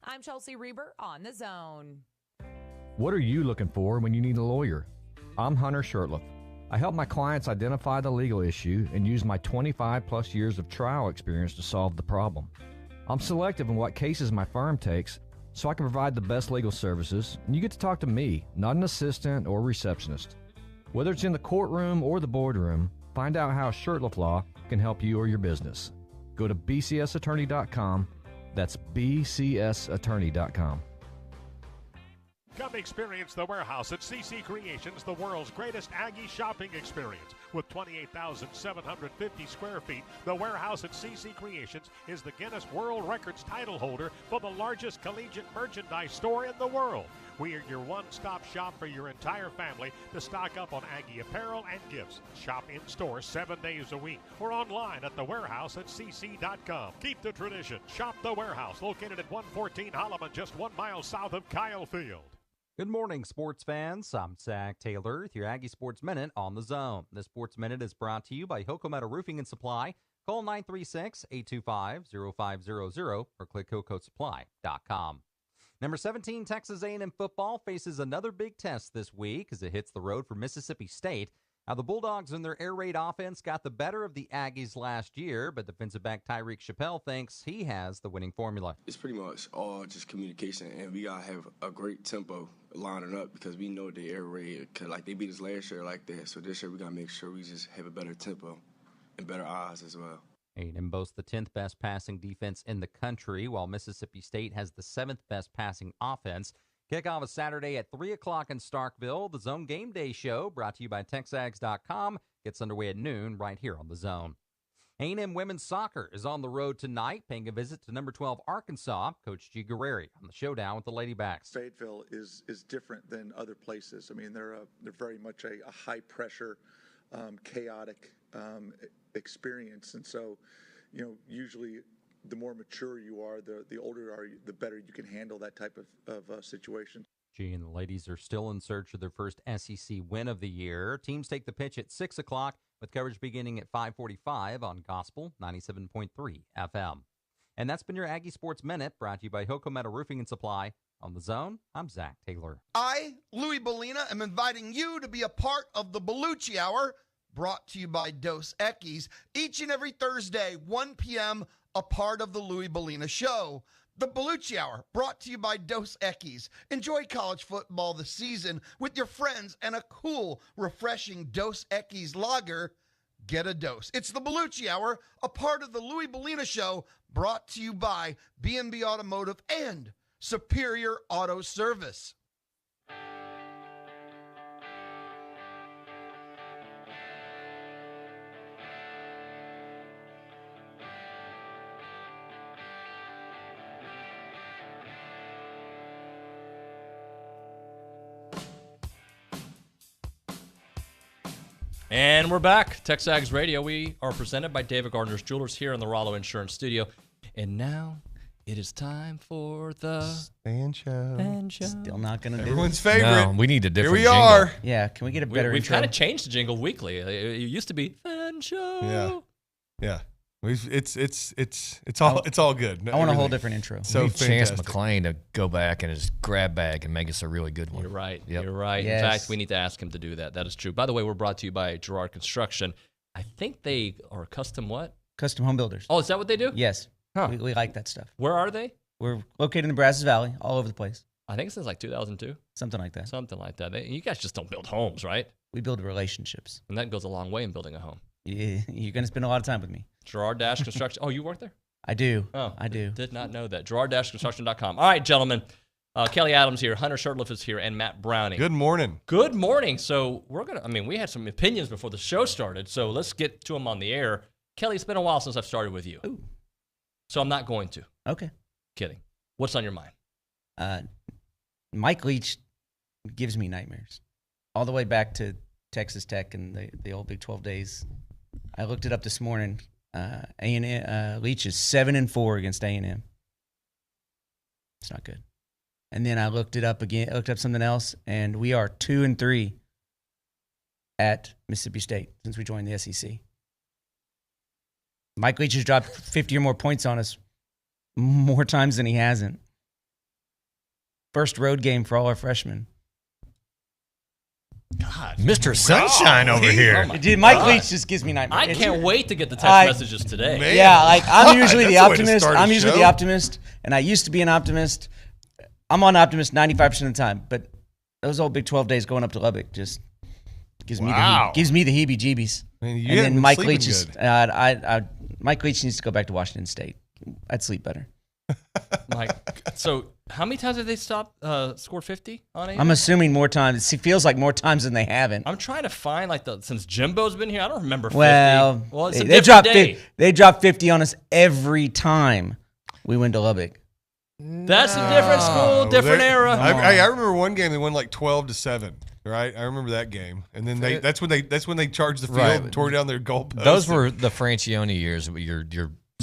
I'm Chelsea Reber on The Zone. What are you looking for when you need a lawyer? I'm Hunter Shurtleff. I help my clients identify the legal issue and use my 25-plus years of trial experience to solve the problem. I'm selective in what cases my firm takes so I can provide the best legal services, and you get to talk to me, not an assistant or receptionist. Whether it's in the courtroom or the boardroom, find out how Shurtleff Law can help you or your business. Go to bcsattorney.com. That's bcsattorney.com. Come experience The Warehouse at CC Creations, the world's greatest Aggie shopping experience. With 28,750 square feet, The Warehouse at CC Creations is the Guinness World Records title holder for the largest collegiate merchandise store in the world. We are your one-stop shop for your entire family to stock up on Aggie apparel and gifts. Shop in-store 7 days a week or online at thewarehouseatcc.com. Keep the tradition. Shop The Warehouse, located at 114 Holloman, just 1 mile south of Kyle Field. Good morning, sports fans. I'm Zach Taylor with your Aggie Sports Minute on The Zone. This Sports Minute is brought to you by Hoco Metal Roofing and Supply. Call 936-825-0500 or click HocoSupply.com. Number 17, Texas A&M football faces another big test this week as it hits the road for Mississippi State. Now, the Bulldogs and their air raid offense got the better of the Aggies last year, but defensive back Tyreek Chappelle thinks he has the winning formula. It's pretty much all just communication, and we got to have a great tempo lining up because we know the air raid, cause like they beat us last year like that. So this year we got to make sure we just have a better tempo and better eyes as well. A&M boasts the 10th best passing defense in the country, while Mississippi State has the 7th best passing offense. Kickoff is Saturday at 3 o'clock in Starkville. The Zone Game Day Show, brought to you by TexAgs.com, gets underway at noon right here on The Zone. A&M women's soccer is on the road tonight, paying a visit to number 12 Arkansas. Coach G. Guerreri on the showdown with the Ladybacks. Fayetteville is different than other places. I mean, they're very much a high-pressure, chaotic experience. And so, usually the more mature you are, the older you are, the better you can handle that type of situation. G and the ladies are still in search of their first SEC win of the year. Teams take the pitch at 6 o'clock with coverage beginning at 5:45 on Gospel 97.3 FM. And that's been your Aggie Sports Minute, brought to you by Hoco Metal Roofing and Supply. On The Zone, I'm Zach Taylor. I, Louis Bellina, am inviting you to be a part of the Bellucci Hour brought to you by Dos Equis, each and every Thursday, 1 p.m., a part of the Louis Bellina Show. The Bellucci Hour, brought to you by Dos Equis. Enjoy college football this season with your friends and a cool, refreshing Dos Equis lager. Get a dose. It's the Bellucci Hour, a part of the Louis Bellina Show, brought to you by B&B Automotive and Superior Auto Service. And we're back. TexAgs Radio. We are presented by David Gardner's Jewelers here in the Rollo Insurance Studio. And now it is time for the Fan Show. Still not going to do Everyone's it. favorite. No, we need a different Here we jingle. are. Yeah, can we get a better We've intro? kind of changed the jingle weekly. It used to be Fan Show. Yeah. It's all good. I want a whole different intro. So we need Chance fantastic. McClain to go back in his grab bag and make us a really good one. You're right. Yep. You're right. Yes. In fact, we need to ask him to do that. That is true. By the way, we're brought to you by Gerard Construction. I think they are custom what? Custom home builders. Oh, is that what they do? Yes. Huh. We like that stuff. Where are they? We're located in the Brazos Valley, all over the place. I think it says like 2002. Something like that. Something like that. You guys just don't build homes, right? We build relationships. And that goes a long way in building a home. Yeah, you're going to spend a lot of time with me. Gerard-Construction. Oh, you work there? I do. Oh, I do. Did not know that. Gerard-Construction.com. All right, gentlemen. Kelly Adams here, Hunter Shurtleff is here, and Matt Browning. Good morning. Good morning. So we had some opinions before the show started, so let's get to them on the air. Kelly, it's been a while since I've started with you. Ooh. So I'm not going to. Okay. Kidding. What's on your mind? Mike Leach gives me nightmares. All the way back to Texas Tech and the old Big 12 days. I looked it up this morning. Leach is 7-4 against A&M. It's not good. And then I looked it up again, looked up something else, and we are 2-3 at Mississippi State since we joined the SEC. Mike Leach has dropped 50 or more points on us more times than he hasn't. First road game for all our freshmen. God, Mr. Sunshine over here. Dude, Mike Leach just gives me nightmares. I can't wait to get the text messages today. Man. Yeah, like I'm usually the That's the way to optimist. start a I'm usually show. the optimist, and I used to be an optimist. I'm on optimist 95% of the time, but those old Big 12 days going up to Lubbock just gives me the heebie-jeebies. Man, you And haven't then been Mike sleeping Leach is good. Mike Leach needs to go back to Washington State. I'd sleep better. Mike, so how many times have they scored 50 on A&M? I'm assuming more times. It feels like more times than they haven't. I'm trying to find since Jimbo's been here, I don't remember 50. Well, It's a they different dropped day. they dropped 50 on us every time we went to Lubbock. That's a different school, different era. I remember one game they won like 12-7. Right, I remember that game, and then that's when they charged the field and tore down their goalposts. Those were the Francione years.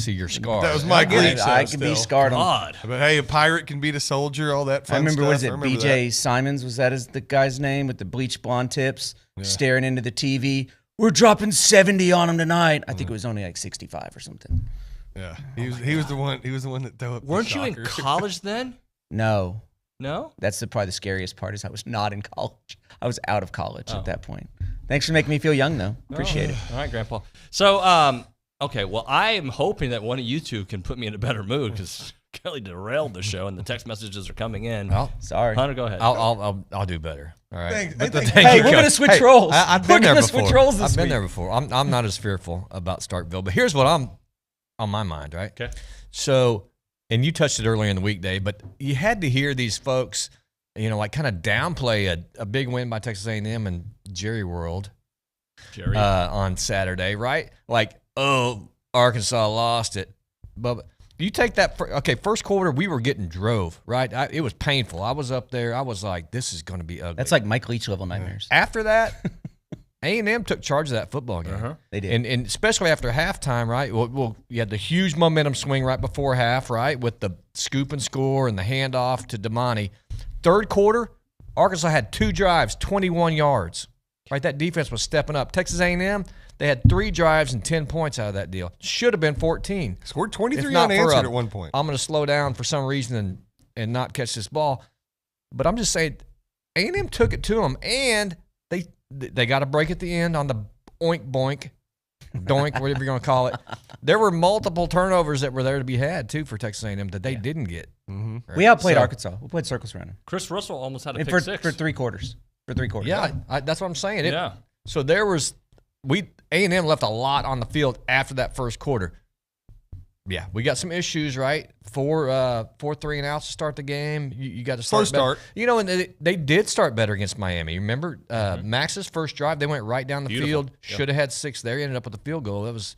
Your scars. That was Mike Leach. I can be scarred on. But hey, a pirate can beat a soldier. All that fun I remember, stuff. was it BJ Simons? Was that the guy's name with the bleached blonde tips, staring into the TV? We're dropping 70 on him tonight. I think it was only like 65 or something. Yeah, he was the one. He was the one that threw up. Weren't you in college then? No. No? That's probably the scariest part is I was not in college. I was out of college at that point. Thanks for making me feel young, though. Appreciate it. All right, Grandpa. So, okay, well, I am hoping that one of you two can put me in a better mood because Kelly derailed the show and the text messages are coming in. Oh, sorry. Hunter, go ahead. I'll do better. All right. Hey, we're going to switch roles. I've been there before. Switch roles this I've been week. there before. I'm not as fearful about Starkville, but here's what I'm on my mind, right? Okay. So, and you touched it earlier in the weekday, but you had to hear these folks, kind of downplay a big win by Texas A&M and Jerry World on Saturday, right? Like, oh, Arkansas lost it. But you take that, first quarter, we were getting drove, right? It was painful. I was up there. I was like, this is going to be ugly. That's like Mike Leach level nightmares. After that, A&M took charge of that football game. They did. And especially after halftime, right? Well, you had the huge momentum swing right before half, right? With the scoop and score and the handoff to Damani. Third quarter, Arkansas had 2 drives, 21 yards. Right, that defense was stepping up. Texas A&M, they had 3 drives and 10 points out of that deal. Should have been 14. Scored 23 unanswered at one point. I'm going to slow down for some reason and not catch this ball. But I'm just saying, A&M took it to them, and they got a break at the end on the oink boink, doink, whatever you're going to call it. There were multiple turnovers that were there to be had too for Texas A&M that they didn't get. Mm-hmm. Right? We outplayed Arkansas. We played circles around them. Chris Russell almost had a And pick six for 3 quarters. For 3 quarters. Yeah, that's what I'm saying. Yeah. So there was A&M left a lot on the field after that first quarter. Yeah, we got some issues, right? 4 3 and outs to start the game. You got to start. Slow start. You know, and they did start better against Miami. Remember Max's first drive? They went right down the field. Should have had 6 there. He ended up with a field goal. I was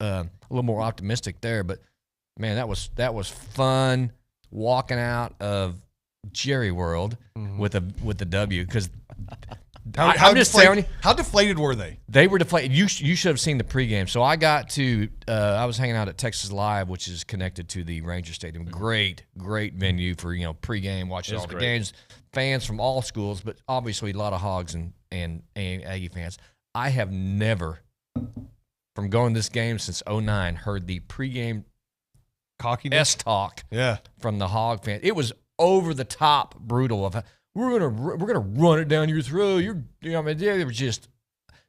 a little more optimistic there. But man, that was fun walking out of Jerry World with the W because. I'm just telling you. How deflated were they? They were deflated. You should have seen the pregame. So I got to I was hanging out at Texas Live, which is connected to the Ranger Stadium. Great venue for pregame, watching all the games. Fans from all schools, but obviously a lot of Hogs and Aggie fans. I have never, from going to this game since 2009, heard the pregame cockiness talk. Yeah. From the Hog fans. It was over the top brutal of. We're gonna run it down your throat. They were just,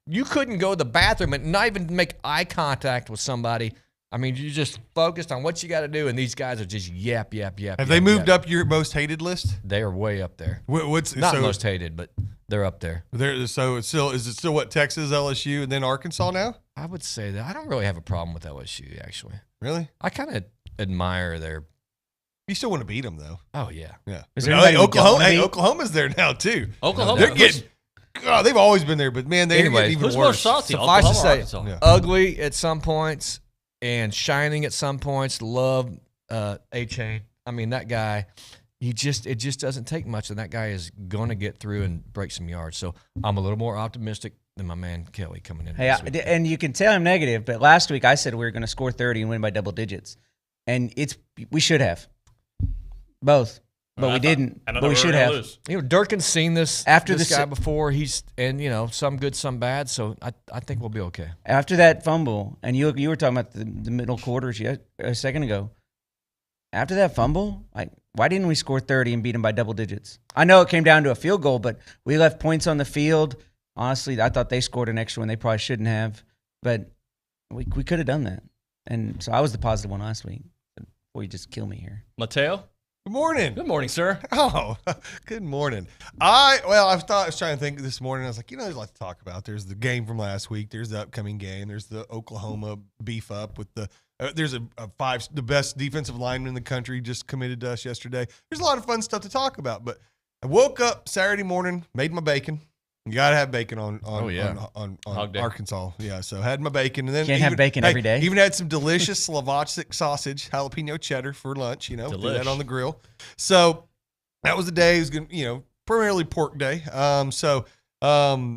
you couldn't go to the bathroom and not even make eye contact with somebody. I mean, you just focused on what you got to do, and these guys are just yap. Have they moved up your most hated list? They are way up there. What's not most hated, but they're up there. So is it still what, Texas, LSU, and then Arkansas now? I would say that I don't really have a problem with LSU actually. Really? I kind of admire their. You still want to beat them, though. Oh, yeah. Yeah. Oklahoma's there now, too. Oklahoma. They're getting – they've always been there, but, man, they're getting even worse. More salty? Suffice to say, ugly at some points and shining at some points. Love A-Chain. I mean, that guy, it just doesn't take much, and that guy is going to get through and break some yards. So I'm a little more optimistic than my man Kelly coming in. Hey, and you can tell I'm negative, but last week I said we were going to score 30 and win by double digits. And we should have. Both, but we didn't. But we should have. Durkin's seen this after this guy before. Some good, some bad. So I think we'll be okay. After that fumble, and you were talking about the middle quarters a second ago. After that fumble, why didn't we score 30 and beat them by double digits? I know it came down to a field goal, but we left points on the field. Honestly, I thought they scored an extra one they probably shouldn't have, but we could have done that. And so I was the positive one last week. Before you just kill me here, Mateo. Good morning. Good morning, sir. Oh, good morning. I was trying to think this morning. I was like, there's a lot to talk about. There's the game from last week. There's the upcoming game. There's the Oklahoma beef up with the. There's the best defensive lineman in the country just committed to us yesterday. There's a lot of fun stuff to talk about. But I woke up Saturday morning, made my bacon. You gotta have bacon on Arkansas. Yeah, so had my bacon, and then can't have bacon every day. Even had some delicious Slovacek sausage, jalapeno cheddar for lunch. Threw that on the grill. So that was the day. It was good, primarily pork day. Got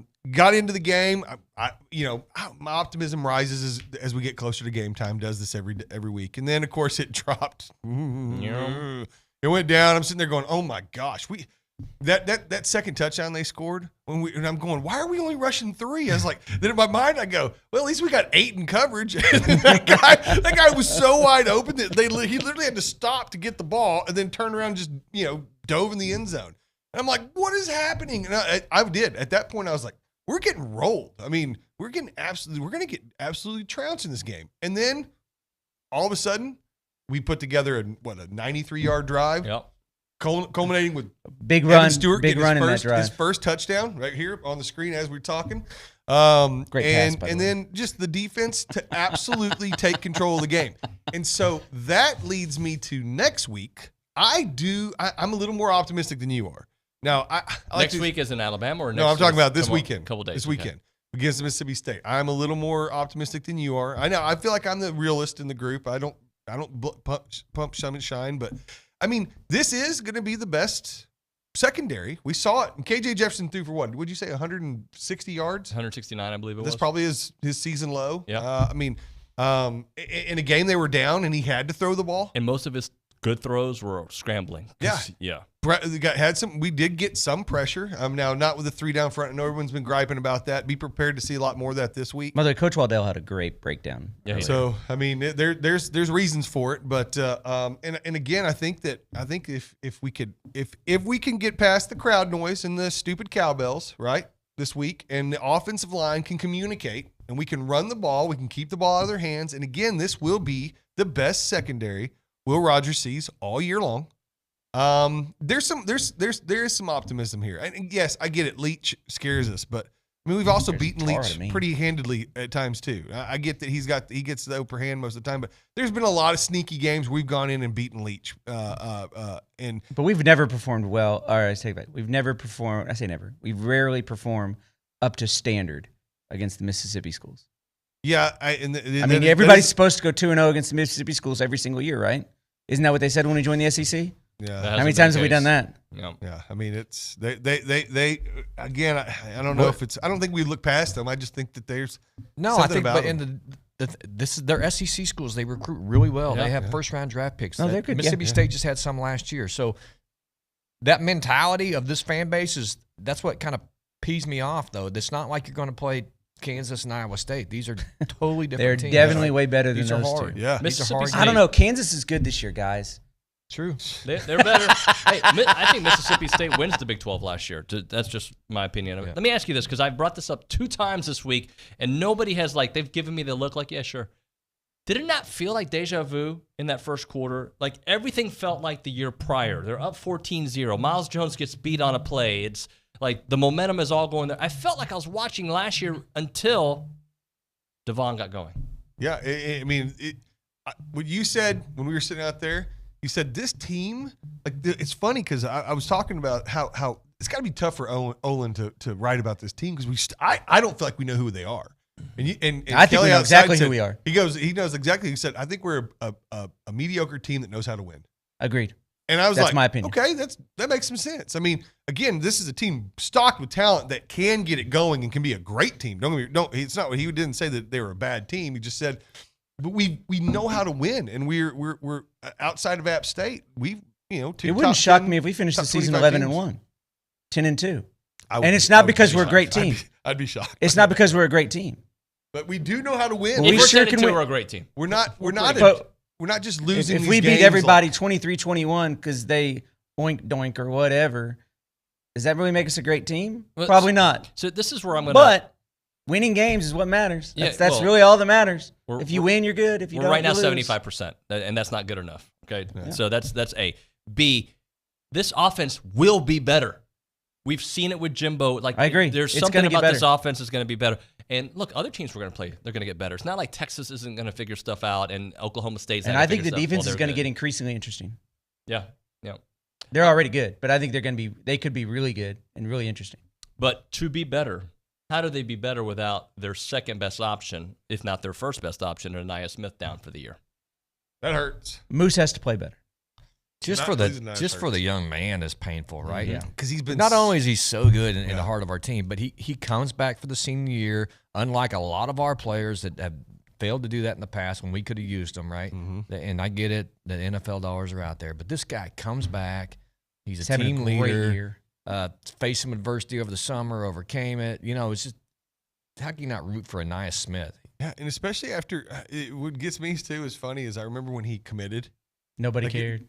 into the game. My optimism rises as we get closer to game time. Does this every week, and then of course it dropped. It went down. I'm sitting there going, "Oh my gosh, That second touchdown they scored and I'm going, why are we only rushing 3? I was like, then in my mind I go, well, at least we got 8 in coverage. that guy was so wide open that he literally had to stop to get the ball and then turn around and just dove in the end zone. And I'm like, what is happening? And I did at that point. I was like, we're getting rolled. I mean, we're going to get absolutely trounced in this game. And then all of a sudden, we put together a 93-yard drive. Yep. Culminating with big Evan run, Stewart big run in that drive. His first touchdown right here on the screen as we're talking. Great pass, by the way. And then just the defense to absolutely take control of the game. And so that leads me to next week. I'm a little more optimistic than you are. Now, next week is in Alabama or next? No, I'm talking about this weekend. Couple days. This weekend against Mississippi State. I'm a little more optimistic than you are. I know. I feel like I'm the realist in the group. I don't pump shine, but. I mean, this is going to be the best secondary. We saw it. And KJ Jefferson threw for what? Would you say 160 yards? 169, I believe it was. That's probably his season low. Yeah. In a game they were down and he had to throw the ball. And most of his good throws were scrambling. Yeah. Yeah. We did get some pressure. Now, not with the 3 down front. I know everyone's been griping about that. Be prepared to see a lot more of that this week. Mother, Coach Waddell had a great breakdown. Yeah. So, I mean, there's reasons for it, but and again, I think if we can get past the crowd noise and the stupid cowbells, right? this week, and the offensive line can communicate, and we can run the ball. We can keep the ball out of their hands. And again, this will be the best secondary Will Rogers sees all year long. There is some optimism here. And yes, I get it. Leach scares us, but I mean, we've also beaten Leach pretty handedly at times too. I get that he gets the upper hand most of the time, but there's been a lot of sneaky games where we've gone in and beaten Leach. But we've never performed well. Or I say that we've never performed. I say never. We've rarely performed up to standard against the Mississippi schools. Yeah, I mean, everybody's supposed to go 2-0 against the Mississippi schools every single year, right? Isn't that what they said when we joined the SEC? Yeah. How many times have we done that? Yeah. I mean, it's they again. I don't know if it's. I don't think we look past them. I just think that there's I think. But in this is their SEC schools. They recruit really well. They have first round draft picks. No, they're good. Mississippi State just had some last year. So that mentality of this fan base that's what kind of pees me off. Though it's not like you're going to play Kansas and Iowa State. These are totally different. They're teams. definitely way better than these those are hard. two. Yeah, Mississippi State. I don't know. Kansas is good this year, guys. True. They're better. Hey, I think Mississippi State wins the Big 12 last year. That's just my opinion. Let me ask you this, because I've brought this up 2 times this week, and nobody has, they've given me the look like, yeah, sure. Did it not feel like deja vu in that first quarter? Like, everything felt like the year prior. They're up 14-0. Miles Jones gets beat on a play. It's like the momentum is all going there. I felt like I was watching last year until Devon got going. Yeah, I mean, what you said when we were sitting out there, you said this team, it's funny because I was talking about how it's got to be tough for Olin to write about this team because I don't feel like we know who they are. And I think we know exactly who we are. He knows exactly. He said, I think we're a mediocre team that knows how to win. Agreed. And I was That's my opinion. Okay, that makes some sense. I mean, again, this is a team stocked with talent that can get it going and can be a great team. It's not what he didn't say that they were a bad team. He just said, but we know how to win, and we're outside of App State. It wouldn't shock me if we finished the season 11-1, 10-2, and it's not because we're a great team. I'd be shocked. It's not because we're a great team, but we do know how to win. We sure can win. We're a great team. We're not just losing. If we beat everybody 23-21 because they oink or whatever, does that really make us a great team? Probably not. So this is where I'm going. But winning games is what matters. That's really all that matters. If you win, you're good. If you don't, right now you lose. 75%, and that's not good enough. Okay, so that's A. B. This offense will be better. We've seen it with Jimbo. I agree. There's something about this offense that's going to be better. And look, other teams we're going to play, they're going to get better. It's not like Texas isn't going to figure stuff out, and Oklahoma State's. And I think the defense is going to get increasingly interesting. Yeah. They're already good, but I think they could be really good and really interesting. But to be better, how do they be better without their second best option, if not their first best option, Anaya Smith down for the year? That hurts. Moose has to play better. Just for the young man is painful, right? Yeah, because he's been not only is he so good in the heart of our team, but he comes back for the senior year. Unlike a lot of our players that have failed to do that in the past when we could have used them, right? Mm-hmm. And I get it, the NFL dollars are out there, but this guy comes back. He's a team leader. Faced some adversity over the summer, overcame it. It's just how can you not root for Anaya Smith? Yeah, and especially after what gets me too is funny is I remember when he committed. Nobody cared.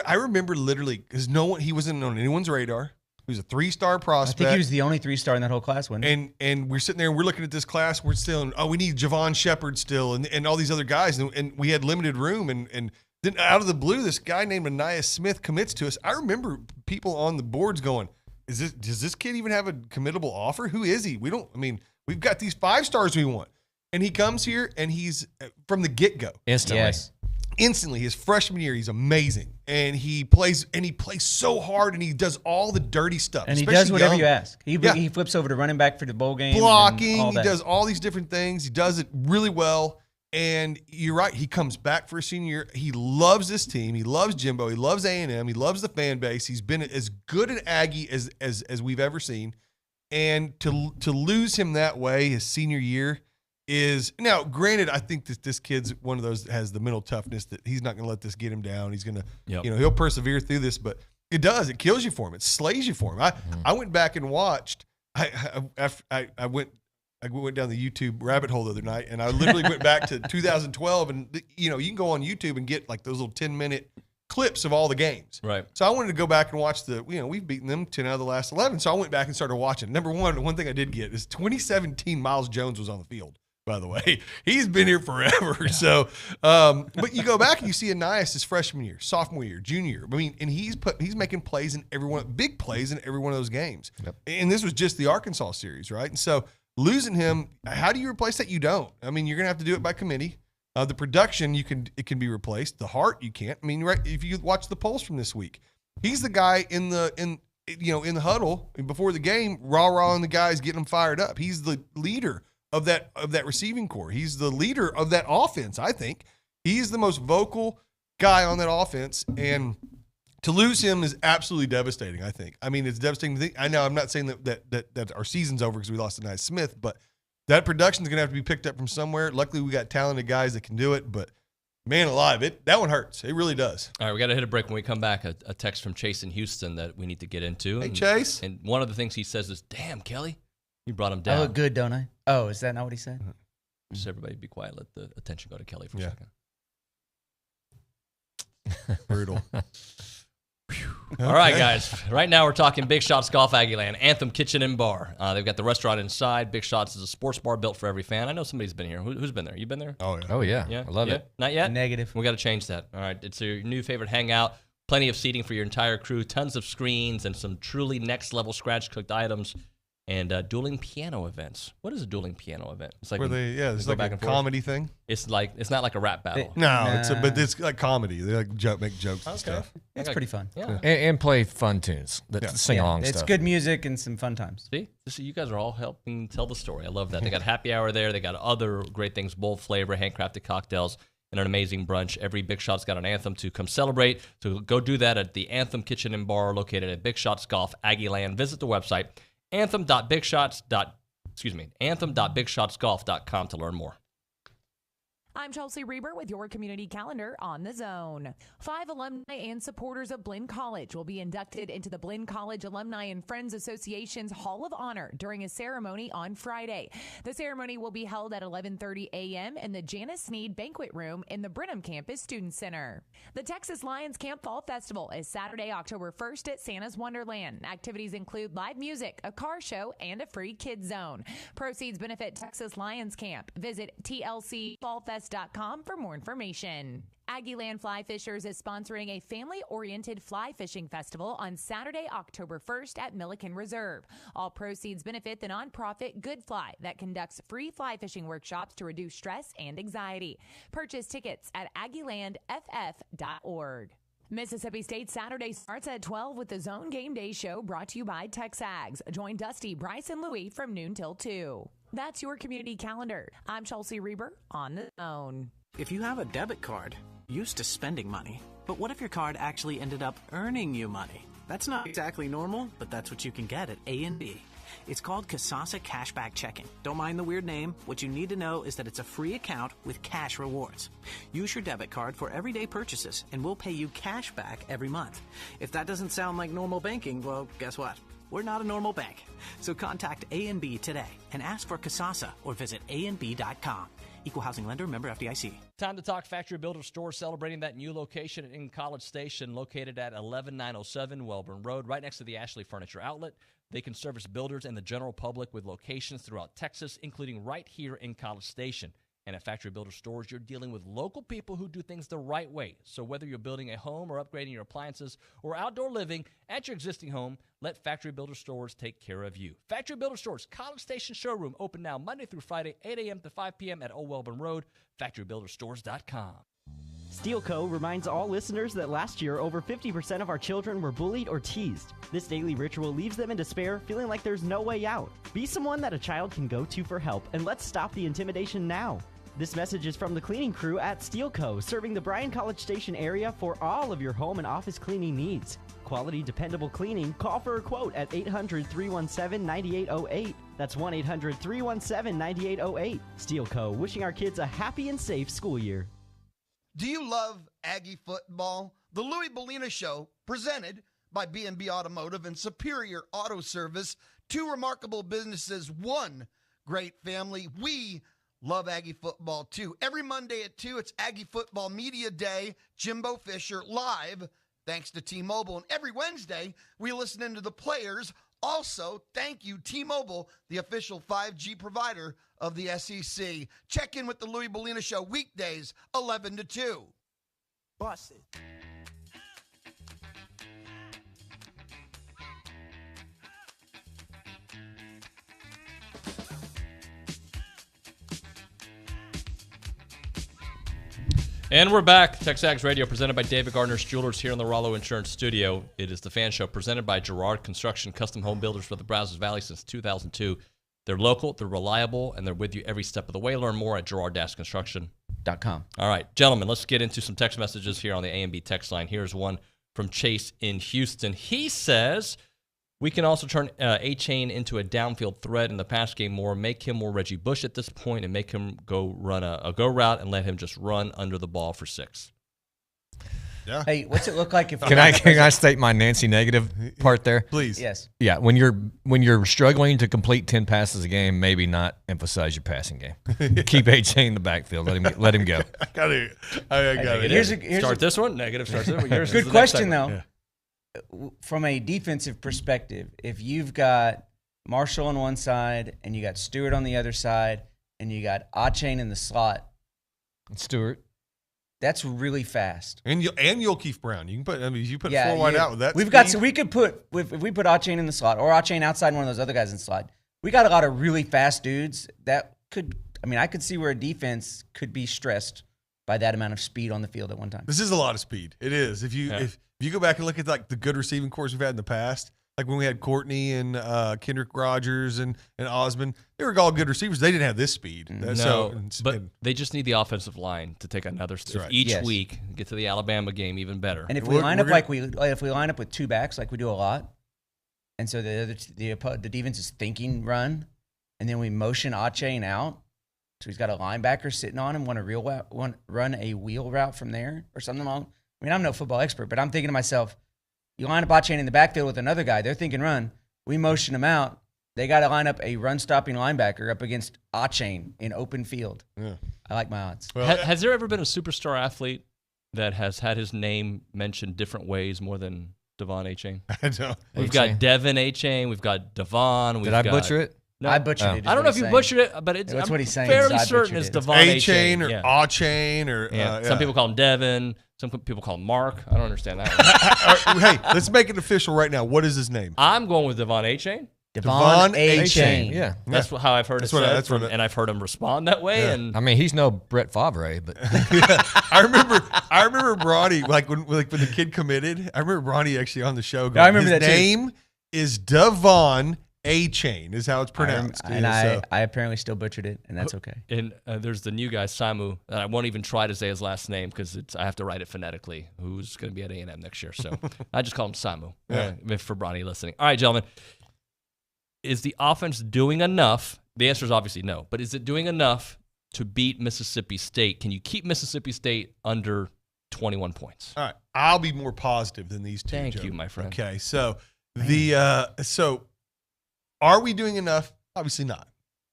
I remember literally because he wasn't on anyone's radar. He was a 3-star prospect. I think he was the only 3-star in that whole class, wasn't he? And we're sitting there and we're looking at this class. We're still, we need Javon Shepard still and all these other guys. And we had limited room. And then out of the blue, this guy named Anaya Smith commits to us. I remember people on the boards going, does this kid even have a committable offer? Who is he? We've got these 5 stars we want. And he comes here and he's from the get-go. Instantly. Yes. Instantly, his freshman year, he's amazing, and he plays so hard, and he does all the dirty stuff. And he does whatever you ask. He flips over to running back for the bowl game, blocking. He does all these different things. He does it really well. And you're right. He comes back for a senior year. He loves this team. He loves Jimbo. He loves A&M. He loves the fan base. He's been as good an Aggie as we've ever seen. And to lose him that way his senior year. Is now granted, I think that this kid's one of those that has the mental toughness that he's not going to let this get him down. He's going to, he'll persevere through this, but it kills you for him. It slays you for him. I went back and watched. I went down the YouTube rabbit hole the other night, and I literally went back to 2012, and you can go on YouTube and get like those little 10-minute clips of all the games. Right. So I wanted to go back and watch we've beaten them 10 out of the last 11. So I went back and started watching. Number one thing I did get is 2017 Miles Jones was on the field, by the way. He's been here forever. Yeah. So, but you go back and you see Anias his freshman year, sophomore year, junior year. I mean, and he's making plays in big plays in every one of those games. Yep. And this was just the Arkansas series, right? And so losing him, how do you replace that? You don't. I mean, you're going to have to do it by committee. The production, it can be replaced. The heart, you can't. I mean, right? If you watch the polls from this week, he's the guy in the huddle before the game, rah-rahing the guys, getting them fired up. He's the leader of that receiving corps. He's the leader of that offense. I think he's the most vocal guy on that offense, and to lose him is absolutely devastating. I think. I mean, it's devastating. I know I'm not saying that our season's over because we lost to Anias Smith, but that production is going to have to be picked up from somewhere. Luckily, we got talented guys that can do it, but man alive, that one hurts. It really does. All right, we got to hit a break. When we come back, a text from Chase in Houston that we need to get into. Hey, Chase. And one of the things he says is, "Damn, Kelly, you brought him down." I look good, don't I? Oh, is that not what he said? Just everybody be quiet. Let the attention go to Kelly for a second. Brutal. All right, guys. Right now we're talking Big Shots Golf Aggieland, Anthem Kitchen and Bar. They've got the restaurant inside. Big Shots is a sports bar built for every fan. I know somebody's been here. Who's been there? You been there? Oh, yeah. Oh, yeah. I love it. Not yet? Negative. We got to change that. All right. It's your new favorite hangout. Plenty of seating for your entire crew. Tons of screens and some truly next-level scratch-cooked items. And dueling piano events. What is a dueling piano event? It's like it's like a comedy thing. It's not like a rap battle. But it's like comedy. They make jokes and stuff. It's pretty fun. Yeah. And play fun tunes. Sing along stuff. It's good music and some fun times. See, you guys are all helping tell the story. I love that. They got happy hour there. They got other great things: bold flavor, handcrafted cocktails, and an amazing brunch. Every Big Shot's got an anthem to come celebrate. So go do that at the Anthem Kitchen and Bar, located at Big Shots Golf Aggieland. Visit the website anthem.bigshotsgolf.com to learn more. I'm Chelsea Reber with your community calendar on the Zone. 5 alumni and supporters of Blinn College will be inducted into the Blinn College Alumni and Friends Association's Hall of Honor during a ceremony on Friday. The ceremony will be held at 11:30 a.m. in the Janice Sneed Banquet Room in the Brenham Campus Student Center. The Texas Lions Camp Fall Festival is Saturday, October 1st at Santa's Wonderland. Activities include live music, a car show, and a free kids zone. Proceeds benefit Texas Lions Camp. Visit tlcfallfest.com for more information. Aggieland Fly Fishers is sponsoring a family-oriented fly fishing festival on Saturday, October 1st at Milliken Reserve. All proceeds benefit the nonprofit Good Fly that conducts free fly fishing workshops to reduce stress and anxiety. Purchase tickets at aggielandff.org. Mississippi State Saturday starts at 12 with the Zone Game Day Show brought to you by TexAgs. Join Dusty, Bryce, and Louie from noon till 2. That's your community calendar. I'm Chelsea Reber on the Zone. If you have a debit card, used to spending money, but what if your card actually ended up earning you money? That's not exactly normal, but that's what you can get at A&B. It's called Kasasa Cashback Checking. Don't mind the weird name. What you need to know is that it's a free account with cash rewards. Use your debit card for everyday purchases, and we'll pay you cash back every month. If that doesn't sound like normal banking, well, guess what? We're not a normal bank. So contact A&B today and ask for Kasasa or visit ANB.com. Equal housing lender, member FDIC. Time to talk Factory Builder Store, celebrating that new location in College Station, located at 11907 Welborn Road, right next to the Ashley Furniture Outlet. They can service builders and the general public with locations throughout Texas, including right here in College Station. And at Factory Builder Stores, you're dealing with local people who do things the right way. So whether you're building a home or upgrading your appliances or outdoor living at your existing home, let Factory Builder Stores take care of you. Factory Builder Stores, College Station Showroom, open now Monday through Friday, 8 a.m. to 5 p.m. at Old Welborn Road, factorybuilderstores.com. Steel Co. reminds all listeners that last year, over 50% of our children were bullied or teased. This daily ritual leaves them in despair, feeling like there's no way out. Be someone that a child can go to for help, and let's stop the intimidation now. This message is from the cleaning crew at Steel Co., serving the Bryan College Station area for all of your home and office cleaning needs. Quality, dependable cleaning. Call for a quote at 800-317-9808. That's 1-800-317-9808. Steel Co., wishing our kids a happy and safe school year. Do you love Aggie football? The Louie Bellina Show, presented by B&B Automotive and Superior Auto Service, two remarkable businesses, one great family. We love Aggie football too. Every Monday at 2, it's Aggie Football Media Day. Jimbo Fisher live, thanks to T-Mobile. And every Wednesday, we listen into the players. Also, thank you, T-Mobile, the official 5G provider of the SEC. Check in with the Louis Bellina Show weekdays, 11 to 2. Bust it. And we're back. TexAgs Radio, presented by David Gardner's Jewelers here in the Rollo Insurance Studio. It is the Fan Show, presented by Girard Construction, custom home builders for the Brazos Valley since 2002. They're local, they're reliable, and they're with you every step of the way. Learn more at girard-construction.com. All right, gentlemen, let's get into some text messages here on the A&B text line. Here's one from Chase in Houston. He says, we can also turn A-Chain into a downfield threat in the pass game more, make him more Reggie Bush at this point, and make him go run a go route and let him just run under the ball for 6. Yeah. Hey, what's it look like if Can I state my Nancy negative part there? Please. Yes. Yeah, when you're struggling to complete 10 passes a game, maybe not emphasize your passing game. Keep A-Chain in the backfield. Let him go. I got it. Start this one. Negative. Start this one. Yours Good question, though. Yeah. From a defensive perspective, if you've got Marshall on one side and you got Stewart on the other side and you got A-Chain in the slot, Stewart, that's really fast. And you'll Keith Brown. You can put. I mean, you put 4 wide out with that. We've got. So we could put if we put A-Chain in the slot or A-Chain outside one of those other guys in the slot. We got a lot of really fast dudes that could. I mean, I could see where a defense could be stressed by that amount of speed on the field at one time. This is a lot of speed. It is. If you go back and look at like the good receiving corps we've had in the past, like when we had Courtney and Kendrick Rogers and Osmond, they were all good receivers. They didn't have this speed. But they just need the offensive line to take another step each week, get to the Alabama game even better. And if we line up if we line up with 2 backs like we do a lot, and so the defense is thinking run, and then we motion A-Chain out, so he's got a linebacker sitting on him, run a wheel route from there or something along. I mean, I'm no football expert, but I'm thinking to myself, you line up A-Chain in the backfield with another guy, they're thinking run. We motion him out. They got to line up a run-stopping linebacker up against A-Chain in open field. Yeah. I like my odds. Well, has there ever been a superstar athlete that has had his name mentioned different ways more than Devon A-Chain? I know. We've got Devin A-Chain. We've got Devon. Did I butcher it? No, I butchered it. I don't know if you butchered it, but that's what he's saying. Fairly certain it's Devon A-Chain or A-Chain or some people call him Devin. Some people call him Mark. I don't understand that one. Hey, let's make it official right now. What is his name? I'm going with Devon A-Chain. Devon A-Chain. Yeah. That's how I've heard it said, and I've heard him respond that way. Yeah. And I mean, he's no Brett Favre, but I remember Bronny, like when the kid committed. I remember Bronny actually on the show going, I remember his name is Devon A-Chain is how it's pronounced. I apparently still butchered it, and that's okay. And there's the new guy, Samu, and I won't even try to say his last name because I have to write it phonetically, who's going to be at A&M next year. So I just call him Samu for Bronny listening. All right, gentlemen. Is the offense doing enough? The answer is obviously no. But is it doing enough to beat Mississippi State? Can you keep Mississippi State under 21 points? All right. I'll be more positive than these two. Thank you, my friend. Okay, so are we doing enough? Obviously not.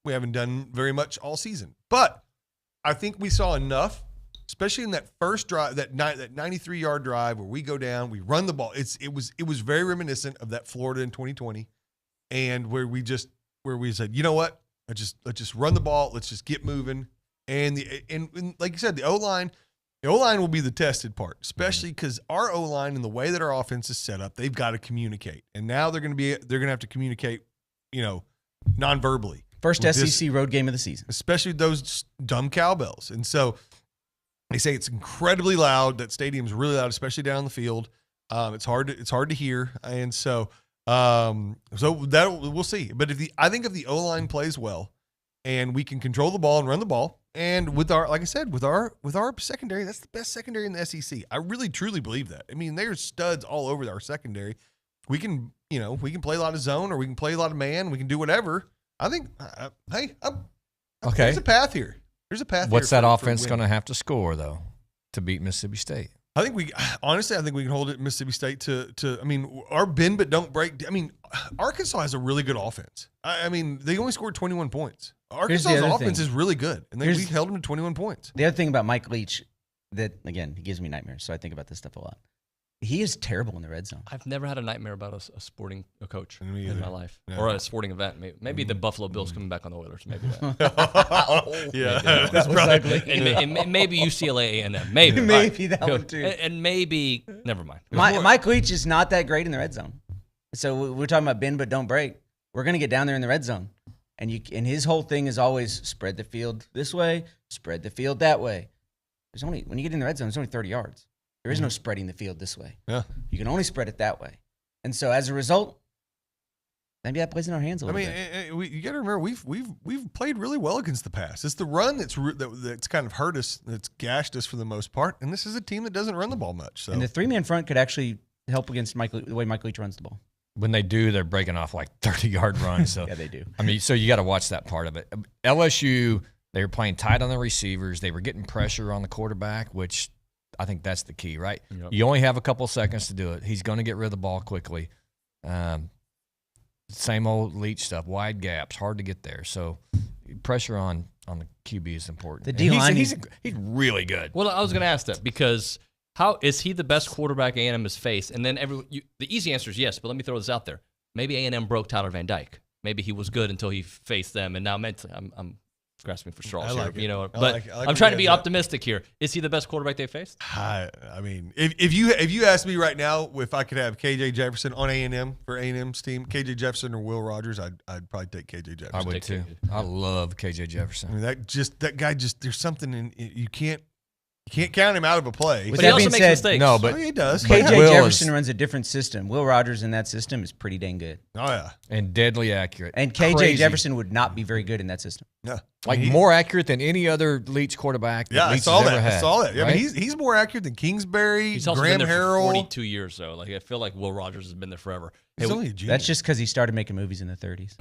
We haven't done very much all season. But I think we saw enough, especially in that first drive, that 93-yard drive where we go down, we run the ball. It was very reminiscent of that Florida in 2020, and where we said, you know what? Let's just run the ball. Let's just get moving. And like you said, the O-line will be the tested part, especially because our O-line and the way that our offense is set up, they've got to communicate. And now they're going to have to communicate, non-verbally. First SEC road game of the season. Especially those dumb cowbells. And so they say it's incredibly loud. That stadium's really loud, especially down the field. It's hard to hear. And so that we'll see. But I think if the O-line plays well and we can control the ball and run the ball, and with our, like I said, with our secondary, that's the best secondary in the SEC. I really truly believe that. I mean, there's studs all over our secondary. We can play a lot of zone, or we can play a lot of man. We can do whatever. I think, there's a path here. There's a path. What's that offense going to have to score though to beat Mississippi State? I think we can hold it Mississippi State to. I mean, our bend but don't break. I mean, Arkansas has a really good offense. I mean, they only scored 21 points. Arkansas's offense is really good, and we held them to 21 points. The other thing about Mike Leach that, again, he gives me nightmares, so I think about this stuff a lot. He is terrible in the red zone. I've never had a nightmare about a coach in my life, or a sporting event. Maybe the Buffalo Bills coming back on the Oilers. Maybe that. Yeah, that's probably. And maybe UCLA A&M. Maybe that one too. And maybe never mind. Mike Leach is not that great in the red zone. So we're talking about bend but don't break. We're going to get down there in the red zone, and his whole thing is always spread the field this way, spread the field that way. When you get in the red zone, there's only 30 yards. There is no spreading the field this way. Yeah. You can only spread it that way. And so as a result, maybe that plays in our hands a little bit. You got to remember we've played really well against the pass. It's the run that's kind of hurt us, that's gashed us for the most part. And this is a team that doesn't run the ball much. So. And the 3-man front could actually help against the way Mike Leach runs the ball. When they do, they're breaking off like 30-yard runs. So yeah, they do. I mean, so you got to watch that part of it. LSU, they were playing tight on the receivers. They were getting pressure on the quarterback, which I think that's the key, right? Yep. You only have a couple of seconds to do it. He's going to get rid of the ball quickly. Same old Leach stuff, wide gaps, hard to get there. So pressure on the QB is important. The D-line, he's really good. Well, I was going to ask that because how is he the best quarterback A&M has faced? And then the easy answer is yes, but let me throw this out there. Maybe A&M broke Tyler Van Dyke. Maybe he was good until he faced them, and now mentally, I'm grasping for straws here, But I'm trying to be optimistic here. Is he the best quarterback they faced? I mean, if you ask me right now if I could have KJ Jefferson on A&M for A&M's team, KJ Jefferson or Will Rogers, I'd probably take KJ Jefferson. I would too. I love KJ Jefferson. I mean, that guy there's something in you can't count him out of a play. With that being said, mistakes. No, but he does. KJ Jefferson runs a different system. Will Rogers in that system is pretty dang good. Oh yeah, and deadly accurate. And KJ Jefferson would not be very good in that system. Yeah, like more accurate than any other Leach quarterback. That Leach has ever had, I saw that. Right? I mean, he's more accurate than Kingsbury. He's also Graham been there Harrell. for 42 years, though. Like I feel like Will Rogers has been there forever. He's only a junior. That's just because he started making movies in the 30s.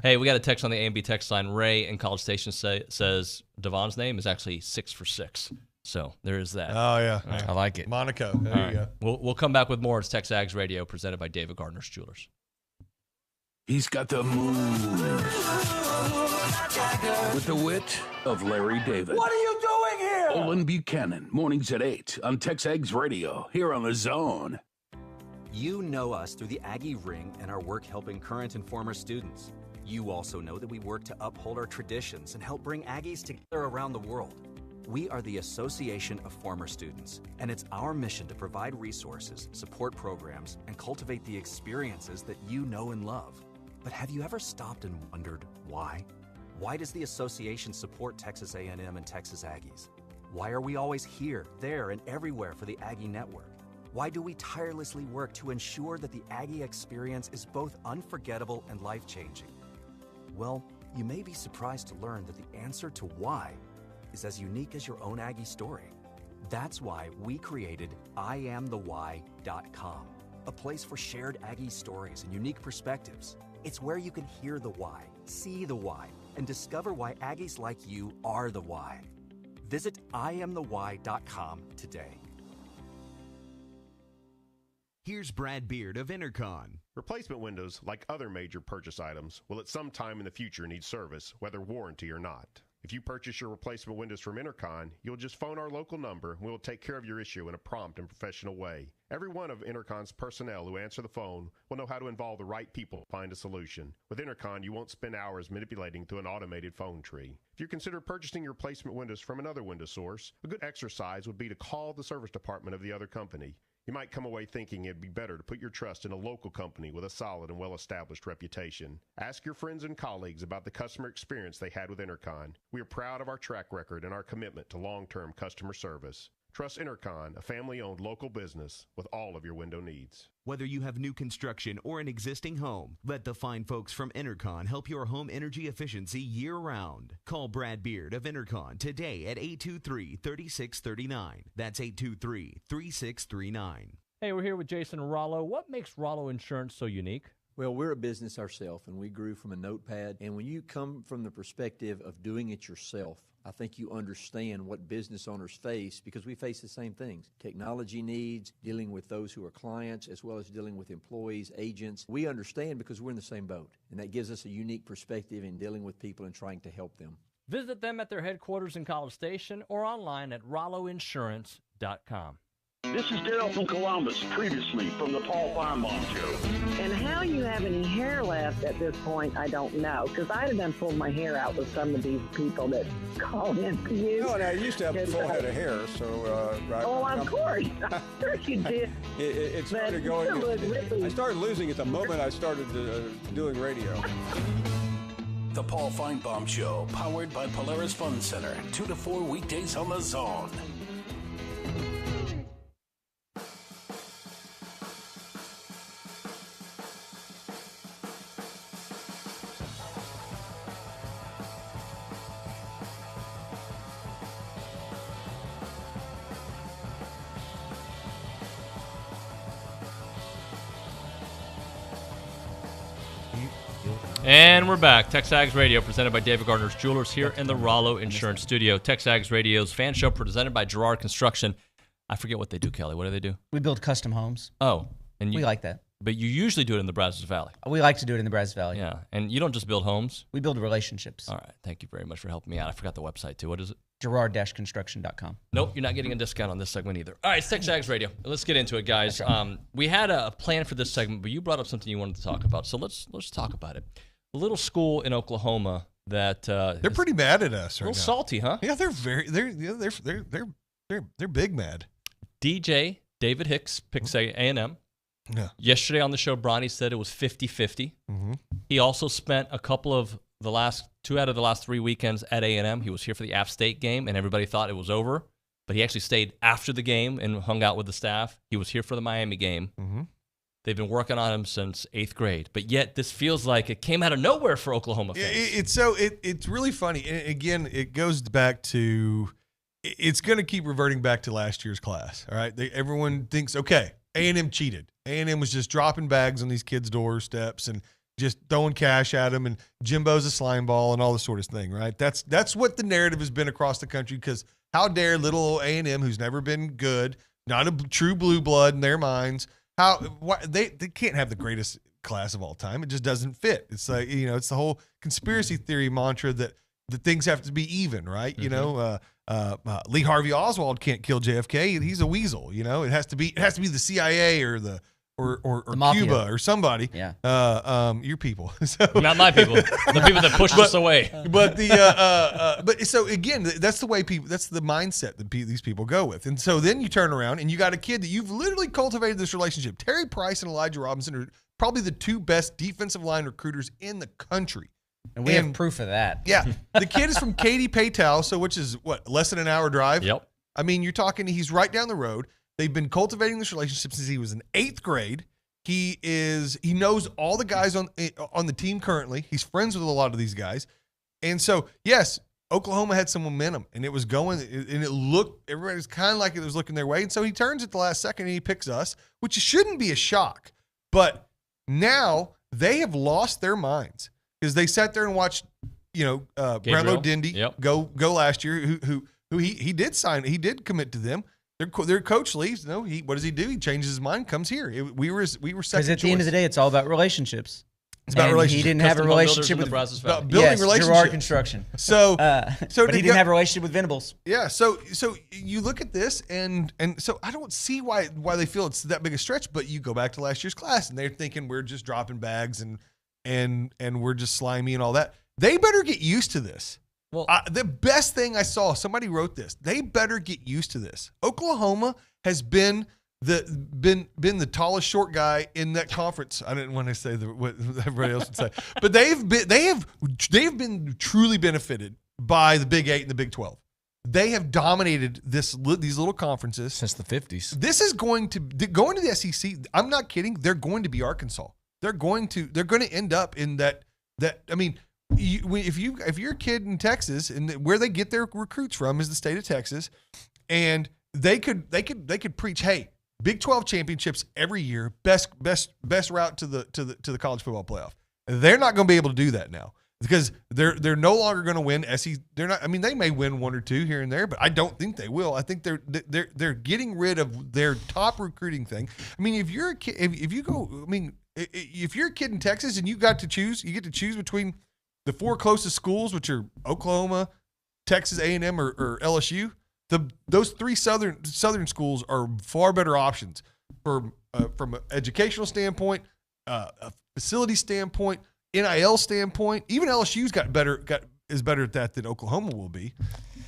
Hey, we got a text on the A&B text line. Ray in College Station says Devon's name is actually 6 for 6. So there is that. Oh, yeah. Right. I like it. Monaco. There you go. We'll come back with more. It's TexAgs Radio presented by David Gardner's Jewelers. He's got the moves with the wit of Larry David. What are you doing here? Olin Buchanan, mornings at 8 on TexAgs Radio, here on The Zone. You know us through the Aggie Ring and our work helping current and former students. You also know that we work to uphold our traditions and help bring Aggies together around the world. We are the Association of Former Students, and it's our mission to provide resources, support programs, and cultivate the experiences that you know and love. But have you ever stopped and wondered why? Why does the association support Texas A&M and Texas Aggies? Why are we always here, there, and everywhere for the Aggie Network? Why do we tirelessly work to ensure that the Aggie experience is both unforgettable and life-changing? Well, you may be surprised to learn that the answer to why is as unique as your own Aggie story. That's why we created IamTheWhy.com, a place for shared Aggie stories and unique perspectives. It's where you can hear the why, see the why, and discover why Aggies like you are the why. Visit IamTheWhy.com today. Here's Brad Beard of Intercon. Replacement windows, like other major purchase items, will at some time in the future need service, whether warranty or not. If you purchase your replacement windows from Intercon, you'll just phone our local number and we'll take care of your issue in a prompt and professional way. Every one of Intercon's personnel who answer the phone will know how to involve the right people to find a solution. With Intercon, you won't spend hours manipulating through an automated phone tree. If you consider purchasing your replacement windows from another window source, a good exercise would be to call the service department of the other company. You might come away thinking it'd be better to put your trust in a local company with a solid and well-established reputation. Ask your friends and colleagues about the customer experience they had with Intercon. We are proud of our track record and our commitment to long-term customer service. Trust Intercon, a family-owned local business, with all of your window needs. Whether you have new construction or an existing home, let the fine folks from Intercon help your home energy efficiency year-round. Call Brad Beard of Intercon today at 823-3639. That's 823-3639. Hey, we're here with Jason Rollo. What makes Rollo Insurance so unique? Well, we're a business ourselves, and we grew from a notepad. And when you come from the perspective of doing it yourself, I think you understand what business owners face because we face the same things. Technology needs, dealing with those who are clients, as well as dealing with employees, agents. We understand because we're in the same boat, and that gives us a unique perspective in dealing with people and trying to help them. Visit them at their headquarters in College Station or online at rolloinsurance.com. This is Daryl from Columbus, previously from the Paul Feinbaum Show. And how you have any hair left at this point, I don't know, because I'd have done pulled my hair out with some of these people that call in to you. No, and I used to have a full head of hair, so right. Oh, of course. I'm sure you did. It started going. I started losing it the moment I started doing radio. The Paul Feinbaum Show, powered by Polaris Fun Center, 2 to 4 weekdays on the Zone. And we're back. TexAgs Radio, presented by David Gardner's Jewelers here in the Rollo Insurance Studio. TexAgs Radio's fan show presented by Gerard Construction. I forget what they do, Kelly. What do they do? We build custom homes. Oh. And we like that. But you usually do it in the Brazos Valley. We like to do it in the Brazos Valley. Yeah. And you don't just build homes? We build relationships. All right. Thank you very much for helping me out. I forgot the website, too. What is it? Gerard-construction.com. Nope, you're not getting a discount on this segment either. All right, it's TexAgs Radio. Let's get into it, guys. We had a plan for this segment, but you brought up something you wanted to talk about. So let's talk about it. A little school in Oklahoma that they're pretty mad at us right now. A little salty, huh? Yeah, they're big mad. DJ David Hicks picks A&M. Yeah. Yesterday on the show, Bronny said it was 50-50. Mm-hmm. He also spent a couple of two out of the last 3 weekends at A&M. He was here for the App State game, and everybody thought it was over. But he actually stayed after the game and hung out with the staff. He was here for the Miami game. Mm-hmm. They've been working on him since 8th grade, but yet this feels like it came out of nowhere for Oklahoma fans. It's really funny. And again, it goes back to it's going to keep reverting back to last year's class. All right, everyone thinks A&M cheated. A&M was just dropping bags on these kids' doorsteps and just throwing cash at them, and Jimbo's a slime ball and all this sort of thing. Right? That's what the narrative has been across the country. Because how dare little A&M, who's never been good, not a true blue blood in their minds. They can't have the greatest class of all time. It just doesn't fit. It's like, it's the whole conspiracy theory mantra that things have to be even, right? Mm-hmm. Lee Harvey Oswald can't kill JFK. He's a weasel. It has to be the CIA or or Cuba or somebody. Yeah. Your people. Not my people. The people that pushed us away. But but so again, that's the way people. That's the mindset that these people go with. And so then you turn around and you got a kid that you've literally cultivated this relationship. Terry Price and Elijah Robinson are probably the two best defensive line recruiters in the country. And we have proof of that. Yeah. The kid is from Katy Paytal, which is less than an hour drive? Yep. I mean, you're talking, he's right down the road. They've been cultivating this relationship since he was in 8th grade. He knows all the guys on the team currently. He's friends with a lot of these guys. And so, yes, Oklahoma had some momentum, and it was going, and it looked, everybody's kind of like it was looking their way. And so he turns at the last second and he picks us, which shouldn't be a shock. But now they have lost their minds because they sat there and watched, Brownlow Dindy go last year, who he did sign, he did commit to them. Their coach leaves. No, what does he do? He changes his mind, comes here. We were second choice. Because at the end of the day, it's all about relationships. It's about relationships. He didn't have a relationship with building relationships. Gerard Construction. So but he didn't have a relationship with Venables. Yeah. So you look at this, and so I don't see why they feel it's that big a stretch. But you go back to last year's class, and they're thinking we're just dropping bags and we're just slimy and all that. They better get used to this. Well, the best thing I saw, somebody wrote this. They better get used to this. Oklahoma has been the tallest short guy in that conference. I didn't want to say what everybody else would say, but they have been truly benefited by the Big 8 and the Big 12. They have dominated these little conferences since the 50s. This is going to the SEC. I'm not kidding. They're going to be Arkansas. They're going to end up in that. I mean. If you're a kid in Texas and where they get their recruits from is the state of Texas, and they could preach, hey, Big 12 championships every year, best route to the college football playoff. They're not going to be able to do that now. because they're no longer going to win SEC. They're not. I mean, they may win 1 or 2 here and there, but I don't think they will. I think they're getting rid of their top recruiting thing. I mean, if you're a kid, if you go, I mean, if you're a kid in Texas and you get to choose between the 4 closest schools, which are Oklahoma, Texas A&M, or LSU. Those 3 southern schools are far better options from an educational standpoint, a facility standpoint, NIL standpoint. Even LSU's is better at that than Oklahoma will be.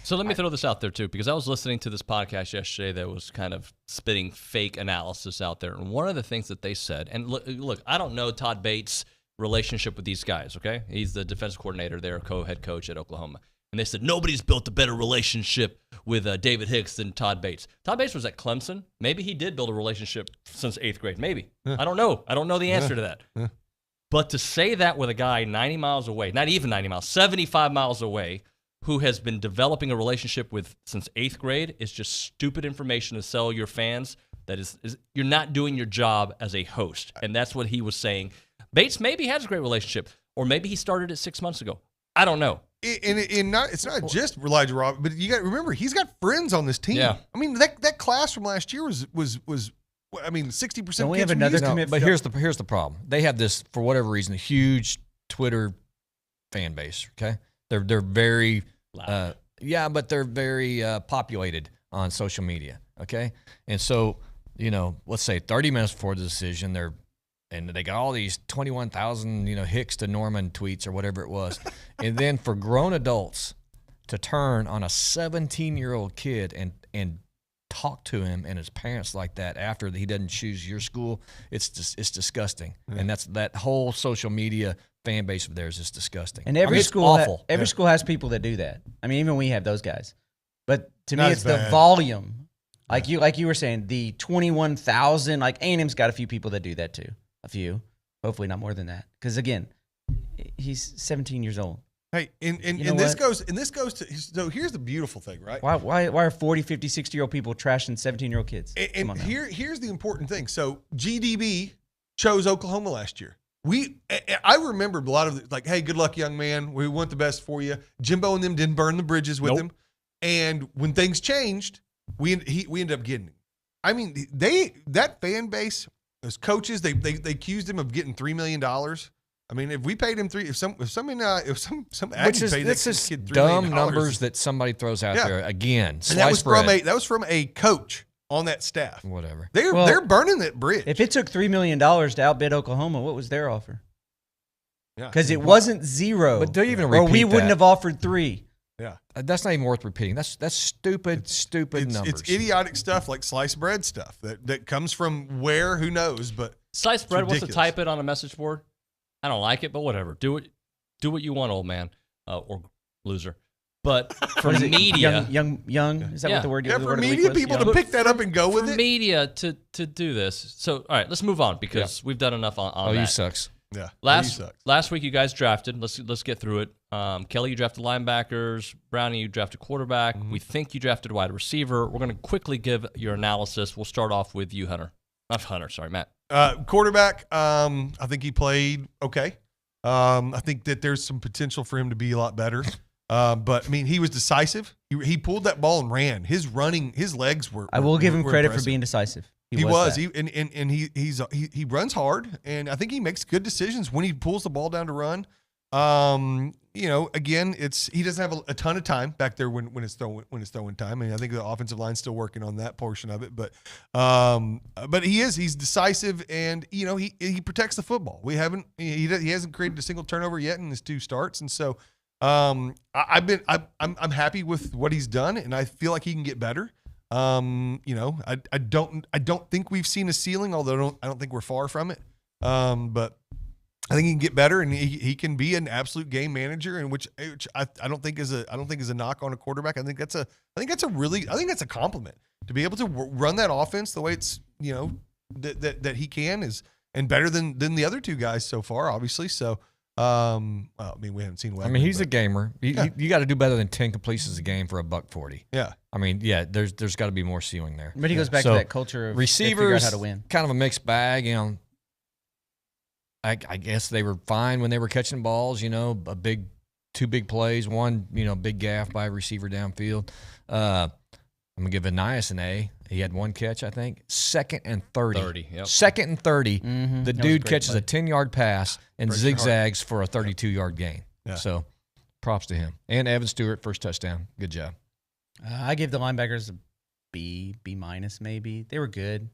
So let me throw this out there too, because I was listening to this podcast yesterday that was kind of spitting fake analysis out there, and one of the things that they said, and look, I don't know Todd Bates' relationship with these guys. Okay, he's the defensive coordinator there, co-head coach at Oklahoma. And they said, nobody's built a better relationship with David Hicks than Todd Bates. Todd Bates was at Clemson. Maybe he did build a relationship since 8th grade. Maybe. Yeah. I don't know. I don't know the answer to that. Yeah. But to say that with a guy 90 miles away, not even 90 miles, 75 miles away, who has been developing a relationship with since 8th grade is just stupid information to sell your fans. That is you're not doing your job as a host. And that's what he was saying. Bates maybe has a great relationship, or maybe he started it 6 months ago. I don't know. It's not just Elijah Robb, but you got to remember he's got friends on this team. Yeah. I mean that class from last year was I mean 60%. Don't we have another commit? But here's the problem. They have this, for whatever reason, a huge Twitter fan base. Okay, they're very but they're very populated on social media. Okay, and so let's say 30 minutes before the decision, and they got all these 21,000, Hicks to Norman tweets or whatever it was. And then for grown adults to turn on a 17-year-old kid and talk to him and his parents like that after he doesn't choose your school, it's disgusting. Yeah. And that whole social media fan base of theirs is disgusting. And every school awful. Every school has people that do that. I mean, even we have those guys. But to me, it's bad. the volume. Like you were saying, the 21,000, like A&M's got a few people that do that too. A few, hopefully not more than that. Because again, he's 17 years old. Hey, and this goes to, so here's the beautiful thing, right? Why are 40, 50, 60-year-old people trashing 17-year-old kids? And here's the important thing. So GDB chose Oklahoma last year. I remember a lot of like, hey, good luck, young man. We want the best for you. Jimbo and them didn't burn the bridges with him. And when things changed, we ended up getting him. I mean, that fan base, those coaches, they accused him of getting $3 million. I mean, if we paid him some Aggie paid this is kid $3 dumb million, numbers that somebody throws out there again. And that was from a coach on that staff. Whatever. They're burning that bridge. If it took $3 million to outbid Oklahoma, what was their offer? Yeah, because it wasn't zero. But do you even or repeat we wouldn't that? have offered 3. Yeah, that's not even worth repeating. That's stupid numbers. It's idiotic stuff like sliced bread stuff that comes from who knows. But sliced bread wants to type it on a message board. I don't like it, but whatever. Do what you want, old man or loser. But for media, young, is that what the word? Yeah, for media people to pick that up and go with it. For media to do this. So all right, let's move on because we've done enough on that. OU sucks. Yeah. Last week you guys drafted. Let's get through it. Kelly, you drafted linebackers. Brownie, you drafted quarterback. Mm-hmm. We think you drafted wide receiver. We're going to quickly give your analysis. We'll start off with you, Hunter. Not Hunter, sorry, Matt. Quarterback, I think he played okay. I think that there's some potential for him to be a lot better. But I mean, he was decisive. He pulled that ball and ran. His legs were. I will give him credit impressive. for being decisive. He was. He runs hard, and I think he makes good decisions when he pulls the ball down to run. Again, he doesn't have a ton of time back there when it's throwing time. I mean, I think the offensive line's still working on that portion of it, but he's decisive, and he protects the football. He hasn't created a single turnover yet in his 2 starts, and so I'm happy with what he's done, and I feel like he can get better. I don't think we've seen a ceiling, although I don't think we're far from it. But I think he can get better, and he can be an absolute game manager, and which I don't think is a knock on a quarterback. I think that's a compliment to be able to run that offense the way it's that he can and better than the other 2 guys so far, obviously. So. We haven't seen. Weapon, he's a gamer. You got to do better than 10 completions a game for $140. Yeah. There's got to be more ceiling there. But he goes back to that culture of receivers, figure out how to win. Kind of a mixed bag. I guess they were fine when they were catching balls. Two big plays, one big gaff by a receiver downfield. I'm gonna give Anias an A. He had one catch, I think. 2nd and 30. 30, yep. 2nd and 30. Mm-hmm. The dude catches a 10-yard pass and zigzags for a 32-yard gain. Yeah. So props to him. And Evan Stewart, first touchdown. Good job. I give the linebackers a B minus maybe. They were good.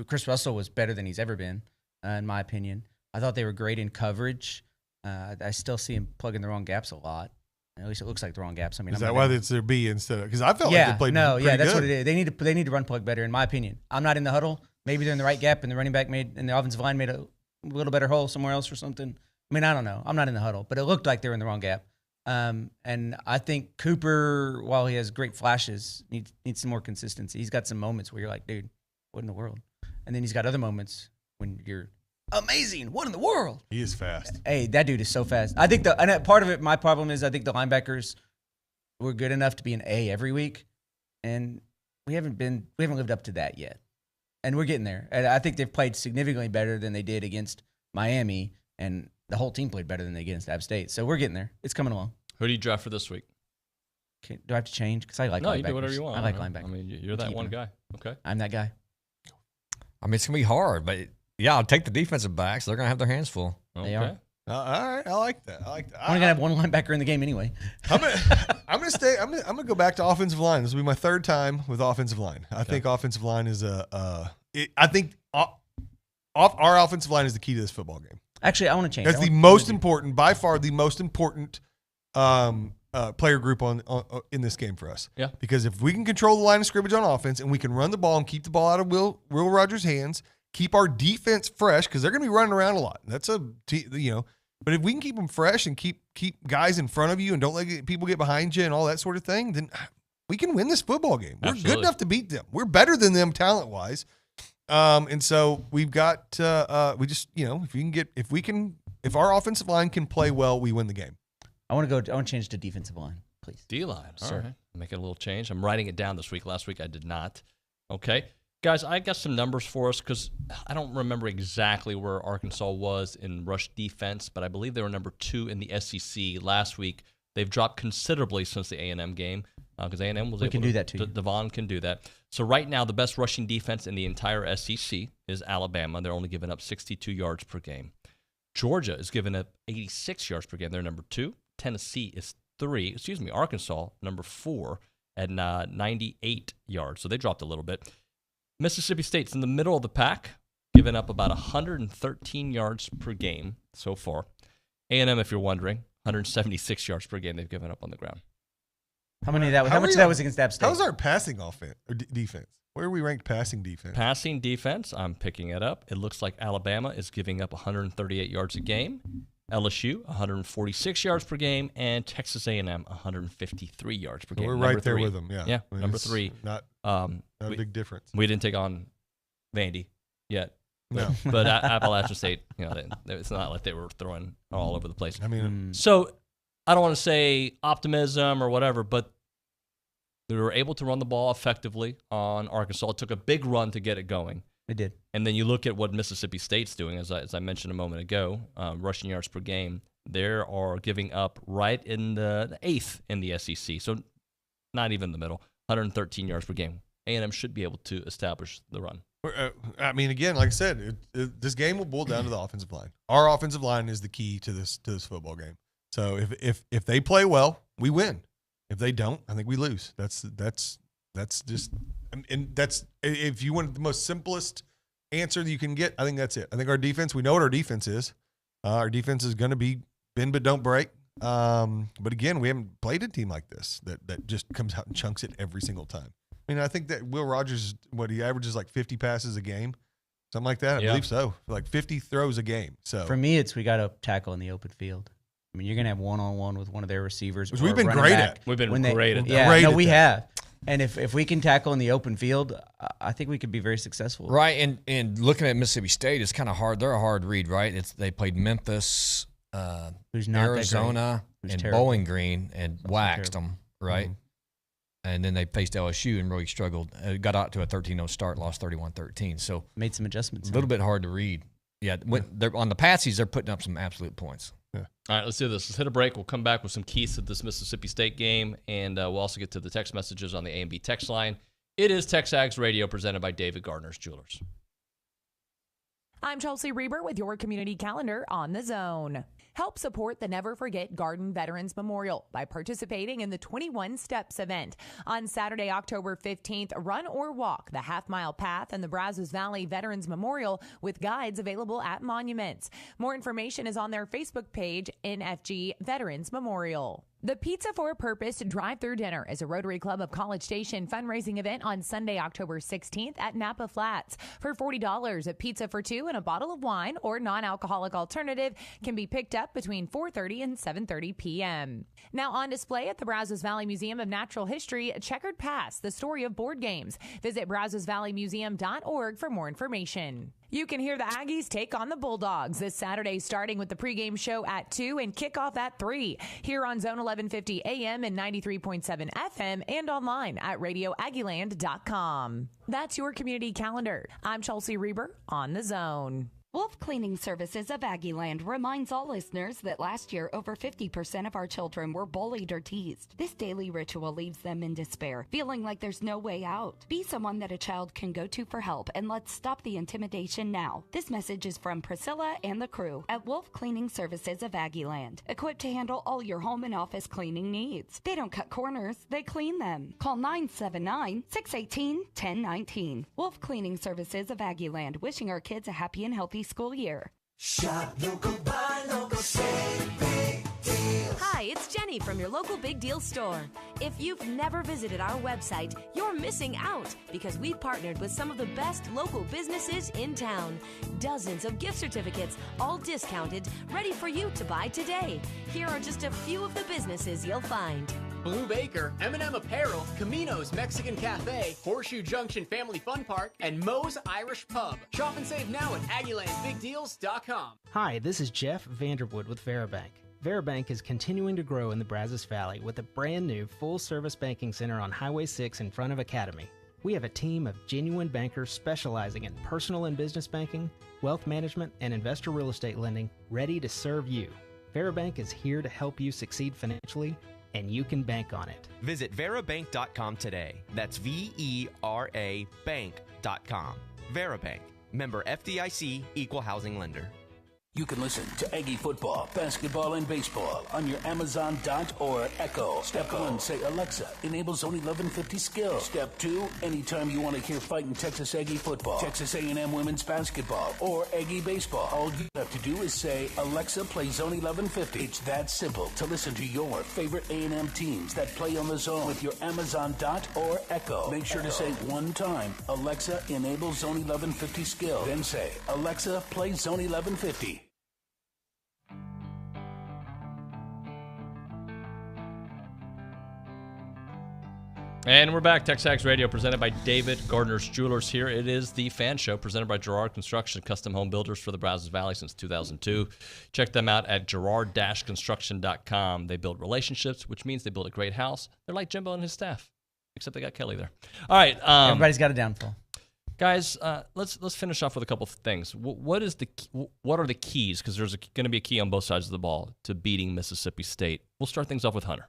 Chris Russell was better than he's ever been, in my opinion. I thought they were great in coverage. I still see him plugging the wrong gaps a lot. At least it looks like the wrong gaps. I mean, is that why it's their B instead of? Because I felt like they played that's good. what it is. They need to run plug better, in my opinion. I'm not in the huddle. Maybe they're in the right gap, and the running back and the offensive line made a little better hole somewhere else or something. I mean, I don't know. I'm not in the huddle, but it looked like they were in the wrong gap. And I think Cooper, while he has great flashes, needs some more consistency. He's got some moments where you're like, dude, what in the world? And then he's got other moments when you're amazing. What in the world? He is fast. Hey, that dude is so fast. I think part of it, my problem is I think the linebackers were good enough to be an A every week, and we haven't lived up to that yet. And we're getting there. And I think they've played significantly better than they did against Miami, and the whole team played better than they did against App State. So we're getting there. It's coming along. Who do you draft for this week? Do I have to change? Because I like linebackers. No, you do whatever you want. I like linebackers. I mean, you're that one guy. Okay. I'm that guy. I mean, it's going to be hard, but yeah, I'll take the defensive backs. They're going to have their hands full. Okay. They are. All right, I like that. I'm only gonna have one linebacker in the game anyway. I'm gonna go back to offensive line. This will be my third time with offensive line. I think offensive line is our offensive line is the key to this football game. Actually, I want to change. That's the most important, by far, the most important player group in this game for us. Yeah. Because if we can control the line of scrimmage on offense and we can run the ball and keep the ball out of Will Rogers' hands, keep our defense fresh because they're going to be running around a lot. That's but if we can keep them fresh and keep guys in front of you and don't let people get behind you and all that sort of thing, then we can win this football game. We're good enough to beat them. We're better than them talent-wise. And so we've got if our offensive line can play well, we win the game. I want to change to defensive line, please. D-line. All right. Making a little change. I'm writing it down this week. Last week I did not. Okay. Guys, I got some numbers for us because I don't remember exactly where Arkansas was in rush defense, but I believe they were number 2 in the SEC last week. They've dropped considerably since the A&M game because A&M was able to. We can do that too. Devon can do that. So right now, the best rushing defense in the entire SEC is Alabama. They're only giving up 62 yards per game. Georgia is giving up 86 yards per game. They're number 2. Tennessee is Arkansas, number 4 at 98 yards. So they dropped a little bit. Mississippi State's in the middle of the pack, giving up about 113 yards per game so far. A&M, if you're wondering, 176 yards per game they've given up on the ground. How much of that was against App State? How's our passing offense or defense? Where are we ranked passing defense? Passing defense, I'm picking it up. It looks like Alabama is giving up 138 yards a game. LSU, 146 yards per game, and Texas A&M, 153 yards per game. We're right there with them, yeah. Yeah, I mean, number 3. Not a big difference. We didn't take on Vandy yet. No. But Appalachian State, it's not like they were throwing all over the place. I mean, so I don't want to say optimism or whatever, but they were able to run the ball effectively on Arkansas. It took a big run to get it going. It did. And then you look at what Mississippi State's doing, as I mentioned a moment ago, rushing yards per game. They are giving up right in the 8th in the SEC, so not even the middle, 113 yards per game. A&M should be able to establish the run. I mean, again, like I said, this game will boil down to the offensive line. Our offensive line is the key to this football game. So if they play well, we win. If they don't, I think we lose. That's just, and that's, if you want the most simplest answer that you can get, I think that's it. I think our defense, we know what our defense is. Our defense is going to be bend but don't break. But again, we haven't played a team like this that just comes out and chunks it every single time. I mean, I think that Will Rogers, he averages like 50 passes a game, something like that. I believe so. Like 50 throws a game. So for me, we got to tackle in the open field. I mean, you're going to have one-on-one with one of their receivers. Which we've been great at. We've been great at that. Yeah, no, we have. And if we can tackle in the open field, I think we could be very successful. Right, and looking at Mississippi State, it's kind of hard. They're a hard read, right? They played Memphis, Arizona, and Bowling Green and waxed them, right? Mm-hmm. And then they faced LSU and really struggled. Got out to a 13-0 start, lost 31-13. So made some adjustments. A little bit hard to read. Yeah, they're on the patsies, they're putting up some absolute points. All right, let's do this. Let's hit a break. We'll come back with some keys to this Mississippi State game, and we'll also get to the text messages on the A&B text line. It is TexAgs Radio presented by David Gardner's Jewelers. I'm Chelsea Reber with your community calendar on the Zone. Help support the Never Forget Garden Veterans Memorial by participating in the 21 Steps event. On Saturday, October 15th, run or walk the half-mile path in the Brazos Valley Veterans Memorial with guides available at monuments. More information is on their Facebook page, NFG Veterans Memorial. The Pizza for a Purpose drive-through dinner is a Rotary Club of College Station fundraising event on Sunday, October 16th at Napa Flats. For $40, a pizza for two and a bottle of wine or non-alcoholic alternative can be picked up between 4:30 and 7:30 p.m. Now on display at the Brazos Valley Museum of Natural History, Checkered Past, the story of board games. Visit brazosvalleymuseum.org for more information. You can hear the Aggies take on the Bulldogs this Saturday, starting with the pregame show at 2 and kickoff at 3 here on Zone 1150 AM and 93.7 FM and online at radioaggieland.com. That's your community calendar. I'm Chelsea Reber on the Zone. Wolf Cleaning Services of Aggieland reminds all listeners that last year over 50% of our children were bullied or teased. This daily ritual leaves them in despair, feeling like there's no way out. Be someone that a child can go to for help, and let's stop the intimidation now. This message is from Priscilla and the crew at Wolf Cleaning Services of Aggieland, equipped to handle all your home and office cleaning needs. They don't cut corners, they clean them. Call 979-618-1019. Wolf Cleaning Services of Aggieland, wishing our kids a happy and healthy school year. Shop local, buy local, save big deals. Hi, it's Jenny from your local Big Deal store. If you've never visited our website, you're missing out because we've partnered with some of the best local businesses in town. Dozens of gift certificates, all discounted, ready for you to buy today. Here are just a few of the businesses you'll find. Blue Baker, M&M Apparel, Camino's Mexican Cafe, Horseshoe Junction Family Fun Park, and Moe's Irish Pub. Shop and save now at AggielandBigDeals.com. Hi, this is Jeff Vanderwood with Veribank. Veribank is continuing to grow in the Brazos Valley with a brand new full-service banking center on Highway 6 in front of Academy. We have a team of genuine bankers specializing in personal and business banking, wealth management, and investor real estate lending ready to serve you. Veribank is here to help you succeed financially, and you can bank on it. Visit Verabank.com today. That's VERA Bank.com. Verabank. Member FDIC, Equal Housing Lender. You can listen to Aggie football, basketball, and baseball on your Amazon Dot or Echo. Step 1, say, Alexa, enable Zone 1150 skill. Step 2, anytime you want to hear fighting Texas Aggie football, Texas A&M women's basketball, or Aggie baseball, all you have to do is say, Alexa, play Zone 1150. It's that simple to listen to your favorite A&M teams that play on the Zone with your Amazon Dot or Echo. Make sure to say one time, Alexa, enable Zone 1150 skill. Then say, Alexa, play Zone 1150. And we're back. TexAgs Radio presented by David Gardner's Jewelers here. It is the fan show presented by Girard Construction, custom home builders for the Brazos Valley since 2002. Check them out at girard-construction.com. They build relationships, which means they build a great house. They're like Jimbo and his staff, except they got Kelly there. All right. Everybody's got a downfall. Guys, let's finish off with a couple of things. What are the keys? Because there's going to be a key on both sides of the ball to beating Mississippi State. We'll start things off with Hunter.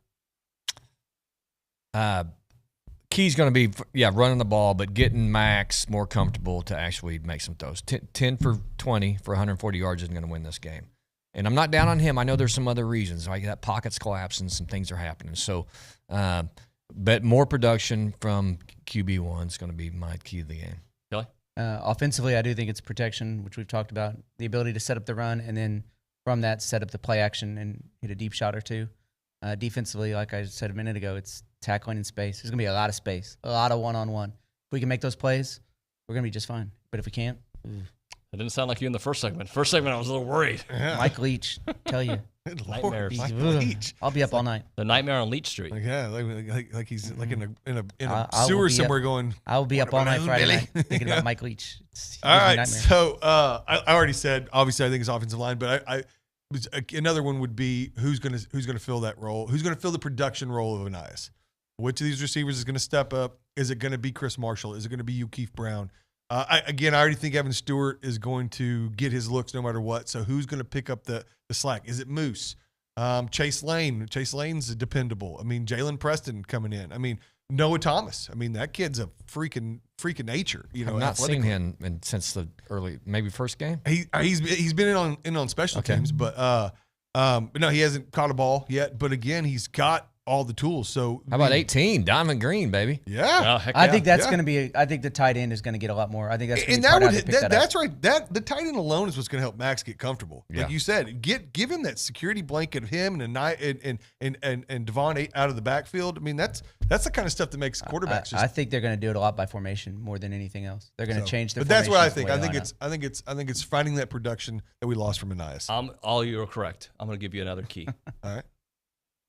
Key's going to be, running the ball, but getting Max more comfortable to actually make some throws. 10 for 20 for 140 yards isn't going to win this game. And I'm not down on him. I know there's some other reasons. Like that pocket's collapsing, some things are happening. So, but more production from QB1 is going to be my key to the game. Kelly? Offensively, I do think it's protection, which we've talked about, the ability to set up the run, and then from that, set up the play action and hit a deep shot or two. Defensively, like I said a minute ago, it's tackling in space. There's going to be a lot of space, a lot of one-on-one. If we can make those plays, we're going to be just fine. But if we can't, That didn't sound like you in the first segment. First segment, I was a little worried. Yeah. Mike Leach, tell you. Nightmares. Mike Leach. I'll be up all night. The nightmare on Leach Street. Like he's like in a sewer somewhere going. I will be up all night Friday night thinking about Mike Leach. All right, so I already said, obviously, I think it's offensive line, but another one would be who's going to fill that role? Who's going to fill the production role of Anias? Which of these receivers is going to step up? Is it going to be Chris Marshall? Is it going to be Keith Brown? I already think Evan Stewart is going to get his looks no matter what. So who's going to pick up the slack? Is it Moose? Chase Lane? Chase Lane's dependable. I mean, Jalen Preston coming in. I mean, Noah Thomas. I mean, that kid's a freaking nature. I've not seen him since the early, maybe first game. He's been in on special teams, but no, he hasn't caught a ball yet. But again, he's got all the tools. So how about 18, Diamond Green, baby? Yeah, I think that's going to be. I think the tight end is going to get a lot more. I think that's going to be that's right. The tight end alone is what's going to help Max get comfortable. Yeah. Like you said, give him that security blanket of him and Devon out of the backfield. I mean, that's the kind of stuff that makes quarterbacks. I think they're going to do it a lot by formation more than anything else. They're going to change their. But that's what I think. I think it's finding that production that we lost from Anias. All you are correct. I'm going to give you another key. All right.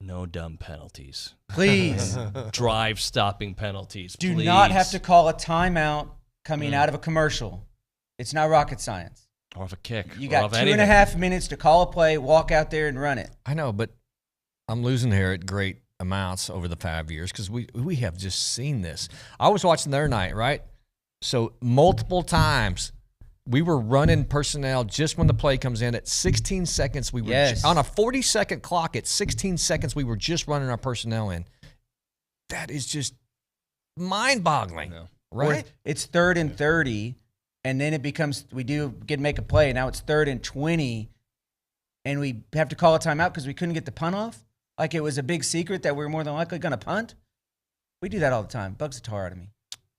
No dumb penalties. Please. Drive stopping penalties. Do please. not have to call a timeout coming out of a commercial. It's not rocket science. Or of a kick. You got 2.5 minutes to call a play, walk out there and run it. I know, but I'm losing here at great amounts over the 5 years because we have just seen this. I was watching their night, right? So multiple times we were running personnel just when the play comes in. At 16 seconds, we were on a 40-second clock. At 16 seconds, we were just running our personnel in. That is just mind-boggling, right? Or it's 3rd and 30, and then it becomes we make a play. Now it's 3rd and 20, and we have to call a timeout because we couldn't get the punt off. Like it was a big secret that we were more than likely going to punt. We do that all the time. Bugs the tar out of me.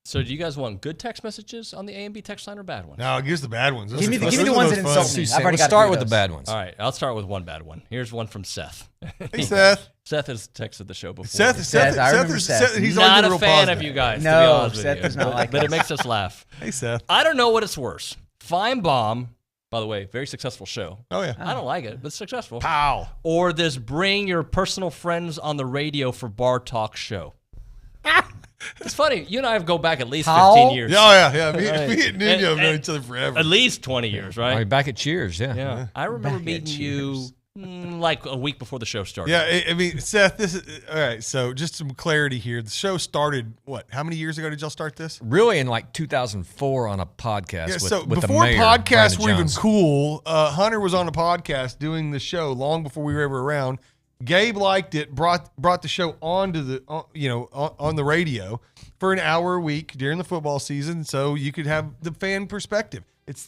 So do you guys want good text messages on the A&B text line or bad ones? No, give us the bad ones. Give me the ones that insult me. I've already got start with the bad ones. All right, I'll start with one bad one. Here's one from Seth. Hey, Seth. Seth has texted the show before. Seth, I remember Seth. He's not a fan of you guys, to be honest with Seth you. does not like But it us. makes us laugh. Hey, Seth. I don't know what it's worse. Fine Bomb, by the way, very successful show. Oh, yeah. I don't like it, but it's successful. Pow. Or this bring your personal friends on the radio for bar talk show. It's funny. You and I go back at least 15 years. Yeah. Me and Nuño have known each other forever. At least 20 years, right? Right, back at Cheers, yeah. I remember meeting you like a week before the show started. Yeah, I mean, Seth, this is all right. So just some clarity here. The show started, how many years ago did y'all start this? Really in like 2004 on a podcast. Yeah, with, so with before the mayor, podcasts Brandon were even Jones. cool, Hunter was on a podcast doing the show long before we were ever around. Gabe liked it, brought the show onto the on the radio for an hour a week during the football season, so you could have the fan perspective. It's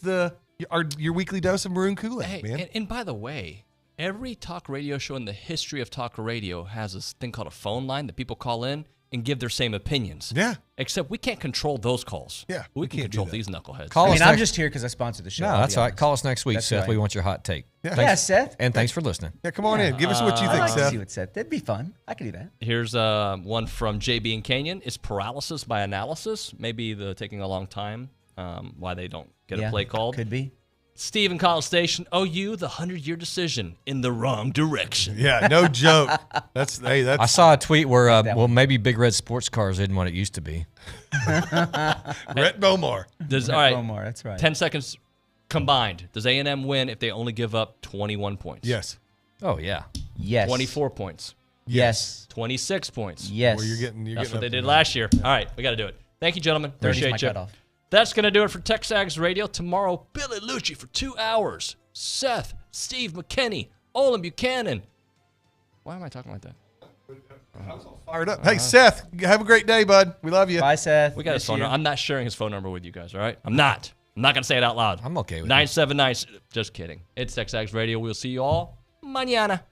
your weekly dose of maroon Kool-Aid, man. And by the way, every talk radio show in the history of talk radio has this thing called a phone line that people call in and give their same opinions. Yeah. Except we can't control those calls. Yeah, we can control these knuckleheads. I'm just here because I sponsored the show. No, that's all right. Call us next week, That's Seth. right. We want your hot take. Yeah, Thanks- Seth. And thanks for listening. Yeah, come on in. Give us what you I'd think, like to Seth. see what Seth. That'd be fun. I could do that. Here's one from JB and Canyon. Is paralysis by analysis? Maybe the taking a long time, why they don't get a play called. Could be. Steve in College Station, OU, the 100-year decision in the wrong direction. Yeah, no joke. That's I saw a tweet where, maybe Big Red Sports Cars isn't what it used to be. Rhett Bomar. All right, Bomar, that's right. 10 seconds combined. Does A&M win if they only give up 21 points? Yes. Oh, yeah. Yes. 24 points. Yes. 26 points. Yes. Well, you're getting That's what up they there. did last year. All right, we got to do it. Thank you, gentlemen. 30's my Appreciate you. cutoff. That's going to do it for TexAgs Radio. Tomorrow, Billy Lucci for 2 hours. Seth, Steve McKinney, Olin Buchanan. Why am I talking like that? Fired up. Hey, Seth, have a great day, bud. We love you. Bye, Seth. We got his phone number. I'm not sharing his phone number with you guys, all right? I'm not going to say it out loud. I'm okay with 979. Just kidding. It's TexAgs Radio. We'll see you all mañana.